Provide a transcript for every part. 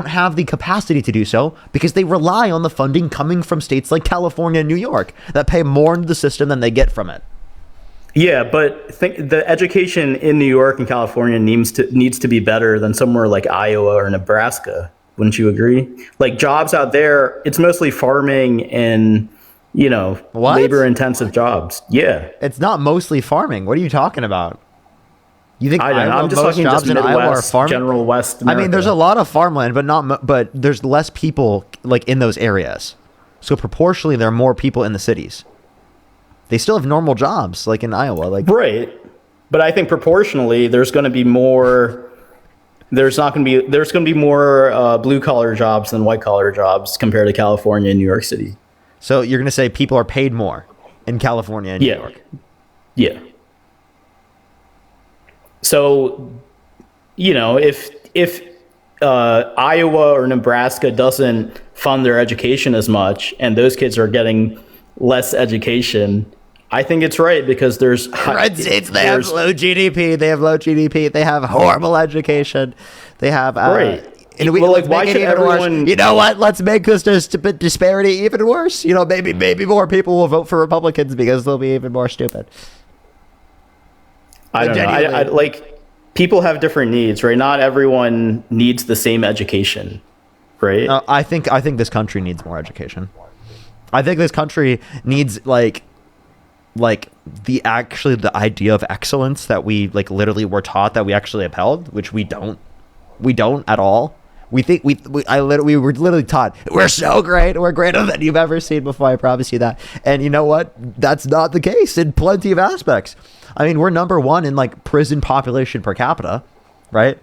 don't have the capacity to do so because they rely on the funding coming from states like California and New York that pay more into the system than they get from it. Yeah, but think the education in New York and California needs to be better than somewhere like Iowa or Nebraska. Wouldn't you agree? Like jobs out there, it's mostly farming and labor intensive jobs. Yeah, it's not mostly farming. What are you talking about? You think I'm just most talking jobs in Iowa are farming? General West America. I mean, there's a lot of farmland, but there's less people like in those areas. So proportionally, there are more people in the cities. They still have normal jobs, like in Iowa, like right. But I think proportionally, there's going to be more. There's going to be more blue collar jobs than white collar jobs compared to California and New York City. So you're going to say people are paid more in California and New York? Yeah. So, if Iowa or Nebraska doesn't fund their education as much, and those kids are getting less education, I think it's right because there's red states. They have low GDP. They have low GDP. They have horrible education. They have right. And why should everyone? You know what? Let's make this disparity even worse. Maybe more people will vote for Republicans because they'll be even more stupid. I don't know. I like people have different needs, right? Not everyone needs the same education, right? I think this country needs more education. I think this country needs like the idea of excellence that we literally were taught that we actually upheld, which we don't at all. We think we were literally taught we're so great, we're greater than you've ever seen before. I promise you that. And you know what? That's not the case in plenty of aspects. I mean, we're number one in prison population per capita, right?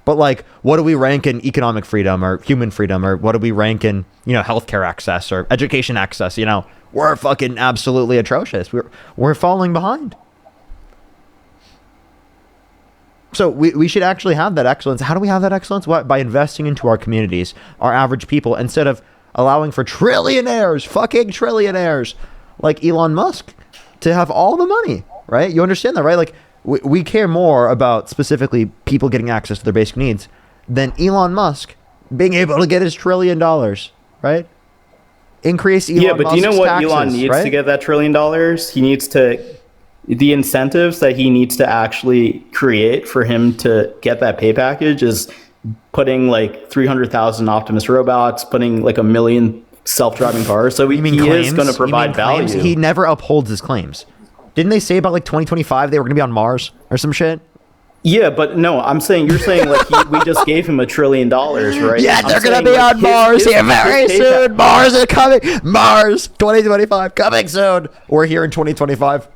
But what do we rank in economic freedom or human freedom, or what do we rank in healthcare access or education access? We're fucking absolutely atrocious. We're falling behind. So we should actually have that excellence. How do we have that excellence? What? By investing into our communities, our average people, instead of allowing for fucking trillionaires like Elon Musk to have all the money, right? You understand that, right? We care more about specifically people getting access to their basic needs than Elon Musk being able to get his $1 trillion, right? Increase Elon Musk's but do you know what taxes, Elon needs right? to get that $1 trillion? He needs the incentives that he needs to actually create for him to get that pay package is putting 300,000 Optimus robots, putting 1 million self-driving cars. So he is going to provide value. He never upholds his claims. Didn't they say about 2025 they were going to be on Mars or some shit? Yeah, but no, you're saying we just gave him $1 trillion, right? Yeah, they're going to be on Mars here very soon. Mars is coming. Mars 2025 coming soon. We're here in 2025.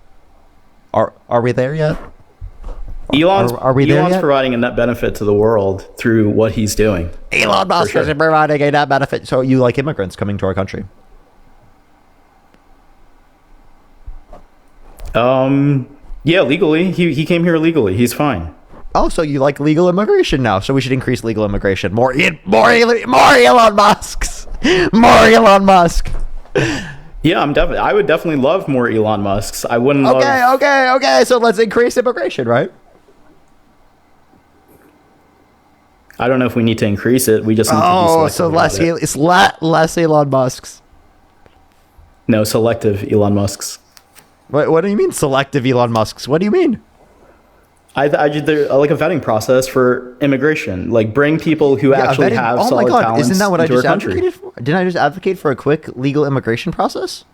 Are we there yet? Elon's yet? providing a net benefit to the world through what he's doing. Elon Musk is providing a net benefit. So you like immigrants coming to our country? Yeah, legally. He came here legally. He's fine. Oh, so you like legal immigration now? So we should increase legal immigration. More Elon Musks. More Elon Musk. Yeah, I would definitely love more Elon Musks. I wouldn't. Okay. So let's increase immigration, right? I don't know if we need to increase it. We just need to be selective. So less Elon Musks. No, selective Elon Musks. What do you mean selective Elon Musks? What do you mean? I did a vetting process for immigration. Bring people who actually have solid talents. Isn't that what I just advocated for? Didn't I just advocate for a quick legal immigration process?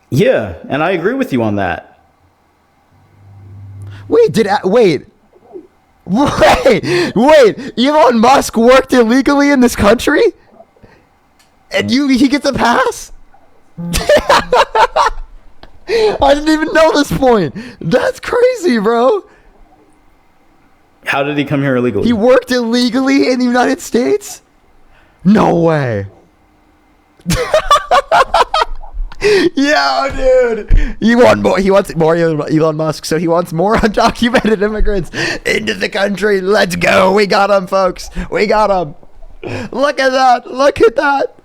Yeah, and I agree with you on that. Wait! Elon Musk worked illegally in this country, and he gets a pass? I didn't even know this point. That's crazy, bro. How did he come here illegally? He worked illegally in the United States? No way. Yo, dude. He wants more Elon Musk, so he wants more undocumented immigrants into the country. Let's go. We got him, folks. We got him. Look at that.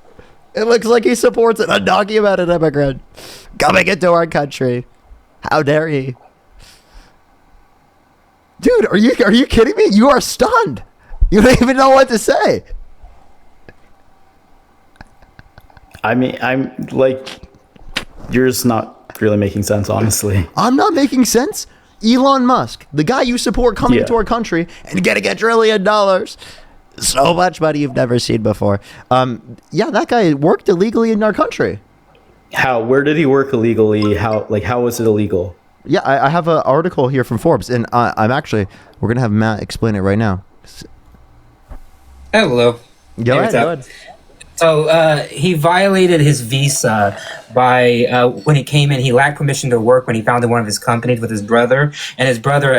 It looks like he supports an undocumented immigrant coming into our country. How dare he? Dude, are you kidding me? You are stunned. You don't even know what to say. I mean, I'm like, you're just not really making sense, honestly. I'm not making sense. Elon Musk, the guy you support coming Yeah. into our country and getting $1 trillion. So much money you've never seen before. Yeah, that guy worked illegally in our country. How? Where did he work illegally? How was it illegal? Yeah, I have an article here from Forbes, and we're going to have Matt explain it right now. Hello. Go ahead, what's go up? ahead. So he violated his visa by when he came in. He lacked permission to work when he founded one of his companies with his brother, and his brother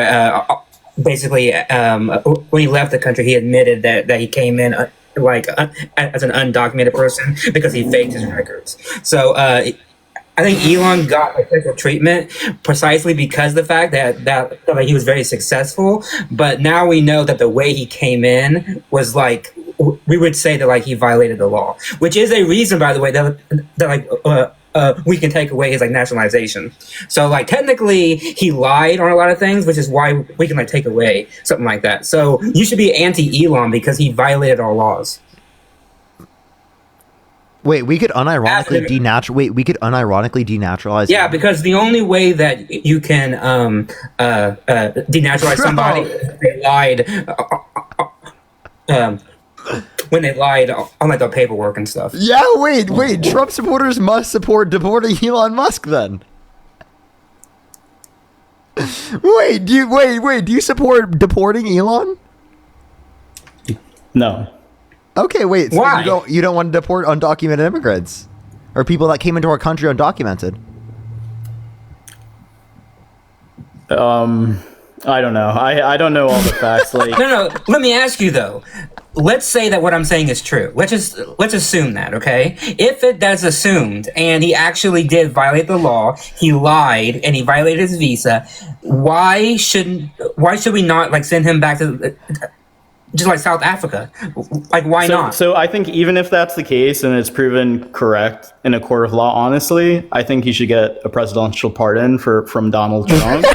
basically when he left the country, he admitted that he came in as an undocumented person because he faked his records. So I think Elon got special treatment precisely because of the fact that like, he was very successful. But now we know that the way he came in was like, we would say that like he violated the law, which is a reason, by the way, that we can take away his like nationalization. So like technically he lied on a lot of things, which is why we can like take away something like that. So you should be anti-Elon because he violated our laws. Wait, we could unironically denaturalize. Yeah, him. because the only way that you can denaturalize somebody is they lied when they lied on like the paperwork and stuff. Yeah, wait. Trump supporters must support deporting Elon Musk then. Wait, do you support deporting Elon? No. Okay, wait. So Why? You don't want to deport undocumented immigrants or people that came into our country undocumented? I don't know. I don't know all the facts. Like, No. Let me ask you though. Let's say that what I'm saying is true. Let's assume that, okay? If it that's assumed, and he actually did violate the law, he lied, and he violated his visa. Why should we not like send him back to just like South Africa? Like, why not? So I think even if that's the case and it's proven correct in a court of law, honestly, I think he should get a presidential pardon from Donald Trump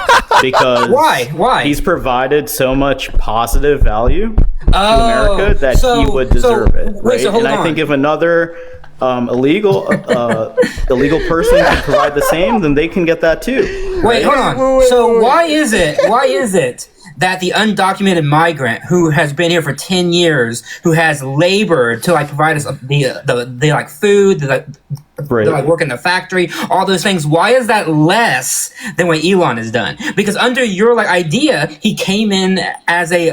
because Why? he's provided so much positive value to America that he would deserve it. Right? Wait, so hold and on. I think if another illegal person can provide the same, then they can get that too. Wait, hold on. So why is it that the undocumented migrant who has been here for 10 years, who has labored to like provide us the like food, the like work in the factory, all those things, why is that less than what Elon has done? Because under your like idea, he came in as a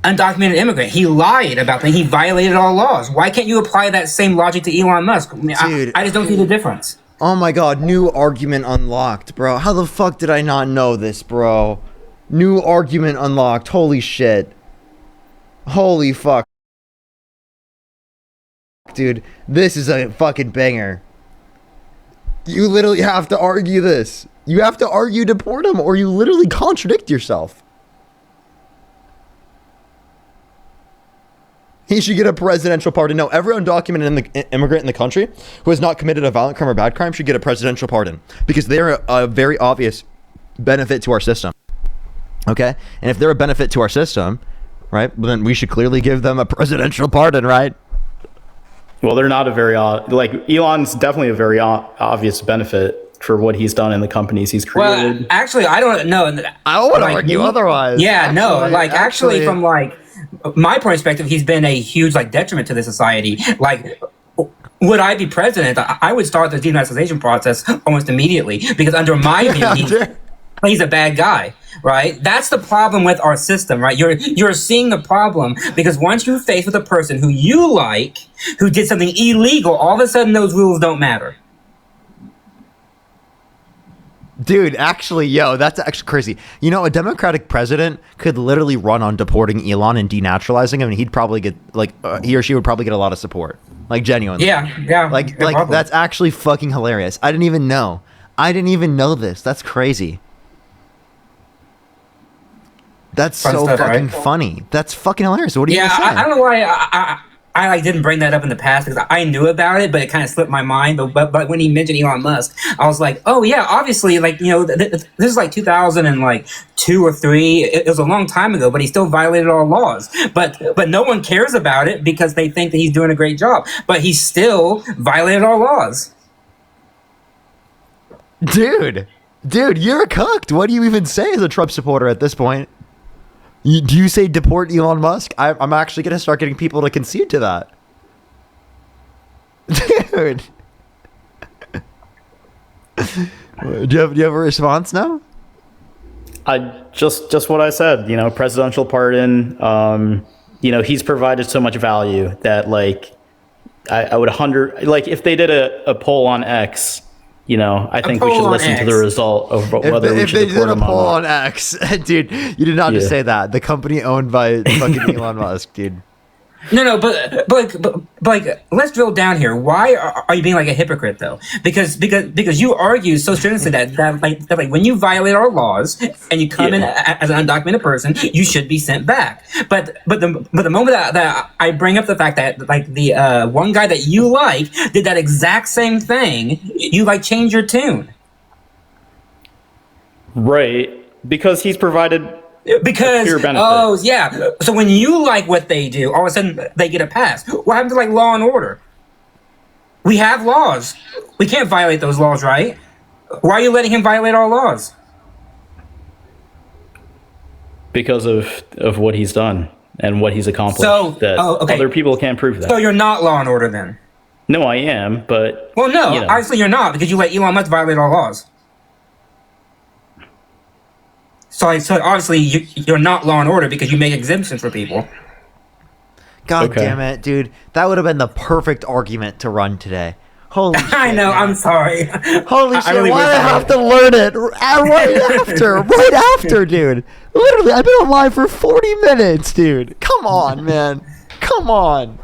undocumented immigrant. He lied about that. He violated all laws. Why can't you apply that same logic to Elon Musk? I mean, Dude. I just don't see the difference. Oh my god, new argument unlocked, bro. How the fuck did I not know this, bro? New argument unlocked. Holy shit. Holy fuck. Dude, this is a fucking banger. You literally have to argue this. You have to argue deport him or you literally contradict yourself. He should get a presidential pardon. No, every undocumented immigrant in the country who has not committed a violent crime or bad crime should get a presidential pardon because they're a very obvious benefit to our system. Okay? And if they're a benefit to our system, right, then we should clearly give them a presidential pardon, right? Well, they're not a very like Elon's definitely a very obvious benefit for what he's done in the companies he's created. Well, actually, I don't know. I don't want to Like, argue otherwise. Yeah, no, like actually from like my perspective, he's been a huge like detriment to the society. Like, would I be president, I would start the denationalization process almost immediately because under my view, he's a bad guy, right? That's the problem with our system, right? You're seeing the problem because once you're faced with a person who you like, who did something illegal, all of a sudden those rules don't matter. Dude, actually, that's actually crazy. You know, a Democratic president could literally run on deporting Elon and denaturalizing him, and he'd probably get, he or she would probably get a lot of support. Like, genuinely. Yeah. Like, probably. that's actually fucking hilarious. I didn't even know this. That's crazy. That's Fun so stuff, fucking right? funny. That's fucking hilarious. What are you gonna say? I don't know why. I like didn't bring that up in the past because I knew about it, but it kind of slipped my mind. But when he mentioned Elon Musk, I was like, oh yeah, obviously, like this is like 2002 or three. It was a long time ago, but he still violated all laws. But no one cares about it because they think that he's doing a great job. But he still violated all laws. Dude, you're cooked. What do you even say as a Trump supporter at this point? Do you say deport Elon Musk? I'm actually going to start getting people to concede to that. Dude. Do you have a response now? I just what I said, presidential pardon. He's provided so much value that like I would if they did a poll on X, I think we should listen to the result of whether we should deport him a poll or not. on X, dude, you did not just say that. The company owned by fucking Elon Musk, dude. No, but like, let's drill down here. Why are you being like a hypocrite though? Because you argue so strenuously that when you violate our laws and you come in as an undocumented person, you should be sent back. But the moment that I bring up the fact that like the one guy that you like did that exact same thing, you like change your tune. Right, because he's provided. Because so when you like what they do, all of a sudden they get a pass. What happened to like law and order? We have laws. We can't violate those laws, right? Why are you letting him violate our laws? Because of what he's done and what he's accomplished. So other people can't prove that. So you're not law and order then? No, I am, but well, no, obviously you're not because you let Elon Musk violate our laws. So obviously you're not law and order because you make exemptions for people. God damn it, dude. That would have been the perfect argument to run today. Holy shit. I know, man. I'm sorry. Holy shit, really why did I have to learn it right after, dude? Literally, I've been on live for 40 minutes, dude. Come on, man. Come on,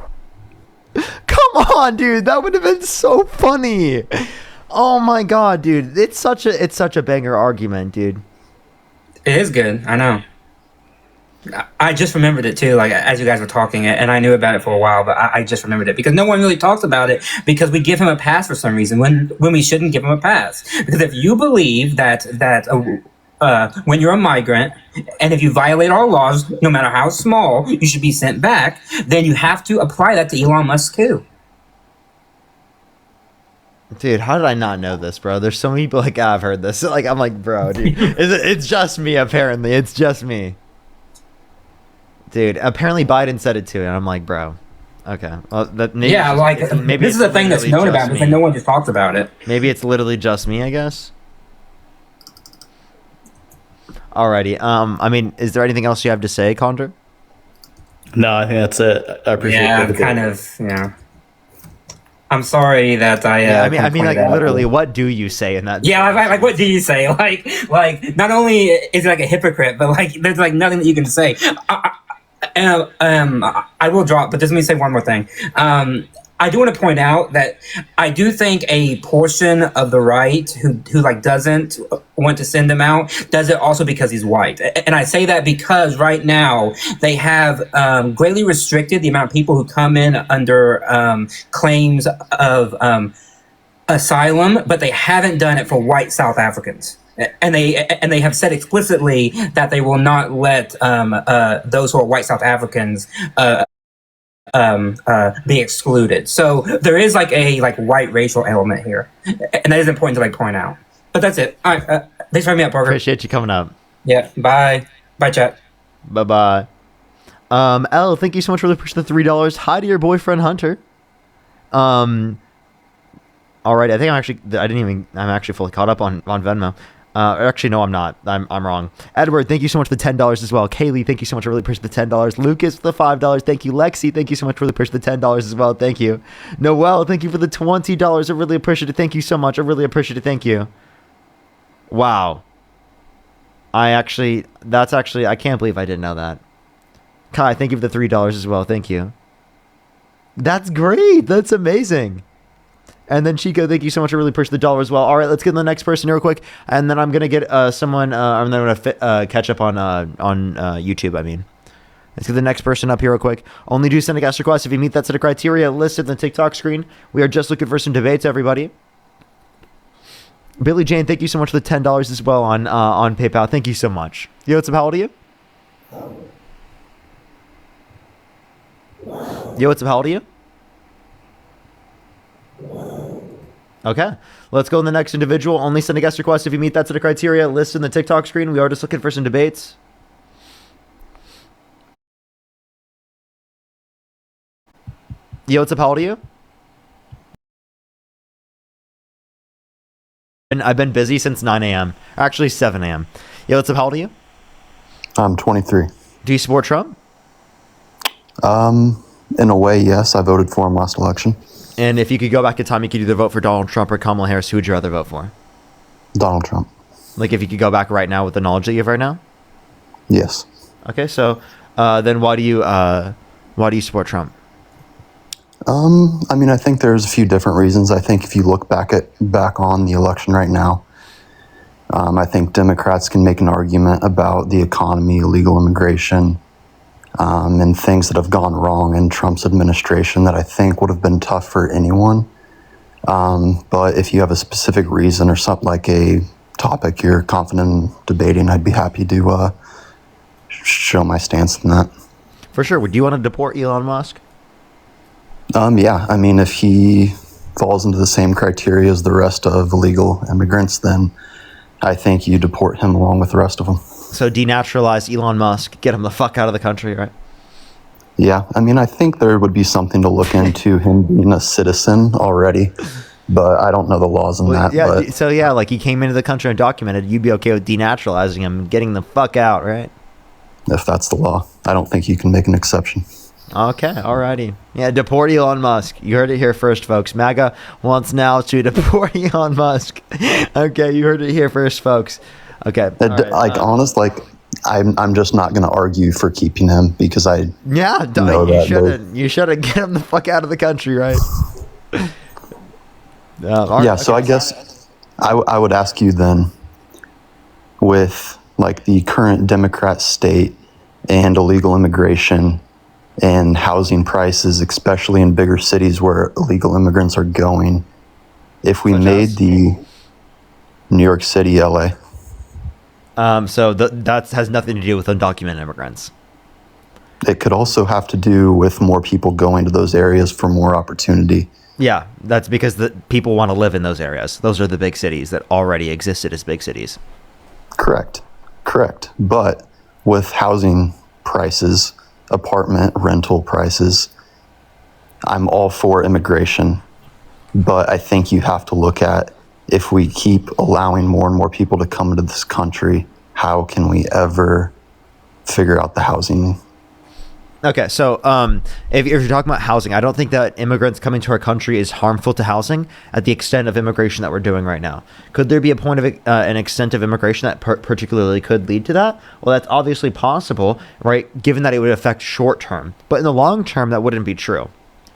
dude. That would have been so funny. Oh my god, dude. It's such a banger argument, dude. It is good. I know. I just remembered it too, like as you guys were talking, and I knew about it for a while, but I just remembered it because no one really talks about it because we give him a pass for some reason when we shouldn't give him a pass. Because if you believe that when you're a migrant and if you violate our laws, no matter how small, you should be sent back, then you have to apply that to Elon Musk too. Dude, how did I not know this, bro? There's so many people like, I've heard this. Like, I'm like, bro, dude, it's just me, apparently. It's just me. Dude, apparently Biden said it too, and I'm like, bro, okay. Well, maybe this is the thing that's known about because no one just talks about it. Maybe it's literally just me, I guess. Alrighty. I mean, is there anything else you have to say, Condor? No, I think that's it. I appreciate it. Yeah. I'm sorry that I. I mean, like literally, what do you say in that? Yeah, like what do you say? Like not only is it like a hypocrite, but like there's like nothing that you can say. I will drop, but just let me say one more thing. I do want to point out that I do think a portion of the right who like doesn't want to send him out does it also because he's white. And I say that because right now they have greatly restricted the amount of people who come in under claims of asylum, but they haven't done it for white South Africans. And they have said explicitly that they will not let those who are white South Africans be excluded. So there is like a white racial element here, and that is important to like point out. But that's it. All right, thanks for having me up, Parker. Appreciate you coming up. Yeah. Bye, chat. Bye. L, thank you so much for the $3. Hi to your boyfriend Hunter. All right, I think I'm actually fully caught up on Venmo. Actually, no, I'm not. I'm wrong. Edward, thank you so much for the $10 as well. Kaylee, thank you so much. I really appreciate the $10. Lucas, for the $5. Thank you. Lexi, thank you so much for the $10 as well. Thank you. Noel, thank you for the $20. I really appreciate it. Thank you so much. I really appreciate it. Thank you. Wow. I can't believe I didn't know that. Kai, thank you for the $3 as well. Thank you. That's great. That's amazing. And then Chico, thank you so much. I really appreciate the dollar as well. All right, let's get to the next person real quick, and then I'm gonna get someone. I'm gonna catch up on YouTube. I mean, Let's get the next person up here real quick. Only do send a guest request if you meet that set of criteria listed in the TikTok screen. We are just looking for some debates, everybody. Billy Jane, thank you so much for the $10 as well on PayPal. Thank you so much. Yo, what's up? How old are you? Yo, what's up? How old are you? Okay, let's go to the next individual. Only send a guest request if you meet that set of criteria listed in the TikTok screen. We are just looking for some debates. Yo, what's up? How old are you? And I've been busy since 9 a.m. Actually, 7 a.m. Yo, what's up? How old are you? I'm 23. Do you support Trump? In a way, yes. I voted for him last election. And if you could go back in time, you could either vote for Donald Trump or Kamala Harris. Who would you rather vote for? Donald Trump. Like if you could go back right now with the knowledge that you have right now? Yes. Okay, so then why do you support Trump? I mean, I think there's a few different reasons. I think if you look back on the election right now, I think Democrats can make an argument about the economy, illegal immigration, and things that have gone wrong in Trump's administration that I think would have been tough for anyone. But if you have a specific reason or something like a topic you're confident in debating, I'd be happy to show my stance on that. For sure. Would you want to deport Elon Musk? Yeah, I mean, if he falls into the same criteria as the rest of illegal immigrants, then I think you deport him along with the rest of them. So denaturalize Elon Musk, get him the fuck out of the country, right? Yeah, I mean, I think there would be something to look into him being a citizen already, but I don't know the laws on that. Yeah, but so yeah, like he came into the country undocumented, you'd be okay with denaturalizing him and getting the fuck out, right? if that's the law, I don't think you can make an exception. Okay, alrighty. Yeah, deport Elon Musk. You heard it here first, folks. MAGA wants now to deport Elon Musk. Okay, you heard it here first, folks. Okay. I'm just not going to argue for keeping him because I know you shouldn't get him the fuck out of the country, right? So I guess I would ask you then, with like the current Democrat state and illegal immigration and housing prices, especially in bigger cities where illegal immigrants are going, if we made the New York City, LA. So that has nothing to do with undocumented immigrants. It could also have to do with more people going to those areas for more opportunity. Yeah, that's because the people want to live in those areas. Those are the big cities that already existed as big cities. Correct. But with housing prices, apartment rental prices, I'm all for immigration. But I think you have to look at, if we keep allowing more and more people to come into this country, how can we ever figure out the housing? Okay, so if you're talking about housing, I don't think that immigrants coming to our country is harmful to housing at the extent of immigration that we're doing right now. Could there be a point of an extent of immigration that particularly could lead to that? Well, that's obviously possible, right, given that it would affect short term. But in the long term, that wouldn't be true,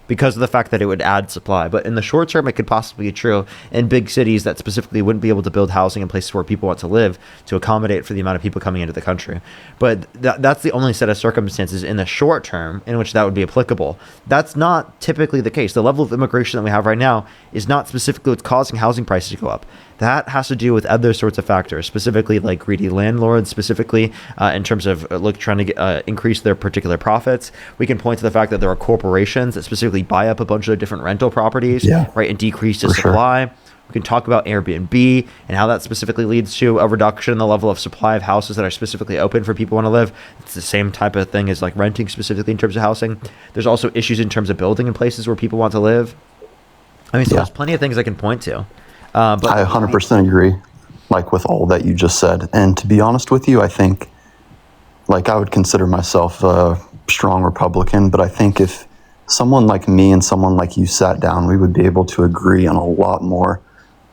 because of the fact that it would add supply. But in the short term, it could possibly be true in big cities that specifically wouldn't be able to build housing in places where people want to live to accommodate for the amount of people coming into the country. But that's the only set of circumstances in the short term in which that would be applicable. That's not typically the case. The level of immigration that we have right now is not specifically what's causing housing prices to go up. That has to do with other sorts of factors, specifically like greedy landlords, specifically in terms of trying to increase their particular profits. We can point to the fact that there are corporations that specifically buy up a bunch of different rental properties, right, and decrease the supply. Sure. We can talk about Airbnb and how that specifically leads to a reduction in the level of supply of houses that are specifically open for people who want to live. It's the same type of thing as like renting specifically in terms of housing. There's also issues in terms of building in places where people want to live. I mean, so there's plenty of things I can point to. But I 100% agree, like with all that you just said. And to be honest with you, I think, like, I would consider myself a strong Republican, but I think if someone like me and someone like you sat down, we would be able to agree on a lot more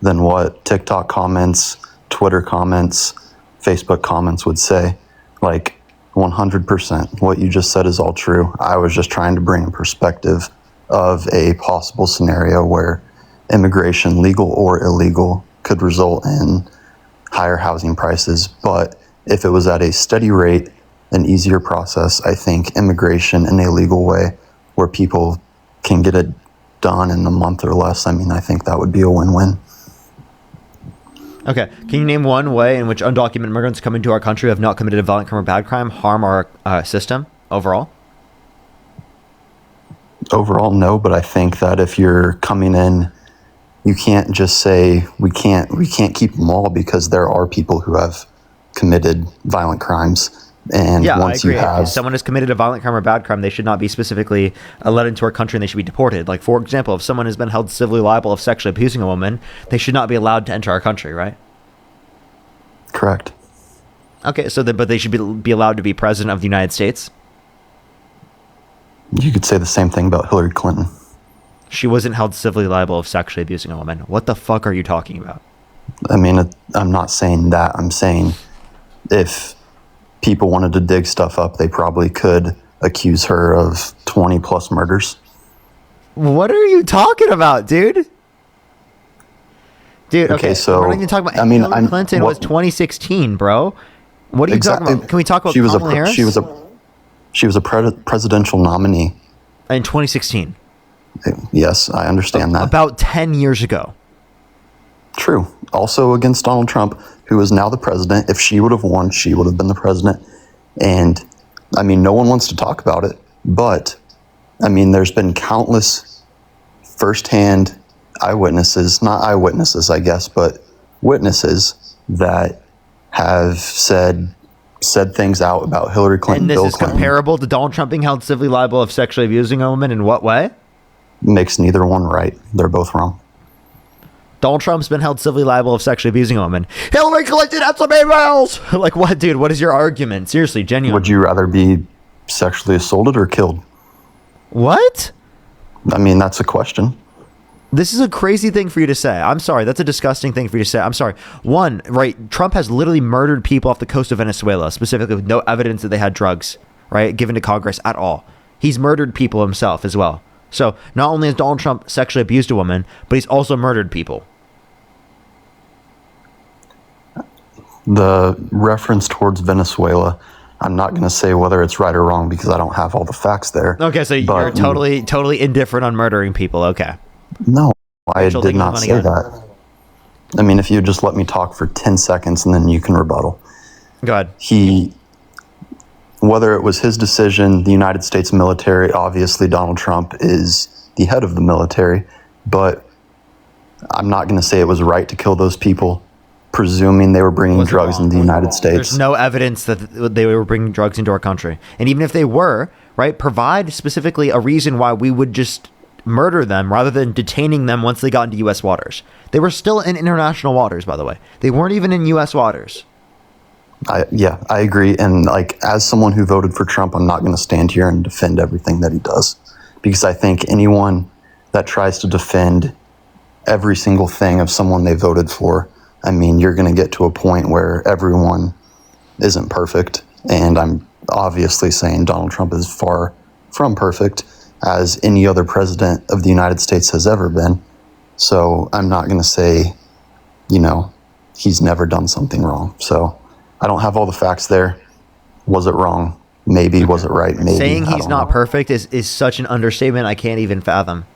than what TikTok comments, Twitter comments, Facebook comments would say. Like, 100%. What you just said is all true. I was just trying to bring a perspective of a possible scenario where immigration, legal or illegal, could result in higher housing prices. But if it was at a steady rate an easier process. I think immigration in a legal way where people can get it done in a month or less. I mean, I think that would be a win-win. Okay. Can you name one way in which undocumented immigrants come into our country who have not committed a violent crime or bad crime harm our system overall? Overall, no, but I think that if you're coming in, you can't just say we can't keep them all, because there are people who have committed violent crimes. And Yeah, once I agree. you have If someone has committed a violent crime or bad crime, they should not be specifically let into our country and they should be deported. Like, for example, if someone has been held civilly liable of sexually abusing a woman, they should not be allowed to enter our country, right? correct. Okay, so but they should be allowed to be president of the United States. You could say the same thing about Hillary Clinton. She wasn't held civilly liable of sexually abusing a woman. What the fuck are you talking about? I mean, I'm not saying that. I'm saying if people wanted to dig stuff up, they probably could accuse her of 20 plus murders. What are you talking about, dude? Dude, okay, so, we're not even talking about. I mean, Hillary Clinton was 2016, bro. What are you talking about? Can we talk about Kamala Harris? She was a presidential nominee in 2016. Yes, I understand that. About 10 years ago. True. Also against Donald Trump, who is now the president. If she would have won, she would have been the president. And I mean, no one wants to talk about it, but I mean, there's been countless firsthand eyewitnesses, not eyewitnesses, I guess, but witnesses that have said things out about Hillary Clinton. And this Bill is Clinton. comparable to Donald Trump being held civilly liable of sexually abusing a woman in what way? Makes neither one right. They're both wrong. Donald Trump's been held civilly liable of sexually abusing a woman. Hillary Clinton had some emails! Like, what, dude? What is your argument? Seriously, genuine. Would you rather be sexually assaulted or killed? What? I mean, that's a question. This is a crazy thing for you to say. I'm sorry. That's a disgusting thing for you to say. I'm sorry. One, right, Trump has literally murdered people off the coast of Venezuela, specifically with no evidence that they had drugs, right, given to Congress at all. He's murdered people himself as well. So not only has Donald Trump sexually abused a woman, but he's also murdered people. The reference towards Venezuela, I'm not going to say whether it's right or wrong because I don't have all the facts there. Okay, so you're totally indifferent on murdering people. Okay. No, I Rachel, did not say that. I mean, if you just let me talk for 10 seconds and then you can rebuttal. Go ahead. Whether it was his decision, the United States military, obviously Donald Trump is the head of the military, but I'm not going to say it was right to kill those people, presuming they were bringing drugs into the United States. There's no evidence that they were bringing drugs into our country. And even if they were, right, provide specifically a reason why we would just murder them rather than detaining them once they got into U.S. waters. They were still in international waters, by the way. They weren't even in U.S. waters. I agree. And like, as someone who voted for Trump, I'm not going to stand here and defend everything that he does, because I think anyone that tries to defend every single thing of someone they voted for, I mean, you're going to get to a point where everyone isn't perfect. And I'm obviously saying Donald Trump is far from perfect, as any other president of the United States has ever been. So I'm not going to say, he's never done something wrong. So I don't have all the facts there. Was it wrong? Maybe. Was it right? Maybe. Saying he's not perfect is such an understatement I can't even fathom.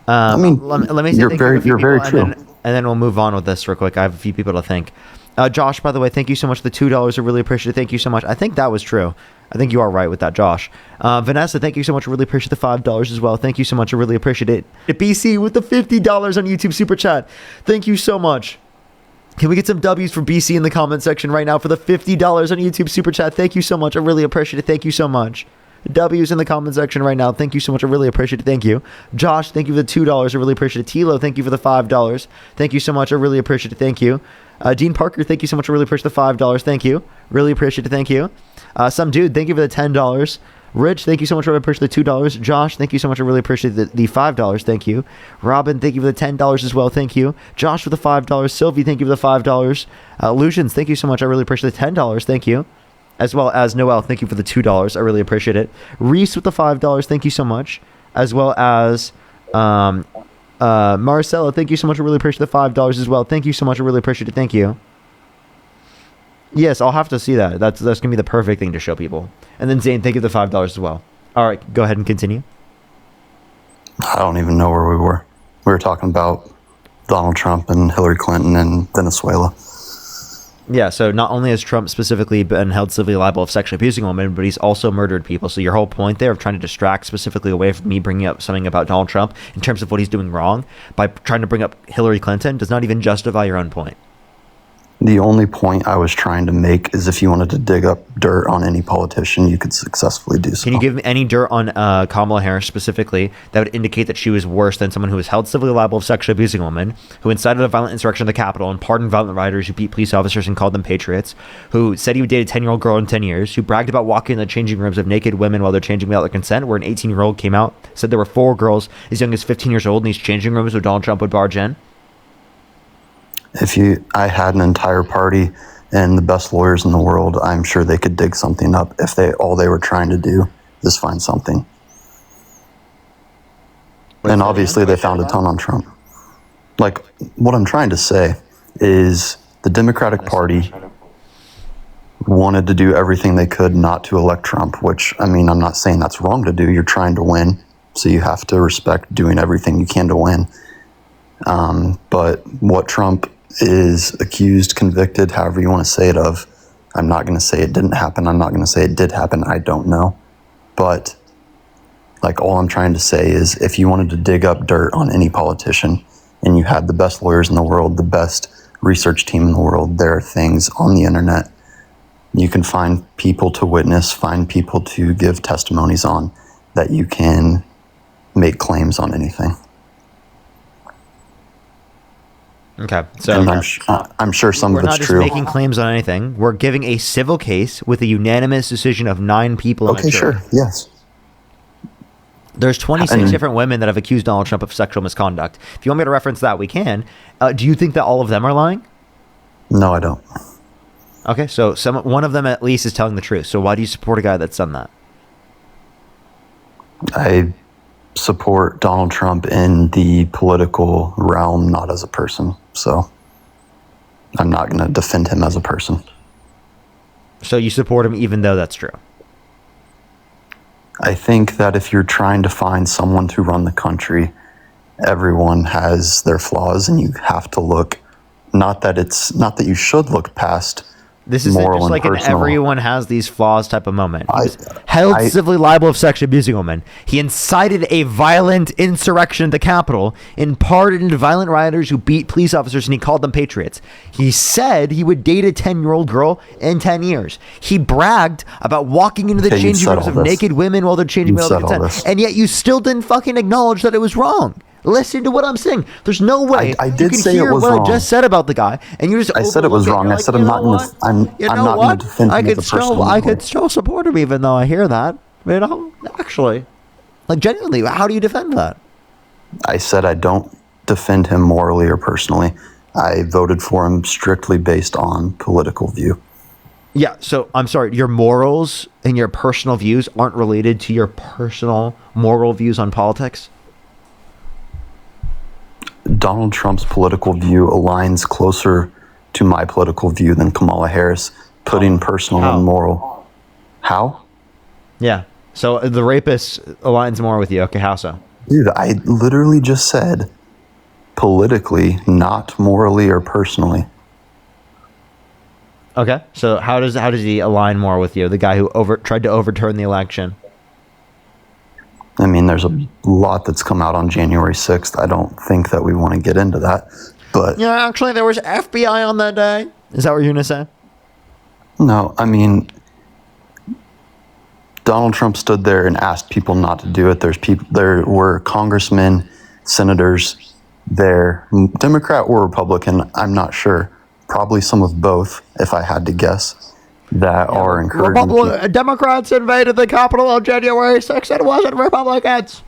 I mean, let me say you're very true. And then we'll move on with this real quick. I have a few people to thank. Josh, by the way, thank you so much for the $2. I really appreciate it. Thank you so much. I think that was true. I think you are right with that, Josh. Vanessa, thank you so much. I really appreciate the $5 as well. Thank you so much. I really appreciate it. BC with the $50 on YouTube Super Chat. Thank you so much. Can we get some W's for BC in the comment section right now for the $50 on YouTube Super Chat? Thank you so much. I really appreciate it. Thank you so much. W's in the comment section right now. Thank you so much. I really appreciate it. Thank you. Josh, thank you for the $2. I really appreciate it. Tilo, thank you for the $5. Thank you so much. I really appreciate it. Thank you. Dean Parker, thank you so much. I really appreciate the $5. Thank you. Really appreciate it. Thank you. Some dude, thank you for the $10. Rich, thank you so much. I really appreciate the $2. Josh, thank you so much. I really appreciate the $5. Thank you. Robin, thank you for the $10 as well. Thank you. Josh for the $5. Sylvie, thank you for the $5. Lucians, thank you so much. I really appreciate the $10. Thank you. As well as Noel, thank you for the $2. I really appreciate it. Reese with the $5. Thank you so much. As well as Marcella, thank you so much. I really appreciate the $5 as well. Thank you so much. I really appreciate it. Thank you. Yes, I'll have to see that. That's gonna be the perfect thing to show people. And then Zane, thank you for the $5 as well. All right, go ahead and continue. I don't even know where we were. We were talking about Donald Trump and Hillary Clinton and Venezuela. Yeah, so not only has Trump specifically been held civilly liable of sexually abusing women, but he's also murdered people. So your whole point there of trying to distract specifically away from me bringing up something about Donald Trump in terms of what he's doing wrong by trying to bring up Hillary Clinton does not even justify your own point. The only point I was trying to make is if you wanted to dig up dirt on any politician, you could successfully do so. Can you give me any dirt on Kamala Harris specifically that would indicate that she was worse than someone who was held civilly liable of sexually abusing a woman, who incited a violent insurrection at the Capitol and pardoned violent rioters who beat police officers and called them patriots, who said he would date a 10-year-old girl in 10 years, who bragged about walking in the changing rooms of naked women while they're changing without their consent, where an 18-year-old came out, said there were 4 girls as young as 15 years old in these changing rooms where Donald Trump would barge in? I had an entire party and the best lawyers in the world, I'm sure they could dig something up if all they were trying to do is find something. And obviously they found a ton on Trump. Like, what I'm trying to say is the Democratic Party wanted to do everything they could not to elect Trump, which, I mean, I'm not saying that's wrong to do. You're trying to win, so you have to respect doing everything you can to win. But what Trump is accused, convicted, however you want to say it of, I'm not going to say it didn't happen. I'm not going to say it did happen. I don't know. But like, all I'm trying to say is if you wanted to dig up dirt on any politician and you had the best lawyers in the world, the best research team in the world, there are things on the internet you can find people to witness, find people to give testimonies on, that you can make claims on anything. Okay, so And I'm sure some we're of not it's just true. making claims on anything. We're giving a civil case with a unanimous decision of 9 people. Okay, sure. Yes. There's 26 different women that have accused Donald Trump of sexual misconduct. If you want me to reference that, we can. Do you think that all of them are lying? No, I don't. Okay, so one of them at least is telling the truth. So why do you support a guy that's done that? I support Donald Trump in the political realm, not as a person. So I'm not going to defend him as a person. So you support him even though that's true? I think that if you're trying to find someone to run the country, everyone has their flaws, and you have to look, not that you should look past This isn't moral just and like an personal. everyone has these flaws type of moment. He was held civilly liable of sexually abusing a woman. He incited a violent insurrection at the Capitol and pardoned violent rioters who beat police officers, and he called them patriots. He said he would date a 10-year-old girl in 10 years. He bragged about walking into the Okay, you changing said rooms all of this. naked women while they're changing You without said all consent. this. And yet you still didn't fucking acknowledge that it was wrong. Listen to what I'm saying. There's no way I you did can say hear it was what wrong. I just said about the guy, and you just I said it was overlook wrong. I You're said like, I'm you not know going to. what? You I'm know not what? going to defend I him could as a person. still, I could still support him even though I hear that. You know, actually, like genuinely, how do you defend that? I said I don't defend him morally or personally. I voted for him strictly based on political view. Yeah. So I'm sorry, your morals and your personal views aren't related to your personal moral views on politics. Donald Trump's political view aligns closer to my political view than Kamala Harris, putting personal How? and moral. How? Yeah. So the rapist aligns more with you. Okay, how so? Dude, I literally just said politically, not morally or personally. Okay. So how does he align more with you? The guy who tried to overturn the election. I mean, there's a lot that's come out on January 6th. I don't think that we want to get into that. But Yeah, actually, there was FBI on that day. Is that what you're gonna say? no, I mean, Donald Trump stood there and asked people not to do it. There were congressmen, senators there, Democrat or Republican, I'm not sure. Probably some of both, if I had to guess, that are encouraging people. Democrats invaded the Capitol on January 6th. It wasn't Republicans.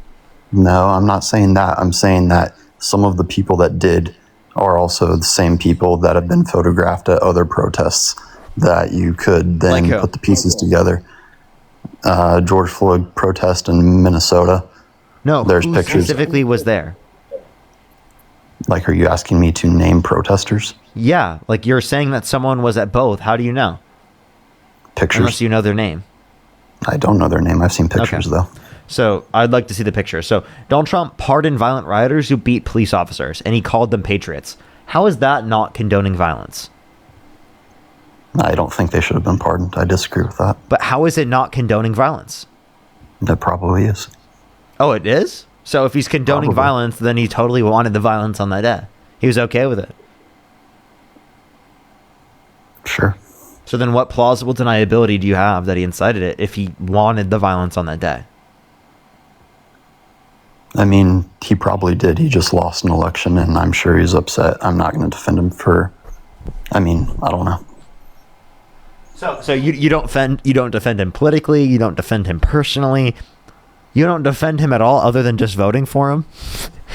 No, I'm not saying that. I'm saying that some of the people that did are also the same people that have been photographed at other protests that you could then Like who? put the pieces together. George Floyd protest in Minnesota. No, There's who pictures. specifically was there? Like, are you asking me to name protesters? Yeah, like you're saying that someone was at both. How do you know? Pictures. Unless you know their name. I don't know their name. I've seen pictures, Okay. though. So I'd like to see the picture. So Donald Trump pardoned violent rioters who beat police officers, and he called them patriots. How is that not condoning violence? I don't think they should have been pardoned. I disagree with that. But how is it not condoning violence? That probably is. Oh, it is? So if he's condoning Probably. violence, then he totally wanted the violence on that day. He was okay with it. Sure. So then what plausible deniability do you have that he incited it if he wanted the violence on that day? I mean, he probably did. He just lost an election, and I'm sure he's upset. I'm not going to defend him for. I mean, I don't know. So you don't defend him politically, you don't defend him personally, you don't defend him at all other than just voting for him?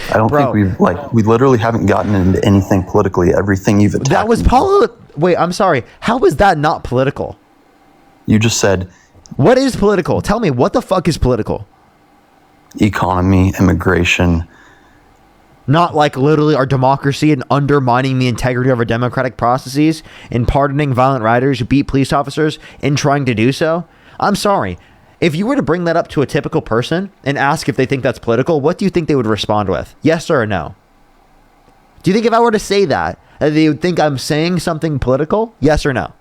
I don't Bro. think we literally haven't gotten into anything politically. Everything you've attacked. That was me. Wait, I'm sorry. How is that not political? You just said What is political? Tell me, what the fuck is political? economy, immigration. Not like literally our democracy and undermining the integrity of our democratic processes and pardoning violent rioters who beat police officers in trying to do so? I'm sorry. If you were to bring that up to a typical person and ask if they think that's political, what do you think they would respond with? Yes or no? Do you think if I were to say that they would think I'm saying something political? Yes or no?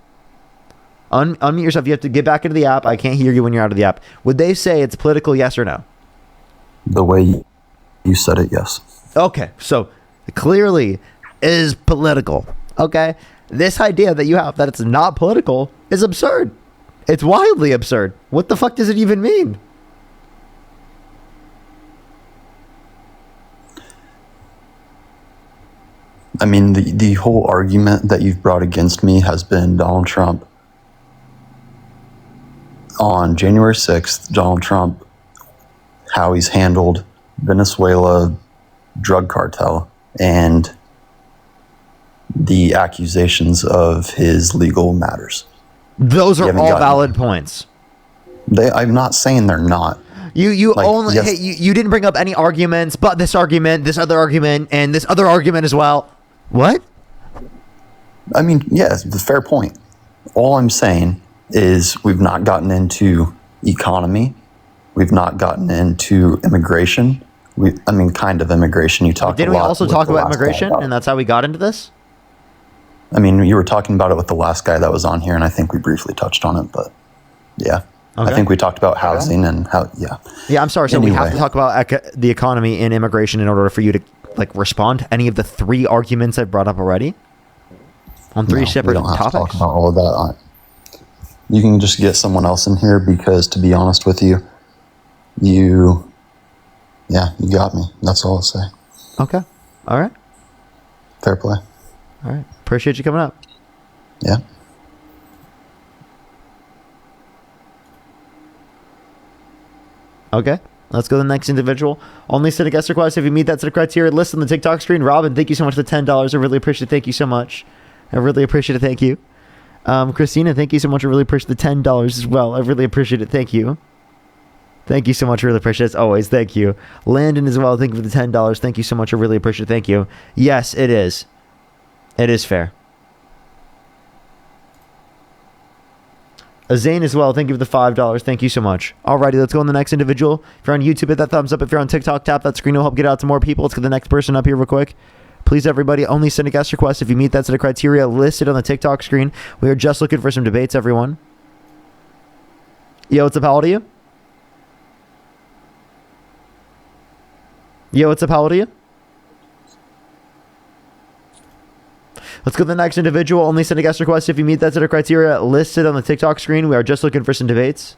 Unmute yourself. You have to get back into the app. I can't hear you when you're out of the app. Would they say it's political? Yes or no? The way you said it, yes. Okay, so clearly is political. Okay, this idea that you have that it's not political is absurd. It's wildly absurd. What the fuck does it even mean? I mean, the whole argument that you've brought against me has been Donald Trump. On January 6th, Donald Trump, how he's handled Venezuela drug cartel and the accusations of his legal matters. Those You are haven't all gotten- valid points. I'm not saying they're not. You Like, only yes. hey, you didn't bring up any arguments, but this argument, this other argument, and this other argument as well. What? I mean, yeah, it's a fair point. All I'm saying is we've not gotten into economy. We've not gotten into immigration. I mean, kind of immigration. You talked Didn't a we lot also with talk the about last guy immigration, and that's how we got into this? I mean, you were talking about it with the last guy that was on here, and I think we briefly touched on it, but yeah. Okay. I think we talked about housing and how, yeah. Yeah, I'm sorry. So we have Anyway. to talk about the economy and immigration in order for you to like respond to any of the three arguments I've brought up already on three No, separate we don't have to topics. talk about all of that. You can just get someone else in here because, to be honest with you, you got me. That's all I'll say. Okay. All right. Fair play. All right. Appreciate you coming up. Yeah. Okay. Let's go to the next individual. Only send a guest request if you meet that set of criteria. List on the TikTok screen. Robin, thank you so much for the $10. I really appreciate it. Thank you so much. I really appreciate it. Thank you. Christina, thank you so much. I really appreciate the $10 as well. I really appreciate it. Thank you. Thank you so much. I really appreciate it. As always, thank you. Landon as well. Thank you for the $10. Thank you so much. I really appreciate it. Thank you. Yes, it is. It is fair. Zane as well. Thank you for the $5. Thank you so much. Alrighty, let's go on the next individual. If you're on YouTube, hit that thumbs up. If you're on TikTok, tap that screen. It'll help get out to more people. Let's get the next person up here real quick. Please, everybody, only send a guest request if you meet that set of criteria listed on the TikTok screen. We are just looking for some debates, everyone. Yo, what's up? How old are you? Yo, what's up? How old are you? Let's go to the next individual. Only send a guest request if you meet that set of criteria listed on the TikTok screen. We are just looking for some debates.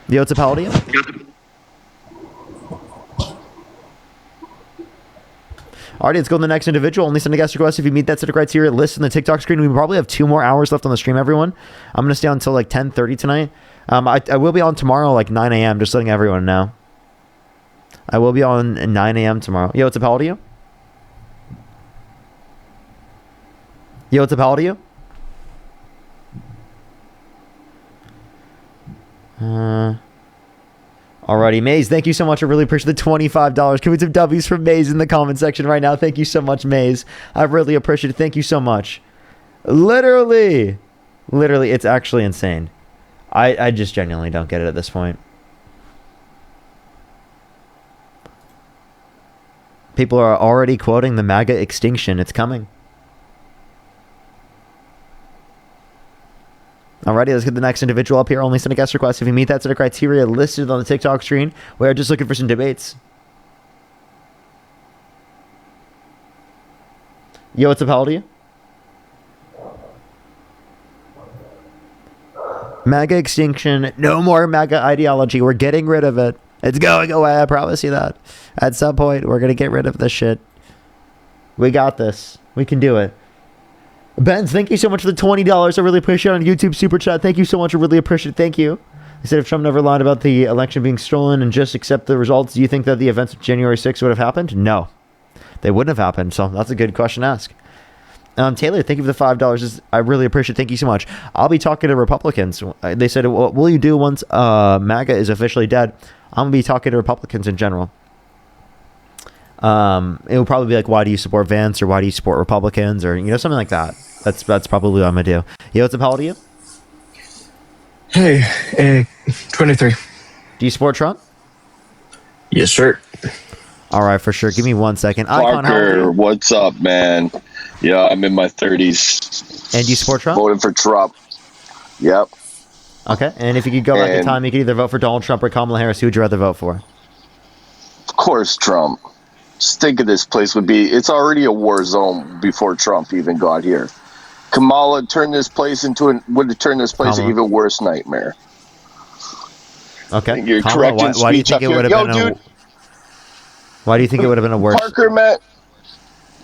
Yo, what's up? How old are you? Alright, let's go to the next individual. Only send a guest request if you meet that set of criteria listed on the TikTok screen. We probably have 2 more hours left on the stream, everyone. I'm going to stay on until like 10:30 tonight. I will be on tomorrow like 9 a.m. Just letting everyone know. I will be on at 9 a.m. tomorrow. Yo, what's up? How old are you? Yo, what's up? How old are you? Alrighty, Maze, thank you so much. I really appreciate the $25. Can we some W's from Maze in the comment section right now? Thank you so much, Maze. I really appreciate it. Thank you so much. Literally, it's actually insane. I just genuinely don't get it at this point. People are already quoting the MAGA extinction. It's coming. Alrighty, let's get the next individual up here. Only send a guest request if you meet that set of criteria listed on the TikTok screen. We are just looking for some debates. Yo, what's up? How old are you? MAGA extinction. No more MAGA ideology. We're getting rid of it. It's going away. I promise you that. At some point, we're going to get rid of this shit. We got this. We can do it. Benz, thank you so much for the $20. I really appreciate it on YouTube Super Chat. Thank you so much. I really appreciate it. Thank you. He said if Trump never lied about the election being stolen and just accept the results, do you think that the events of January 6th would have happened? No. They wouldn't have happened. So that's a good question to ask. Taylor, thank you for the $5. I really appreciate it. Thank you so much. I'll be talking to Republicans. They said, what will you do once MAGA is officially dead? I'm going to be talking to Republicans in general. It will probably be like, why do you support Vance, or why do you support Republicans, or something like that. That's probably what I'm gonna do. Yo, what's up? How old are you? Hey, 23. Do you support Trump? Yes, sir. All right, for sure. Give me 1 second. Icon, how old are Parker, you? what's up, man? Yeah, I'm in my 30s. And do you support Trump? Voting for Trump. Yep. Okay. And if you could go back in time, you could either vote for Donald Trump or Kamala Harris. Who would you rather vote for? Of course, Trump. Just think of this place it's already a war zone before Trump even got here. Kamala would have turned this place into an even worse nightmare. Okay. You're Kamala, correct in why do you speech think up it would here. have been Why do you think it would have been a worse? Parker, man,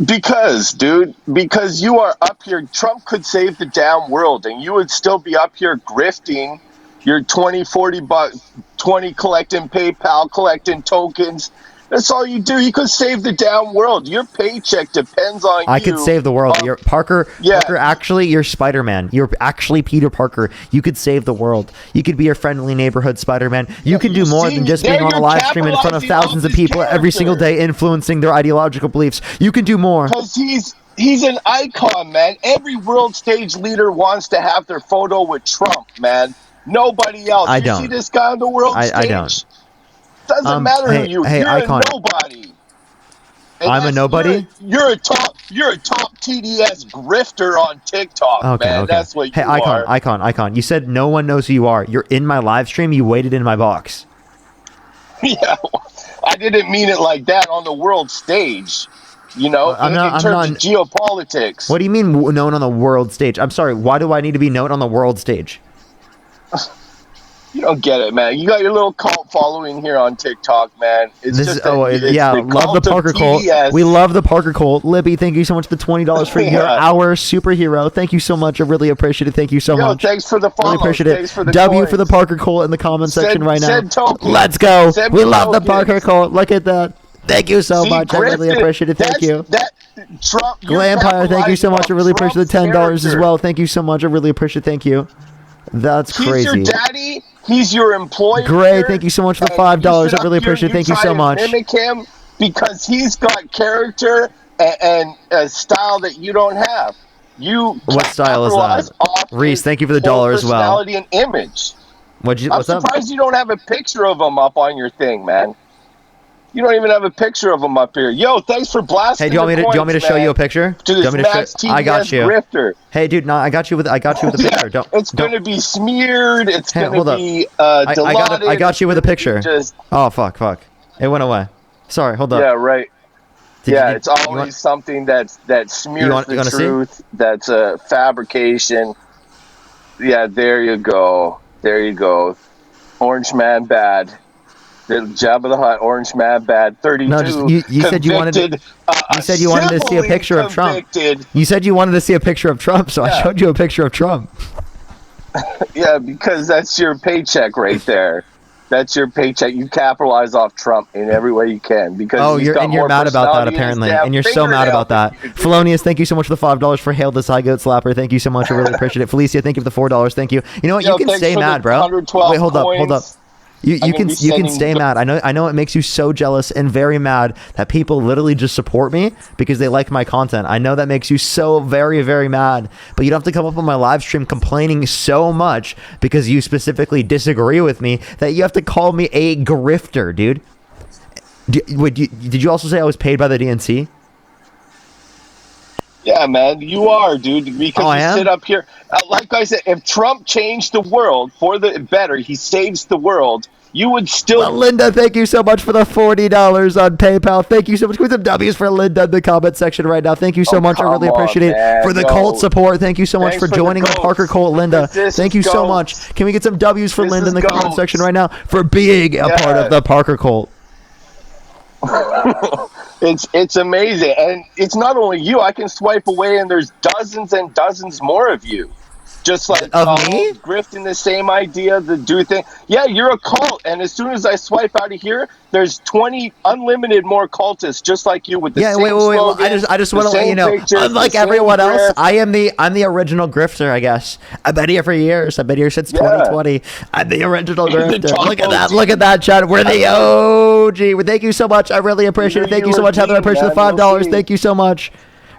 because you are up here. Trump could save the damn world, and you would still be up here grifting your 20, 40 bucks, 20 collecting PayPal, collecting tokens. That's all you do. You could save the damn world. Your paycheck depends on you. I could save the world. You're Parker. Yeah. Parker, actually, you're Spider-Man. You're actually Peter Parker. You could save the world. You could be your friendly neighborhood Spider-Man. You can do more than just being on a live stream in front of thousands of people every single day, influencing their ideological beliefs. You can do more. Because he's an icon, man. Every world stage leader wants to have their photo with Trump, man. Nobody else. I don't. See this guy on the world stage? I don't. Doesn't matter who you. Hey, you're icon. a nobody. And I'm a nobody? You're a top TDS grifter on TikTok, man. Okay. That's what you are. Icon. You said no one knows who you are. You're in my live stream. You waited in my box. Yeah, I didn't mean it like that on the world stage. In terms of geopolitics. What do you mean known on the world stage? I'm sorry. Why do I need to be known on the world stage? You don't get it, man. You got your little cult following here on TikTok, man. It's love the Parker cult. We love the Parker cult. Libby, thank you so much for the $20 for our superhero. Thank you so much. I really appreciate it. Thank you so much. Thanks for the follow. Really appreciate it. Thanks for the W coins. for the Parker cult in the comment section right now. Send tokens. Let's go. Send We love the tokens. Parker cult. Look at that. Thank you so much. I really appreciate it. Thank you. Trump, Glampire, thank you so much. I really appreciate the $10 as well. Thank you so much. I really appreciate it. Thank you. That's crazy. He's your daddy. He's your employer. Gray, thank you so much for the $5. I really appreciate it. Thank you so much. Mimic him because he's got character and a style that you don't have. What style is that? Reese, thank you for the $1 as well. Personality and image. What's I'm up? surprised you don't have a picture of him up on your thing, man. You don't even have a picture of him up here. Yo, thanks for blasting. Hey, do you want me to show you a picture? To this Max TDS I got you. Grifter. Hey, dude, no, I got you with a picture. It's going to be smeared. It's going to be I got you with a picture. Just, oh, fuck. It went away. Sorry, hold up. Yeah, right. It's always something that smears the truth. That's a fabrication. Yeah, there you go. Orange Man bad. The Jabba the Hutt, Orange Man bad. 32. No, you said you wanted to. You said you wanted to see a picture of Trump. You said you wanted to see a picture of Trump, so I showed you a picture of Trump. Yeah, because that's your paycheck right there. That's your paycheck. You capitalize off Trump in every way you can because you're mad about that apparently, and you're so mad about that. Felonius, thank you so much for the $5 for Hail the Zygote Slapper. Thank you so much. I really appreciate it. Felicia, thank you for the $4. Thank you. You know what? You can stay mad, bro. Wait, hold up. You I'm can gonna be sending stay mad. I know it makes you so jealous and very mad that people literally just support me because they like my content. I know that makes you so very, very mad. But you don't have to come up on my live stream complaining so much because you specifically disagree with me that you have to call me a grifter, dude. Did you also say I was paid by the DNC? Yeah, man, you are, dude, because Oh, I you am? sit up here. Like I said, if Trump changed the world for the better, he saves the world, you would still. Well, Linda, thank you so much for the $40 on PayPal. Thank you so much. Put some W's for Linda in the comment section right now. Thank you so Oh, much. I really come on, appreciate it. man. For the No. cult support, thank you so much Thanks for for the joining the goats. Parker Cult, Linda. This Thank you is so goats. much. Can we get some W's for This Linda in is the comment goats. section right now for being a part Yeah. of the Parker Cult? It's amazing, and it's not only you. I can swipe away, and there's dozens and dozens more of you, just like Of me? grifting the same idea, the do thing. Yeah, you're a cult, and as soon as I swipe out of here, there's 20 unlimited more cultists just like you with the Yeah, same wait. Well, slogan, I just want the to let you same know, pictures, unlike the same everyone else, grift. I'm the original grifter, I guess. I've been here for years. I've been here since Yeah. 2020. I'm the original You're the grifter. top Look at that. OG. Look at that, Chad. We're the OG. Well, thank you so much. I really appreciate it. You're Thank you so much, Heather. I appreciate the redeemed, man. $5. We'll Thank you so much.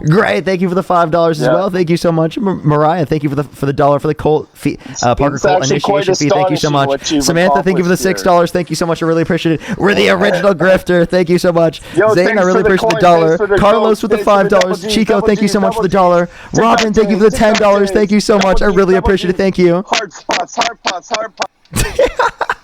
Great, thank you for the $5 as Yeah. well. Thank you so much, Mariah. Thank you for the dollar for the Cult fee, Parker It's Cult actually quite initiation fee. Thank you so astonishing much, what you've Samantha. Thank you for the accomplished $6. Thank you so much. I really appreciate it. We're the original grifter. Thank you so much, Yo, Zane. thanks I really for the appreciate the coin, dollar. thanks for the Carlos goats, with the thanks for the $5. double Gs, Chico, double thank you Gs, so much for the double dollar. Gs. Robin, thank you for the TikTok $10. Gs, Thank you so much. I double Gs, really double appreciate it. Gs. Thank you. Hard spots, hard pots, hard pots.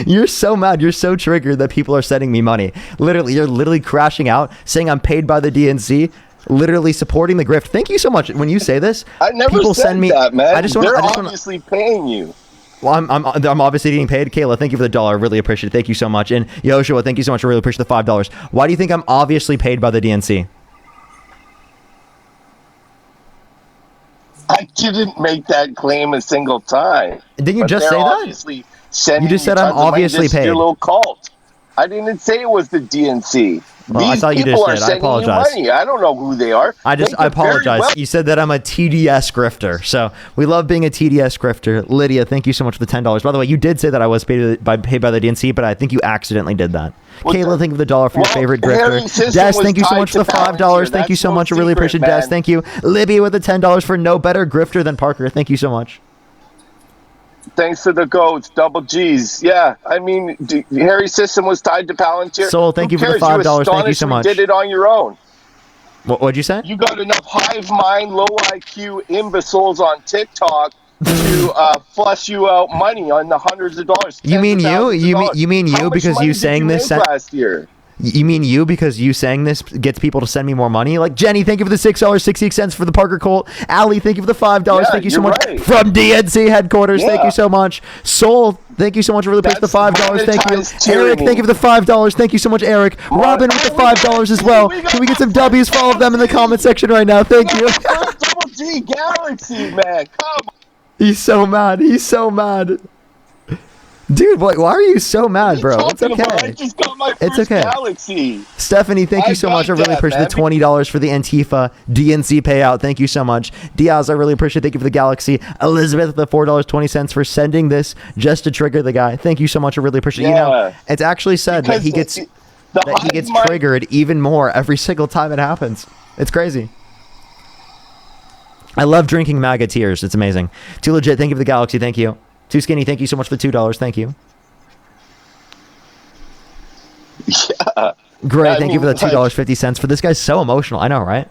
You're so mad. You're so triggered that people are sending me money. Literally, you're literally crashing out, saying I'm paid by the DNC. Literally supporting the grift. Thank you so much. When you say this, I never people said send me. that, man. They're I just obviously paying you. Well, I'm obviously getting paid. Kayla, thank you for the dollar. I really appreciate it. Thank you so much. And Yoshua, thank you so much. I really appreciate the $5. Why do you think I'm obviously paid by the DNC? I didn't make that claim a single time. Didn't you But just they're say that? obviously sending You just said I'm tons of money. obviously This is paid. your little cult. I didn't say it was the DNC. Well, I These thought you people just are did. I sending you apologize. money. I don't know who they are. I They could very apologize. well- You said that I'm a TDS grifter. So we love being a TDS grifter. Lydia, thank you so much for the $10. By the way, you did say that I was paid by the DNC, but I think you accidentally did that. Well, Kayla, thank you for the dollar for your well, favorite Harry grifter. System Des, was thank you so tied much for the to $5. Palantir. Thank you That's so no much. I really secret, appreciate Des. man. Thank you. Libby with the $10 for no better grifter than Parker. Thank you so much. Thanks to the goats, double G's. Yeah, I mean, Harry's system was tied to Palantir. Soul, thank Who you for the cares? $5. Thank you so astonishedly much. Did it on your own. What'd you say? You got enough hive mind, low IQ imbeciles on TikTok to flush you out money on the hundreds of dollars. You mean tens of you? thousands of You mean- dollars. you mean How you much because money you did sang this make set- last year? You mean you because you saying this gets people to send me more money? Like Jenny, thank you for the $6.60 for the Parker Cult. Allie, thank you for the $5. Yeah, Thank you so you're much right. from DNC headquarters. Thank Yeah. you so much. Soul, thank you so much for really appreciate the That's $5. Thank you. monetized Eric, tyranny. thank you for the $5. Thank you so much, Eric. Robin with the $5 as well. Can we get some W's for all of them in the comment section right now? Thank you. Double G Galaxy, man. Come on. He's so mad. He's so mad. Dude, why are you so mad, bro? It's Talking about, I okay. just got my It's first okay. Galaxy. Stephanie, thank you I so got much. I really that, appreciate man. the $20 for the Antifa DNC payout. Thank you so much. Diaz, I really appreciate it. Thank you for the Galaxy. Elizabeth, the $4.20 for sending this just to trigger the guy. Thank you so much. I really appreciate it. You know, Yeah. it's actually said that Because he gets the that he hive gets mind- triggered even more every single time it happens. It's crazy. I love drinking MAGA tears. It's amazing. Too legit. Thank you for the Galaxy. Thank you. Too skinny. Thank you so much for the $2. Thank you. Yeah. Great. I Thank you for the mean, like- $2.50 for this guy's so emotional. I know, right?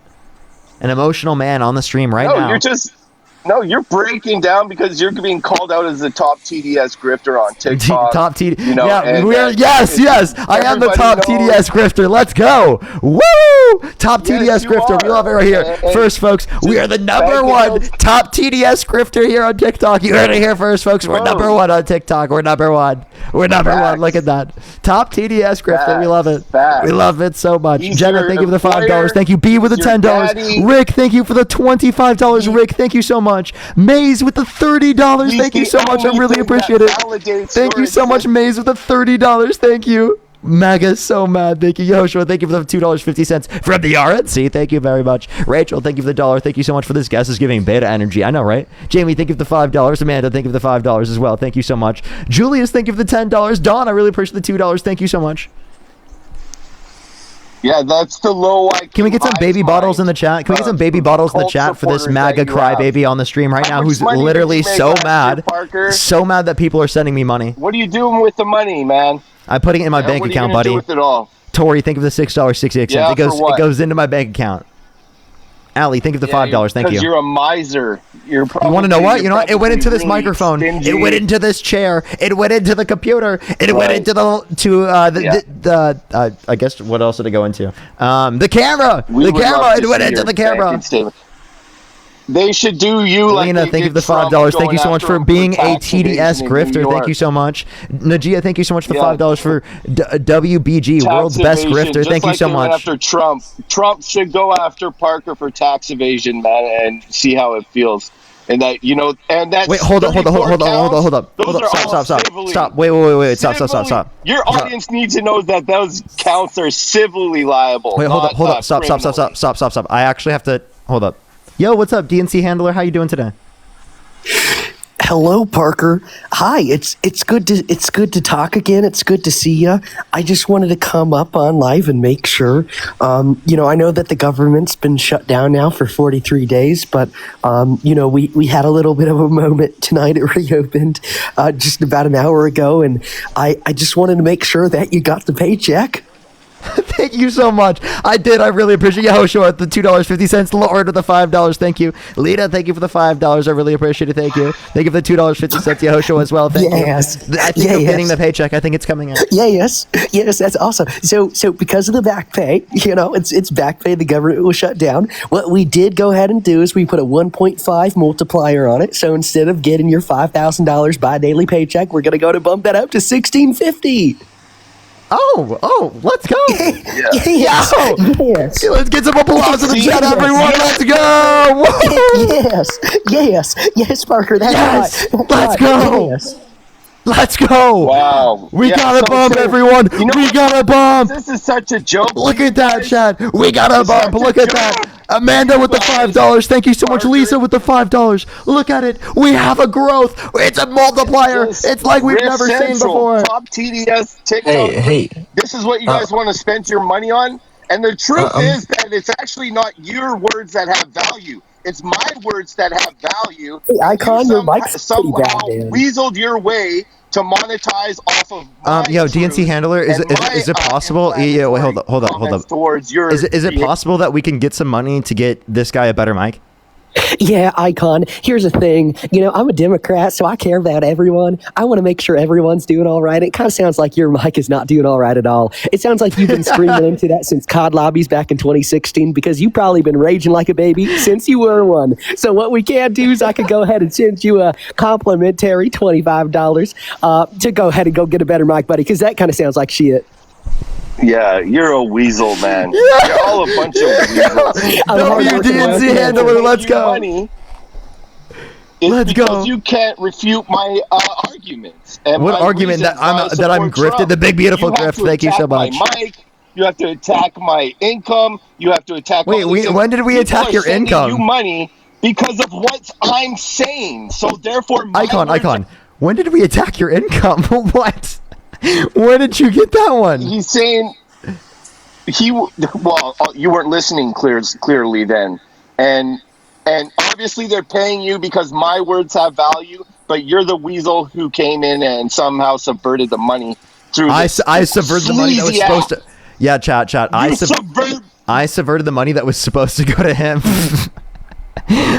An emotional man on the stream right No, now. you're breaking down because you're being called out as the top TDS grifter on TikTok. Top TD. you know, yeah, and, we're yes. I am the everybody top knows- TDS grifter. Let's go. Woo! Top Yes, TDS you grifter. We are. love it right here. And First, folks, we are the number banking one those- top TDS grifter here on TikTok. You heard it here first, folks. We're Whoa. number one on TikTok. We're number one. We're number one. Facts. Look at that. Top TDS grifter. We love it. Facts. We love it so much. He's Jenna, your thank you for the $5. employer. Thank you. B with the He's your $10. daddy. Rick, thank you for the $25. Rick, thank you so much. Maze with the $30. He's Thank you the so much. I only really thing appreciate that it. validates Thank your you so much, existence. Maze, with the $30. Thank you. MAGA is so mad. Thank you, Yoshua. Thank you for the $2.50 from the RNC. Thank you very much. Rachel, thank you for the $1. Thank you so much for this. Guest is giving beta energy. I know, right? Jamie, thank you for the $5. Amanda, thank you for the $5 as well. Thank you so much. Julius, thank you for the $10. Dawn, I really appreciate the $2. Thank you so much. Yeah, that's the low IQ. Can we get some baby bottles in the chat? Can we get some baby bottles in the chat for this MAGA crybaby on the stream right now who's literally so mad, so mad that people are sending me money? What are you doing with the money, man? I'm putting it in my bank account, buddy. What are you gonna do with it all? Tori, think of the $6.68. Yeah, it goes into my bank account. Allie, think of the $5. Thank you. Because you're a miser. You want to know what? You know what? It went into this microphone. Stingy. It went into this chair. It went into the computer. It went into the I guess what else did it go into? The camera. It went into the camera. They should do you like Lena, thank you for the $5. Thank you so much for being a TDS grifter. Thank you so much. Najia, thank you so much for the $5 for WBG, tax World's Best evasion, Grifter. Thank you so much. After Trump should go after Parker for tax evasion, man, and see how it feels. And that and that. Wait, hold up. Stop. Wait. Stop. Your audience needs to know that those counts are civilly liable. Wait, hold up. Stop. I actually have to hold up. Yo, what's up, DNC handler? How you doing today? Hello, Parker. Hi. It's good to talk again. It's good to see you. I just wanted to come up on live and make sure. I know that the government's been shut down now for 43 days, but we had a little bit of a moment tonight. It reopened just about an hour ago, and I just wanted to make sure that you got the paycheck. Thank you so much. I did. I really appreciate you. Yoshua at the $2.50. Lord with the $5. Thank you. Lita, thank you for the $5. I really appreciate it. Thank you. Thank you for the $2.50. Yoshua as well. Thank you. I think I'm getting the paycheck. I think it's coming in. Yes, that's awesome. So because of the back pay, it's back pay. The government was shut down. What we did go ahead and do is we put a 1.5 multiplier on it. So instead of getting your $5,000 bi-daily paycheck, we're going to go to bump that up to $1,650. Oh, let's go. Yes. Let's get some applause in the chat, everyone. Let's go. Yes, Parker. That's right. Let's go. Yes. Let's go. Wow. We got a bump, everyone. We got a bump. This is such a joke. Look at that, Chad. We got a bump. Look at that. Amanda with the $5. Thank you so much. Lisa with the $5. Look at it. We have a growth. It's a multiplier. It's like we've never seen before. Top TDS TikTok. Hey. This is what you guys want to spend your money on? And the truth is that it's actually not your words that have value. It's my words that have value. Hey, Icon, your mic's pretty bad, man. Weaseled your way to monetize off of DNC handler, is it possible? Yeah, wait, hold up. Is it possible that we can get some money to get this guy a better mic? Yeah, Icon. Here's the thing. I'm a Democrat, so I care about everyone. I want to make sure everyone's doing all right. It kind of sounds like your mic is not doing all right at all. It sounds like you've been screaming into that since COD lobbies back in 2016 because you've probably been raging like a baby since you were one. So what we can do is I could go ahead and send you a complimentary $25 to go ahead and go get a better mic, buddy, because that kind of sounds like shit. Yeah, you're a weasel, man. You're all a bunch of weasels. WDNC handler, let's go. Let's go. Because you can't refute my arguments. And what argument that I'm grifted? Trump. The big beautiful grift. Thank you so much. You have to attack my income. You have to attack. Wait, when did we attack your income? You money because of what I'm saying. So therefore, Icon. When did we attack your income? What? Where did you get that one? He's saying you weren't listening clearly then, and obviously they're paying you because my words have value, but you're the weasel who came in and somehow subverted the money through. I subverted the money that was supposed to. Yeah, chat. I subverted the money that was supposed to go to him.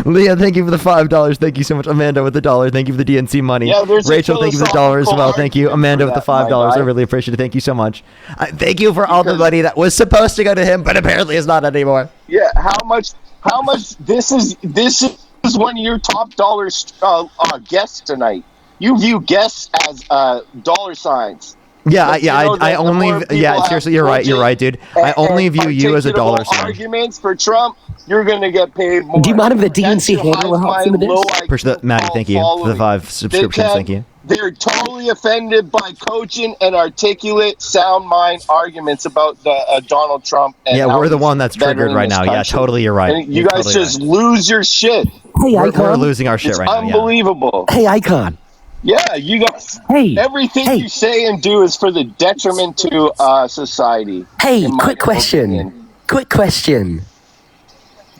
Leah, thank you for the $5. Thank you so much. Amanda with the $1. Thank you for the DNC money. Yeah, Rachel, thank you for the $1 as well. Thank you. Amanda with the $5. I really appreciate it. Thank you so much. Thank you for all the money that was supposed to go to him, but apparently is not anymore. Yeah, how much? This is one of your top dollar guests tonight. You view guests as dollar signs. Seriously, you're right, dude. I only view you as a dollar sign. Arguments for Trump, you're gonna get paid more. Do you mind if the DNC handler helps you with this? Maddie, thank you for the 5 subscriptions. Thank you. They're totally offended by cogent and articulate, sound mind arguments about the Donald Trump. And Yeah, how we're the he's one that's bettering triggered right this now. Yeah, country. totally, you're right. And you You're guys totally just right. lose your shit. Hey, We're Icon. losing our shit It's right now. Yeah. unbelievable. Hey, Icon. Yeah, you guys. Hey. Everything Hey. you say and do is for the detriment to society. Hey, in my quick question. opinion. Quick question.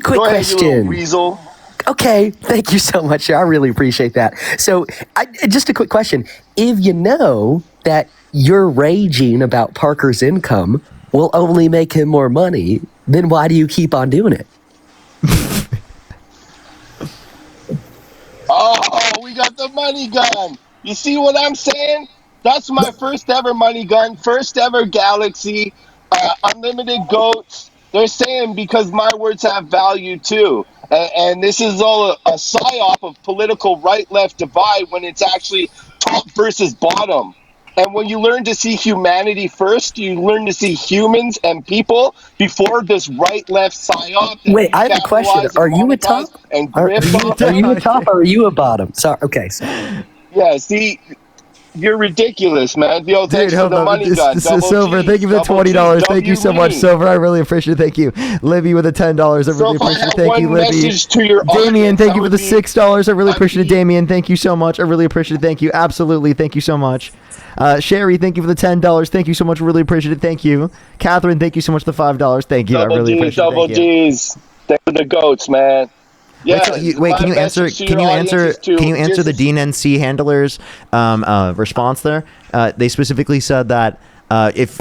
Quick Go ahead, you little question. weasel. Okay, thank you so much. I really appreciate that. So, just a quick question. If you know that you're raging about Parker's income will only make him more money, then why do you keep on doing it? Oh, we got the money gun. You see what I'm saying? That's my first ever money gun, first ever Galaxy, unlimited goats. They're saying because my words have value too. And this is all a psyop of political right-left divide when it's actually top versus bottom. And when you learn to see humanity first, you learn to see humans and people before this right-left psyop. that Wait, I have a question. capitalize and Are you a monetize top? And Are grip off you a top or are you a bottom? Sorry. Okay. So. Yeah, see, you're ridiculous, man. Yo, Dude, thanks for hold the on. money gun. Double Silver, G, thank you for the double G, $20. Thank you so much, W me. Silver. I really appreciate it. Thank you. Libby with the $10. I So really if I appreciate had it. Thank you, one Libby. message to your Damien, audience, thank that you for would the be- $6. I really appreciate it, be- Damien. Thank you so much. I really appreciate it. Thank you. Absolutely. Thank you so much. Sherry, thank you for the $10. Thank you so much. Really appreciate it. Thank you. Catherine, thank you so much for the $5. Thank you. I Double really G's, appreciate it. double Thank you. G's. Thanks for the goats, man. Yeah, Wait, my can you answer? message to Can your you audience answer? is to Can you answer the just- DNC handlers' response there? They specifically said that if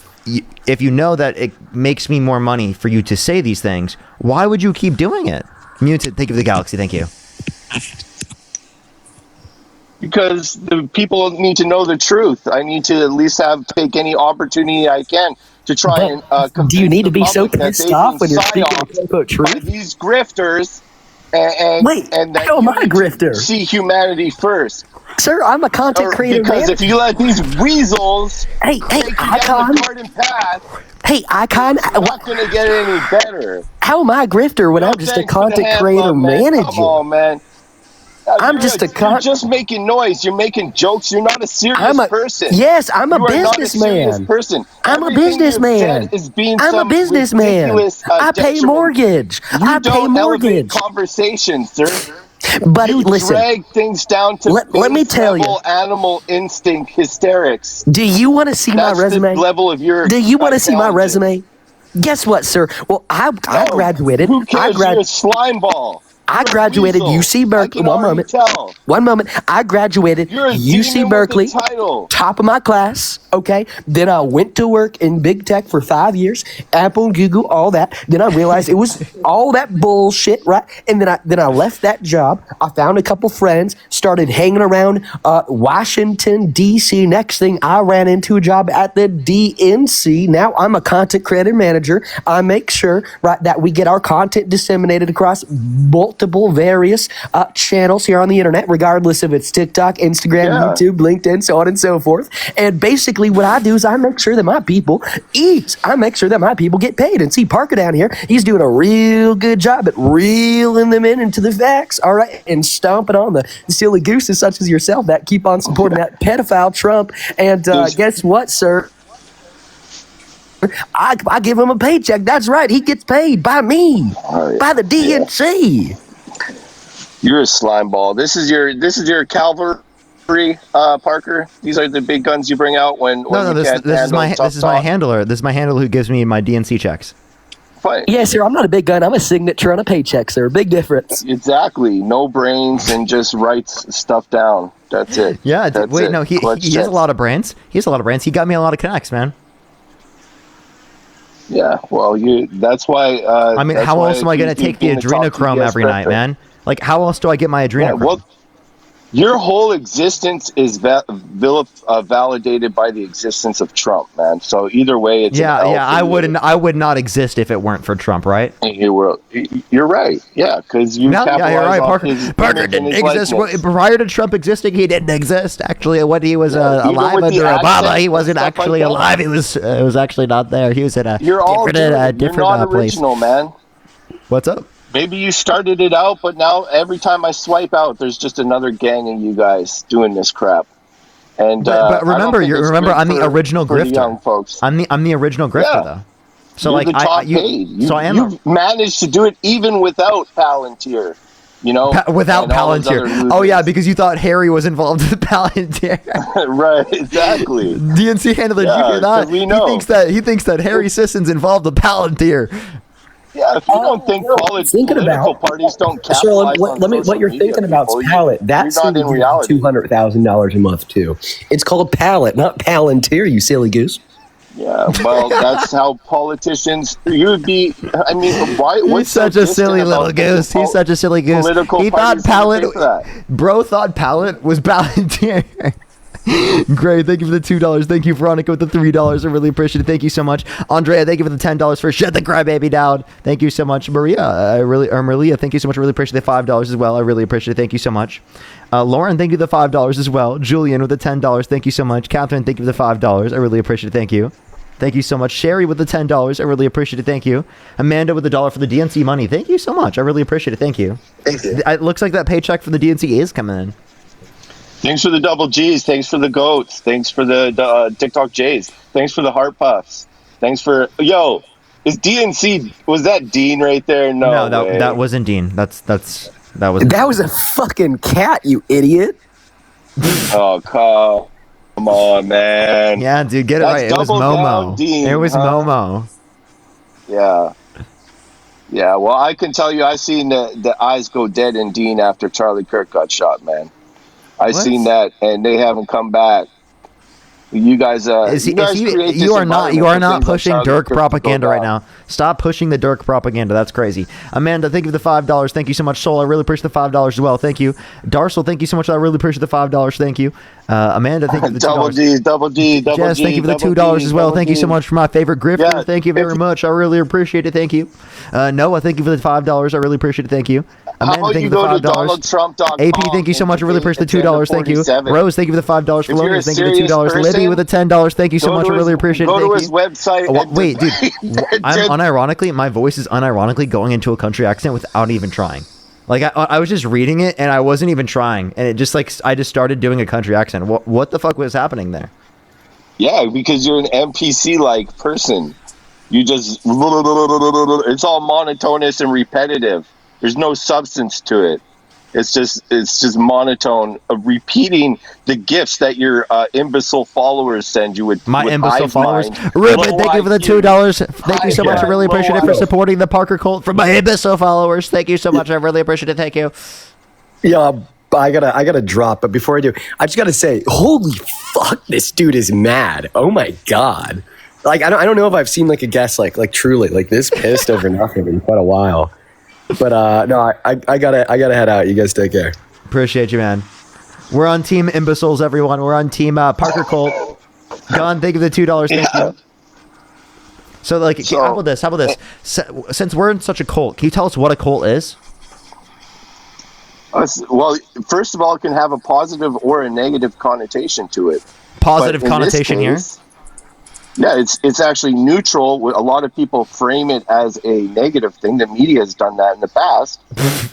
you know that it makes me more money for you to say these things, why would you keep doing it? Muted. Thank you for the galaxy. Thank you. Because the people need to know the truth. I need to at least take any opportunity I can to try and Do you need to be so convince the pissed public that off when they've you're been speaking psyoped quote unquote by truth? these grifters and Wait, and that how am you I a need to grifter? see humanity first. Sir, I'm a content creator. Because Man. if you let these weasels Hey, take you down Icon. the garden path, Hey, Icon. you're not going to get any better. How am I a grifter when No, I'm just a thanks for the content hand creator love, man. manager? Come on, man. I'm just a You're just making noise. You're making jokes. You're not a serious person. Yes, I'm a You are not a serious businessman. person. I'm a Everything you've businessman. said is being I'm a some businessman. ridiculous, I pay detriment. mortgage. You I pay don't elevate mortgage. conversations, sir. Buddy, You listen. drag things down to Let me base tell you. level animal instinct hysterics. Do you want to see my That's resume? the level of your. Do you want to see my intelligence. resume? Guess what, sir? Well, I No, graduated. Who cares? You're a slime ball. I You're a graduated weasel. UC I Berkeley. can One already moment. tell. One moment. I graduated You're a UC demon Berkeley. with a title. Top of my class, okay? Then I went to work in big tech for 5 years, Apple, Google, all that. Then I realized it was all that bullshit, right? And then I left that job. I found a couple friends, started hanging around Washington, D.C. Next thing, I ran into a job at the DNC. Now I'm a content creator manager. I make sure, right, that we get our content disseminated across multiple various channels here on the internet, regardless if it's TikTok, Instagram, Yeah. YouTube, LinkedIn, so on and so forth. And basically what I do is I make sure that my people eat. I make sure that my people get paid. And see Parker down here, he's doing a real good job at reeling them into the facts, all right, and stomping on the silly gooses such as yourself that keep on supporting that pedophile Trump. And guess what, sir? I give him a paycheck. That's right. He gets paid by me, by the DNC. You're a slime ball. This is your cavalry, Parker. These are the big guns you bring out when No, you this can't is handle my tough this is my talk. handler. This is my handler who gives me my DNC checks. Fine. Yes, sir. I'm not a big gun. I'm a signature on a paycheck, sir. Big difference. Exactly. No brains and just writes stuff down. That's it. Yeah. That's Wait, it. no. He Clutch has a checks. lot of brands. He has a lot of brands. He got me a lot of connects, man. Yeah. Well, that's why. I mean, that's how why else am I going to keep take the being top adrenochrome TBS every night, grifter. man? Like, how else do I get my Yeah, adrenochrome? well, your whole existence is validated by the existence of Trump, man. So either way, it's yeah, an L yeah. for you. I would not exist if it weren't for Trump, right? You're right. Yeah, because you No, yeah, capitalize you're right. off Parker, his Parker image and didn't his exist likeness. prior to Trump existing. He didn't exist actually when he was Yeah, even alive with the under Obama. accent He and wasn't stuff like actually that. alive. He was actually not there. He was in a You're all different, doing it. You're different not place. original, man. What's up? Maybe you started it out, but now every time I swipe out, there's just another gang of you guys doing this crap. And But remember, remember, I'm the original for the grifter. young folks. I'm the original grifter Yeah. though. So You're like the top paid. so I am You've managed to do it even without Palantir. You know, without and all those other Palantir. Oh yeah, losers. because you thought Harry was involved with Palantir. Right, exactly. DNC handler, did you Yeah, hear that? 'cause we know. He thinks that Harry Sisson's involved with Palantir. Yeah, if you don't think Thinking political about- parties don't Sure, capitalize on what social you're media, thinking about people, is Pallet. That's you're not in reality. $200,000 a month too. It's called Pallet, not Palantir. You silly goose. Yeah, well, that's how politicians. You would be. I mean, why? He's What's so such a distant silly little about goose. He's such a silly goose. political He thought parties would pay for Pallet. that? Bro thought Pallet was Palantir. Great, thank you for the $2. Thank you, Veronica, with the $3. I really appreciate it. Thank you so much, Andrea. Thank you for the $10 for shut the crybaby down. Thank you so much, Maria. Maria, thank you so much. I really appreciate the $5 as well. I really appreciate it. Thank you so much, Lauren. Thank you for the $5 as well. Julian with the $10. Thank you so much. Catherine, thank you for the $5. I really appreciate it. Thank you. Thank you so much. Sherry with the $10. I really appreciate it. Thank you. Amanda with the $1 for the DNC money. Thank you so much. I really appreciate it. Thank you. Thank you. It looks like that paycheck from the DNC is coming in. Thanks for the double G's. Thanks for the goats. Thanks for the TikTok J's. Thanks for the heart puffs. Thanks for is DNC, was that Dean right there? No, way. that wasn't Dean. That was That was a fucking cat, you idiot. Oh, come on, man. Yeah, dude, get it That's right. It was double down, Momo. Dean, It was huh? Momo. Yeah. Yeah, well, I can tell you, I seen the eyes go dead in Dean after Charlie Kirk got shot, man. I What? seen that, and they haven't come back. You guys, create this You are environment not for things like pushing Charlie Dirk Kirk to go propaganda right down. now. Stop pushing the Dirk propaganda. That's crazy. Amanda, thank you for the $5. Thank you so much, Soul. I really appreciate the $5 as well. Thank you. Darcel, thank you so much. I really appreciate the $5. Thank you. Amanda, thank you for the Double $2. D, double D, double Jess, G. thank you for the double $2 D, as well. double Thank you so D. much for my favorite grifter. Yeah, Thank you very much. I really appreciate it. Thank you. Noah, thank you for the $5. I really appreciate it. Thank you. Amanda, How thank you you for go the to $5. DonaldTrump.com AP, thank you so much. I really appreciate the $2. Thank you. Rose, thank you for the $5 for If you're a Logan. Thank you for the serious $2. Libby person, with the $10. Thank you so much. I really appreciate it. Go Thank to you. his website. Oh, and wait, dude. I'm just- unironically, my voice is unironically going into a country accent without even trying. Like I was just reading it and I wasn't even trying, and it just like I just started doing a country accent. What the fuck was happening there? Yeah, because you're an NPC-like person. You just it's all monotonous and repetitive. There's no substance to it. It's just monotone of repeating the gifts that your imbecile followers send you with My with imbecile hive followers. mind, Ruben, low thank you for the IQ. $2. Thank you so much. I Yeah, really low appreciate it for IQ. supporting the Parker cult from my imbecile followers. Thank you so much. I really appreciate it. Thank you. Yeah, I gotta drop, but before I do, I just gotta say, holy fuck, this dude is mad. Oh my god. Like I don't know if I've seen like a guest like truly like this pissed over nothing in quite a while. But no, I gotta head out. You guys take care. Appreciate you, man. We're on team imbeciles, everyone. We're on team Parker Colt. Gone, thank you for the $2. Thank Yeah. you. So, like, how about this? How about this? Since we're in such a cult, can you tell us what a cult is? Well, first of all, it can have a positive or a negative connotation to it. Positive But in this connotation case, yeah, it's actually neutral. A lot of people frame it as a negative thing. The media has done that in the past,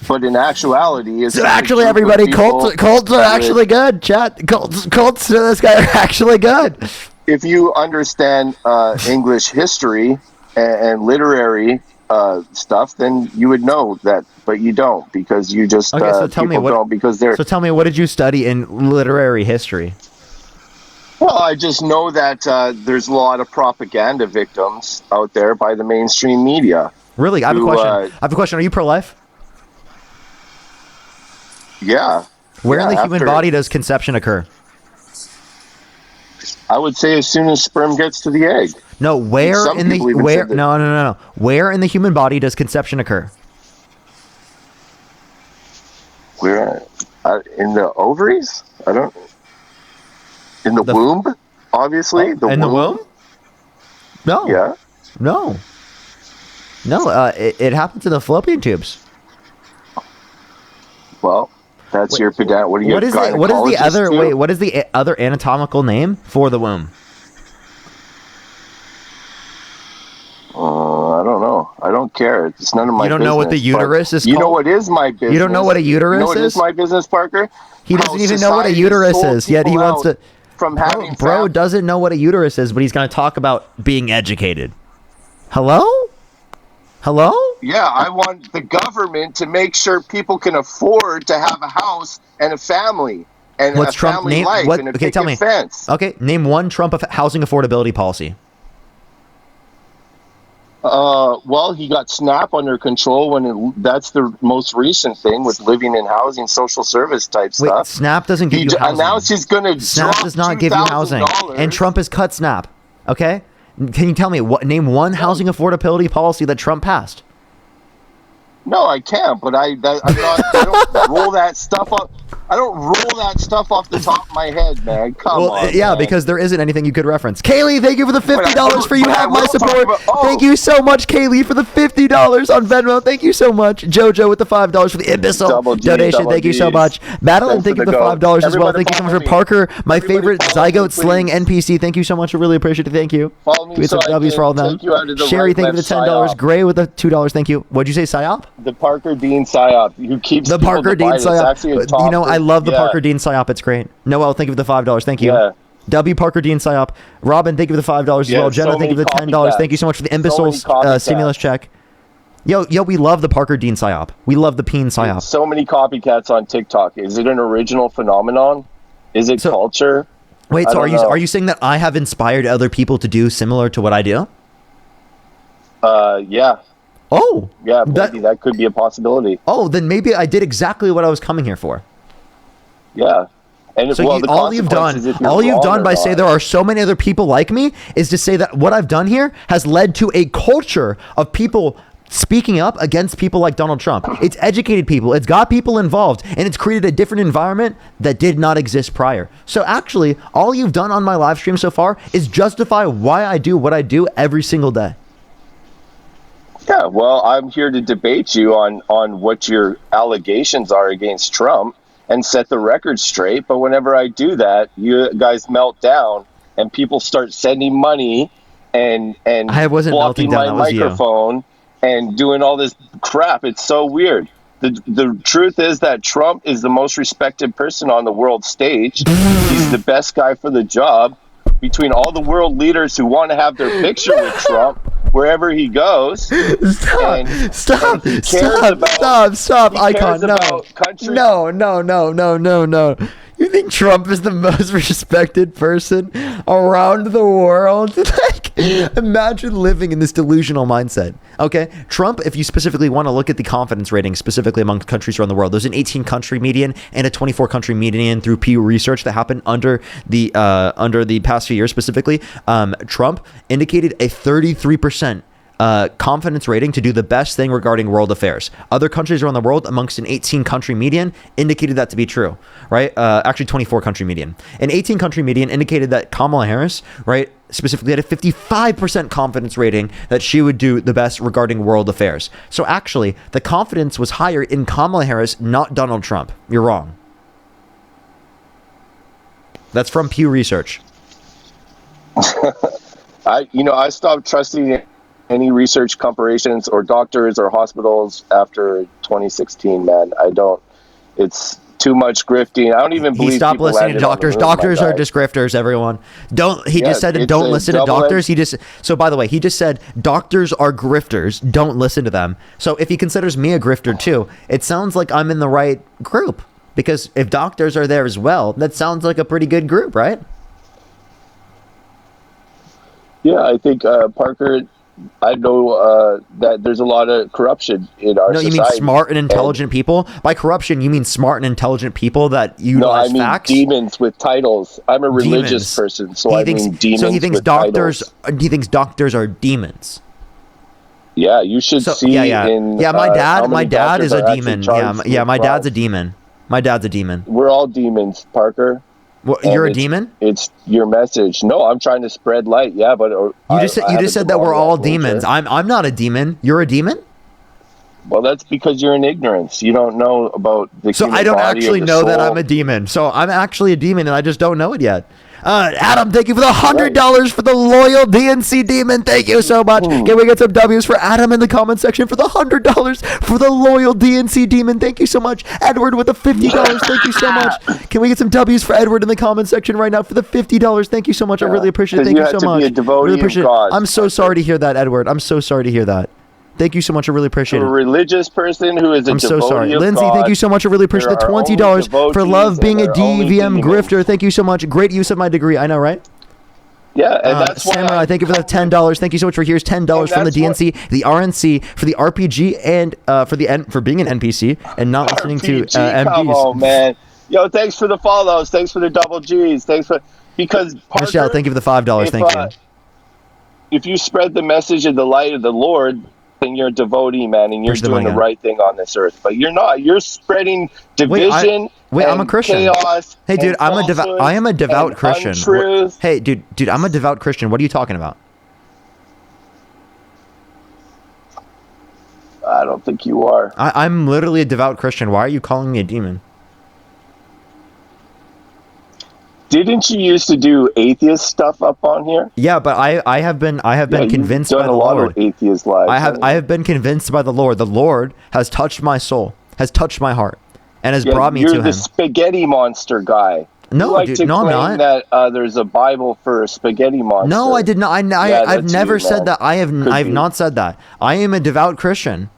but in actuality, it's So just a actually, group of everybody, people cults are with- actually good. Chat, cults to this guy are actually good. If you understand English history and literary stuff, then you would know that, but you don't because you just Okay, so tell me people what. don't because they're. So tell me, what did you study in literary history? Well, I just know that there's a lot of propaganda victims out there by the mainstream media. Really, I have a Who, question. I have a question. Are you pro-life? Yeah. Where in Yeah, the human after- body does conception occur? I would say as soon as sperm gets to the egg. No, where Some in the people even where? said that- No. Where in the human body does conception occur? Where in the ovaries? I don't. In the womb, obviously. In the womb? No. Yeah. No. It happens in the fallopian tubes. Well, that's your pedant. What are you? What is the other? Wait, what is the other anatomical name for the womb? I don't know. I don't care. It's none of my. You don't know what the business, but uterus is You know called? what is my business? You don't know what a uterus You know what is? is my business, Parker? He How doesn't even know what a society uterus sold is, yet he people wants out. to. from having Bro doesn't know what a uterus is, but he's going to talk about being educated. Hello? Yeah, I want the government to make sure people can afford to have a house and a family and What's a Trump family name? life What? and a Okay, tell me. picket fence. Okay, name one Trump housing affordability policy. Well, he got SNAP under control that's the most recent thing with living in housing, social service type Wait, stuff. SNAP doesn't give He you housing. announced he's going to SNAP drop does not give you housing, $2,000. and Trump has cut SNAP. Okay, can you tell me name one housing affordability policy that Trump passed? No, I can't. But I don't roll that stuff up. I don't roll that stuff off the top of my head, man. Come on. Yeah, man. because there isn't anything you could reference. Kaylee, thank you for the $50 But for you I have my will talk support. about- Thank you so much, Kaylee, for the $50 on Venmo. Thank you so much. Jojo with the $5 for the imbecile Double G, donation. double Thank you so Gs. much. Madeline, Thanks thank you for for the the $5 go. as well. Everybody Thank you so much follow for me. Parker, my Everybody favorite follow me, Zygote slang please. NPC. Thank you so much. I really appreciate it. Thank you. Follow me We had some so I W's can for all them. take you out of the Sherry, right, thank you for the left $10. psyop. Gray with the $2. Thank you. What'd you say, psyop? The Parker Dean psyop, who keeps The people Parker Dean divided. It's actually a psyop. You know, I love the yeah. Parker Dean psyop. It's great. Noel, thank you for the $5. Thank you. Yeah. W Parker Dean psyop. Robin, thank you for the $5 as Yeah, well. Jenna, so thank you for the many $10. copycats. Thank you so much for the So imbeciles many copycats. stimulus check. Yo, we love the Parker Dean psyop. We love the Peen psyop. So many copycats on TikTok. Is it an original phenomenon? Is it culture? Wait, I so don't know. are you saying that I have inspired other people to do similar to what I do? Yeah. Oh. Yeah, maybe that could be a possibility. Oh, then maybe I did exactly what I was coming here for. Yeah. And So well, the all you've done, consequences if you're all you've wrong done or by not. saying there are so many other people like me is to say that what I've done here has led to a culture of people speaking up against people like Donald Trump. It's educated people, it's got people involved, and it's created a different environment that did not exist prior. So actually, all you've done on my live stream so far is justify why I do what I do every single day. Yeah, well, I'm here to debate you on what your allegations are against Trump and set the record straight. But whenever I do that, you guys melt down and people start sending money and I wasn't melting blocking down, my that was you. microphone and doing all this crap. It's so weird. The truth is that Trump is the most respected person on the world stage. He's the best guy for the job. Between all the world leaders who want to have their picture with Trump wherever he goes. Stop! And Stop! he cares Stop! about- Stop! he Icon! cares No! about country- No! You think Trump is the most respected person around the world? Like, imagine living in this delusional mindset. Okay, Trump. If you specifically want to look at the confidence rating, specifically among countries around the world, there's an 18-country median and a 24-country median through Pew Research that happened under the past few years. Specifically, Trump indicated a 33% confidence rating to do the best thing regarding world affairs. Other countries around the world, amongst an 18-country median, indicated that to be true, right? Actually, 24-country median. An 18-country median indicated that Kamala Harris, right, specifically had a 55% confidence rating that she would do the best regarding world affairs. So actually, the confidence was higher in Kamala Harris, not Donald Trump. You're wrong. That's from Pew Research. I stopped trusting any research corporations or doctors or hospitals after 2016, man. I don't. It's too much grifting. I don't even believe He stopped people listening to landed on the doctors. moon, Doctors my are guy. just grifters, everyone. He Yeah, just said it's don't a listen to double-edged- doctors. So by the way, he just said doctors are grifters. Don't listen to them. So if he considers me a grifter too, it sounds like I'm in the right group. Because if doctors are there as well, that sounds like a pretty good group, right? Yeah, I think Parker. I know that there's a lot of corruption in our No, you society. mean smart and intelligent people? By corruption, you mean smart and intelligent people that No, utilize I mean facts? demons with titles. I'm a religious Demons. person, so I mean demons so he thinks with doctors. titles. He thinks doctors are demons. Yeah, you should So see. yeah. In, Yeah, my how dad. many My dad doctors is a are actually demon. charged Yeah. with My dad's a crimes. demon. My dad's a demon. We're all demons, Parker. Well, And you're a it's- demon. It's your message. No, I'm trying to spread light. Yeah, but You just said that we're all demons. I'm not a demon. You're a demon. Well, that's because you're in ignorance. You don't know about the. So human I don't body or actually the know that soul. I'm a demon. So I'm actually a demon, and I just don't know it yet. Adam, thank you for the $100 for the loyal DNC demon. Thank you so much. Can we get some W's for Adam in the comment section for the $100 for the loyal DNC demon? Thank you so much. Edward with the $50. Thank you so much. Can we get some W's for Edward in the comment section right now for the $50? Thank you so much. I really appreciate it. Thank you so much. Really appreciate it. I'm so sorry to hear that, Edward. I'm so sorry to hear that. Thank you so much. I really appreciate it. A religious person who is a I'm so devotee sorry. of Lindsay, God, thank you so much. I really appreciate the there are only $20 for devotees love being a and there are only DVM demons. grifter. Thank you so much. Great use of my degree. I know, right? Yeah, and that's why Samurai, thank you for the $10. Thank you so much for here's $10 from the that's what- DNC, the RNC, for the RPG, and for being an NPC and not listening to RPG, come MPs. on, man. Yo, thanks for the follows. Thanks for the double G's. Thanks for because Parker, Michelle, thank you for the $5. Thank you. If you spread the message of the light of the Lord, then you're a devotee, man, and you're Push the doing money the on. right thing on this earth. But you're not. You're spreading division. Wait, I'm and a Christian. Chaos Hey, dude, and I am a devout and Christian. untruth. Hey, dude, I'm a devout Christian. What are you talking about? I don't think you are. I'm literally a devout Christian. Why are you calling me a demon? Didn't you used to do atheist stuff up on here? Yeah, but I have been You've convinced done by the a lot Lord. of atheist lives. I have been convinced by the Lord. The Lord has touched my soul, has touched my heart, and has brought me you're to the Him. spaghetti monster guy. No, you like dude, to no, I'm claim not. that there's a Bible for a spaghetti monster. No, I did not. I've that's never you, said man. that. I've be. not said that. I am a devout Christian.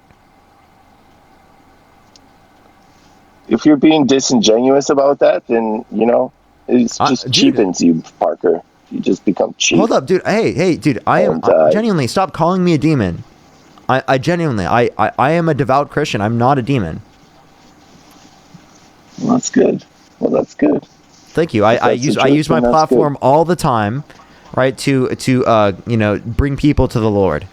If you're being disingenuous about that, then it just dude. cheapens you, Parker. You just become cheap. Hold up, dude. Hey, dude. I am And, genuinely. Stop calling me a demon. I genuinely. I am a devout Christian. I'm not a demon. Well, that's good. Well, that's good. Thank you. I That's use my interesting. That's platform all the time, right? To bring people to the Lord.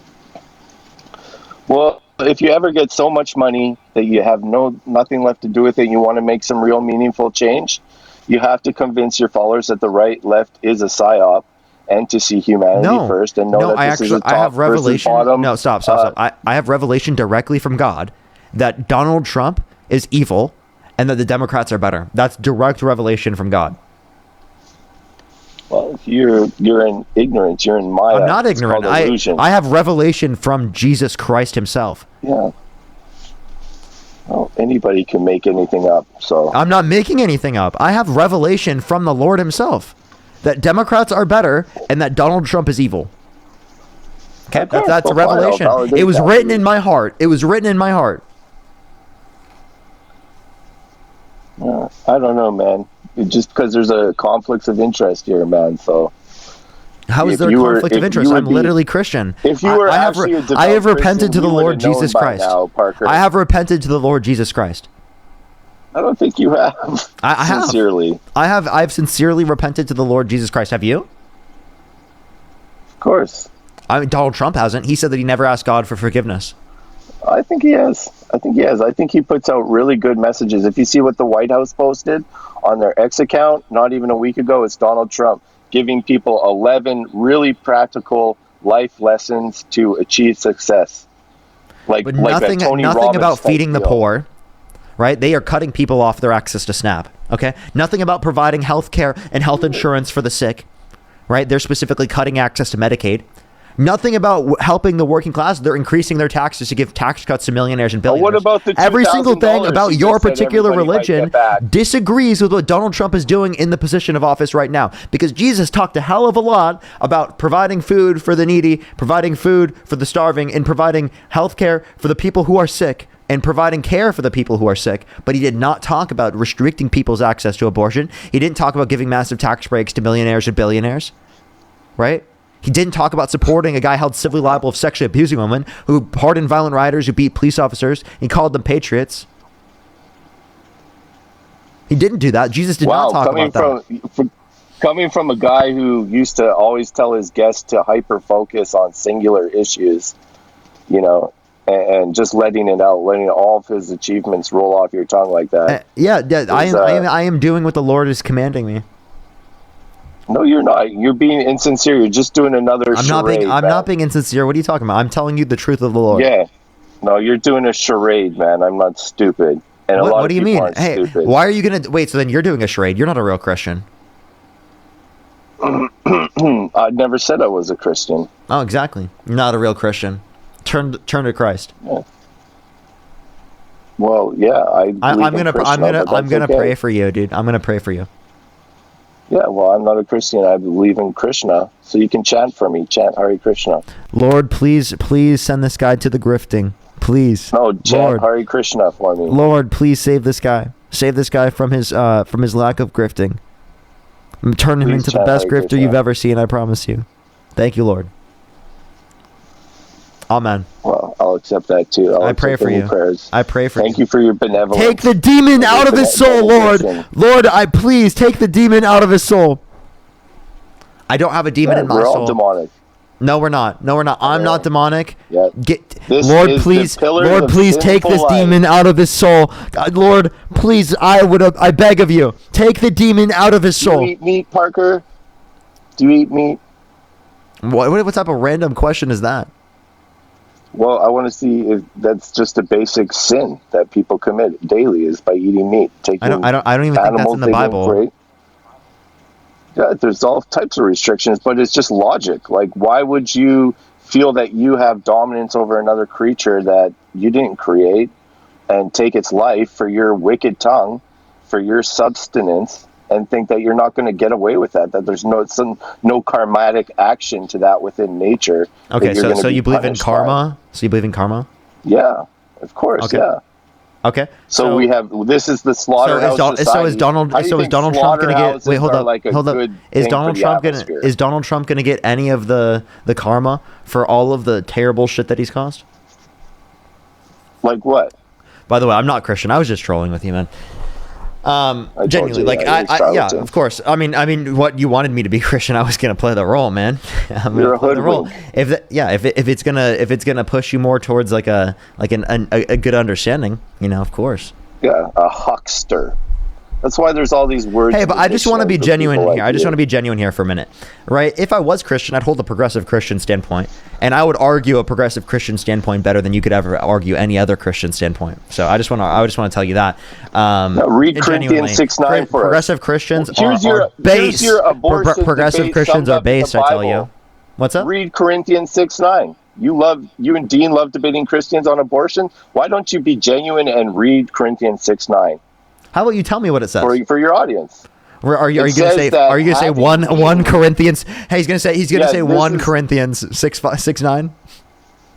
Well, if you ever get so much money that you have nothing left to do with it, and you want to make some real meaningful change, you have to convince your followers that the right left is a psyop, and to see humanity first, and know that this is a top I have revelation. versus bottom. No, stop. I have revelation directly from God that Donald Trump is evil and that the Democrats are better. That's direct revelation from God. Well, you're in ignorance. You're in Maya. I'm not It's ignorant. called illusion. I have revelation from Jesus Christ Himself. Yeah. Well, anybody can make anything up. So I'm not making anything up. I have revelation from the Lord Himself that Democrats are better and that Donald Trump is evil. Okay, Okay, that's a well, fine, I'll revelation. validate It was that. written in my heart. It was written in my heart. I don't know, man. Just because there's a conflicts of interest here, man. So How is If there a you were- conflict of if interest? you I'm would be- literally Christian. if you were I have, actually a devout I have repented Christian, to the you would Lord have known Jesus by Christ. now, Parker. I have repented to the Lord Jesus Christ. I don't think you have. I have. Sincerely. I've sincerely repented to the Lord Jesus Christ. Have you? Of course. I mean, Donald Trump hasn't. He said that he never asked God for forgiveness. I think he has. I think he puts out really good messages. If you see what the White House posted on their X account, not even a week ago, it's Donald Trump giving people 11 really practical life lessons to achieve success. Like But that nothing Tony about Robbins type feeding the deal. poor, right? They are cutting people off their access to SNAP. Okay, nothing about providing health care and health insurance for the sick, right? They're specifically cutting access to Medicaid. Nothing about helping the working class. They're increasing their taxes to give tax cuts to millionaires and Well, billionaires. what about the Every single thing $2,000 about you your just said particular everybody might religion get back? disagrees with what Donald Trump is doing in the position of office right now. Because Jesus talked a hell of a lot about providing food for the needy, providing food for the starving, and providing health care for the people who are sick, and providing care for the people who are sick. But he did not talk about restricting people's access to abortion. He didn't talk about giving massive tax breaks to millionaires and billionaires, right? He didn't talk about supporting a guy held civilly liable of sexually abusing women, who pardoned violent rioters, who beat police officers. He called them patriots. He didn't do that. Jesus did not talk about that. Coming from a guy who used to always tell his guests to hyper focus on singular issues, and just letting all of his achievements roll off your tongue like that. I am doing what the Lord is commanding me. No, you're not. You're being insincere. You're just doing another charade. I'm not being insincere. What are you talking about? I'm telling you the truth of the Lord. Yeah. No, you're doing a charade, man. I'm not stupid. And a lot What of do you people mean? aren't Hey, stupid. why are you going to... Wait, so then you're doing a charade. You're not a real Christian. I never said I was a Christian. Oh, exactly. You're not a real Christian. Turn to Christ. Well, yeah, I'm gonna pray for you, dude. I'm gonna pray for you. Yeah, well, I'm not a Christian. I believe in Krishna. So you can chant for me. Chant Hare Krishna. Lord, please send this guy to the grifting. Please. No, chant Lord. Hare Krishna for me. Lord, please save this guy. Save this guy from his lack of grifting. Turn him Please into the chant best Hare grifter Krishna. you've ever seen, I promise you. Thank you, Lord. Amen. Well, I'll accept that too. I pray for you. Prayers. I pray for Thank you. you for your benevolence. Take the demon out of his soul, Lord. Benediction. Lord, I please take the demon out of his soul. I don't have a demon in my We're all soul. demonic. No, we're not. No, we're not. I'm not demonic. Yeah. This Lord, is the please, pillars Lord, of please take sinful this life. demon out of his soul. God, Lord, please, I beg of you, take the demon out of his Do you soul. eat meat, Parker? Do you eat meat? What type of random question is that? Well, I want to see if that's just a basic sin that people commit daily is by eating meat. Taking I don't even think that's animals in the they Bible. didn't create. Yeah, there's all types of restrictions, but it's just logic. Like, why would you feel that you have dominance over another creature that you didn't create and take its life for your wicked tongue, for your subsistence, and think that you're not going to get away with that? That there's no karmatic action to that within nature. that Okay, you're gonna so be you believe in punished by. karma? So you believe in karma? Yeah, of course. Okay. Yeah. Okay. So we have this is the slaughterhouse society. So is Donald How do you Trump think going to get? slaughterhouses Wait, hold are up. like a Hold up. good Is thing Donald for the Trump going atmosphere? to? Is Donald Trump going to get any of the karma for all of the terrible shit that he's caused? Like what? By the way, I'm not Christian. I was just trolling with you, man. told Genuinely, you, like yeah, you was yeah, trying to. of course. I mean, what you wanted me to be Christian, I was gonna play the role, man. I'm You're gonna a play the role. hoodwink. If it's gonna push you more towards like a good understanding, of course. Yeah, a huckster. That's why there's all these words. Hey, in but the I just want to be dictionary for genuine people here. like I just you. want to be genuine here for a minute, right? If I was Christian, I'd hold a progressive Christian standpoint, and I would argue a progressive Christian standpoint better than you could ever argue any other Christian standpoint. So I just want to tell you that. Now, read Genuinely, Corinthians 6:9 for us. progressive Christians Here's are your base. abortion Progressive debate Christians summed are up in the based. I tell you. Bible. What's up? Read Corinthians 6:9. You and Dean love debating Christians on abortion. Why don't you be genuine and read Corinthians 6:9 How about you tell me what it says? for your audience? Are you It going to says say? that Are you going to say having one been- Corinthians? Hey, he's going to say Yeah, this 1 is- Corinthians 6:9.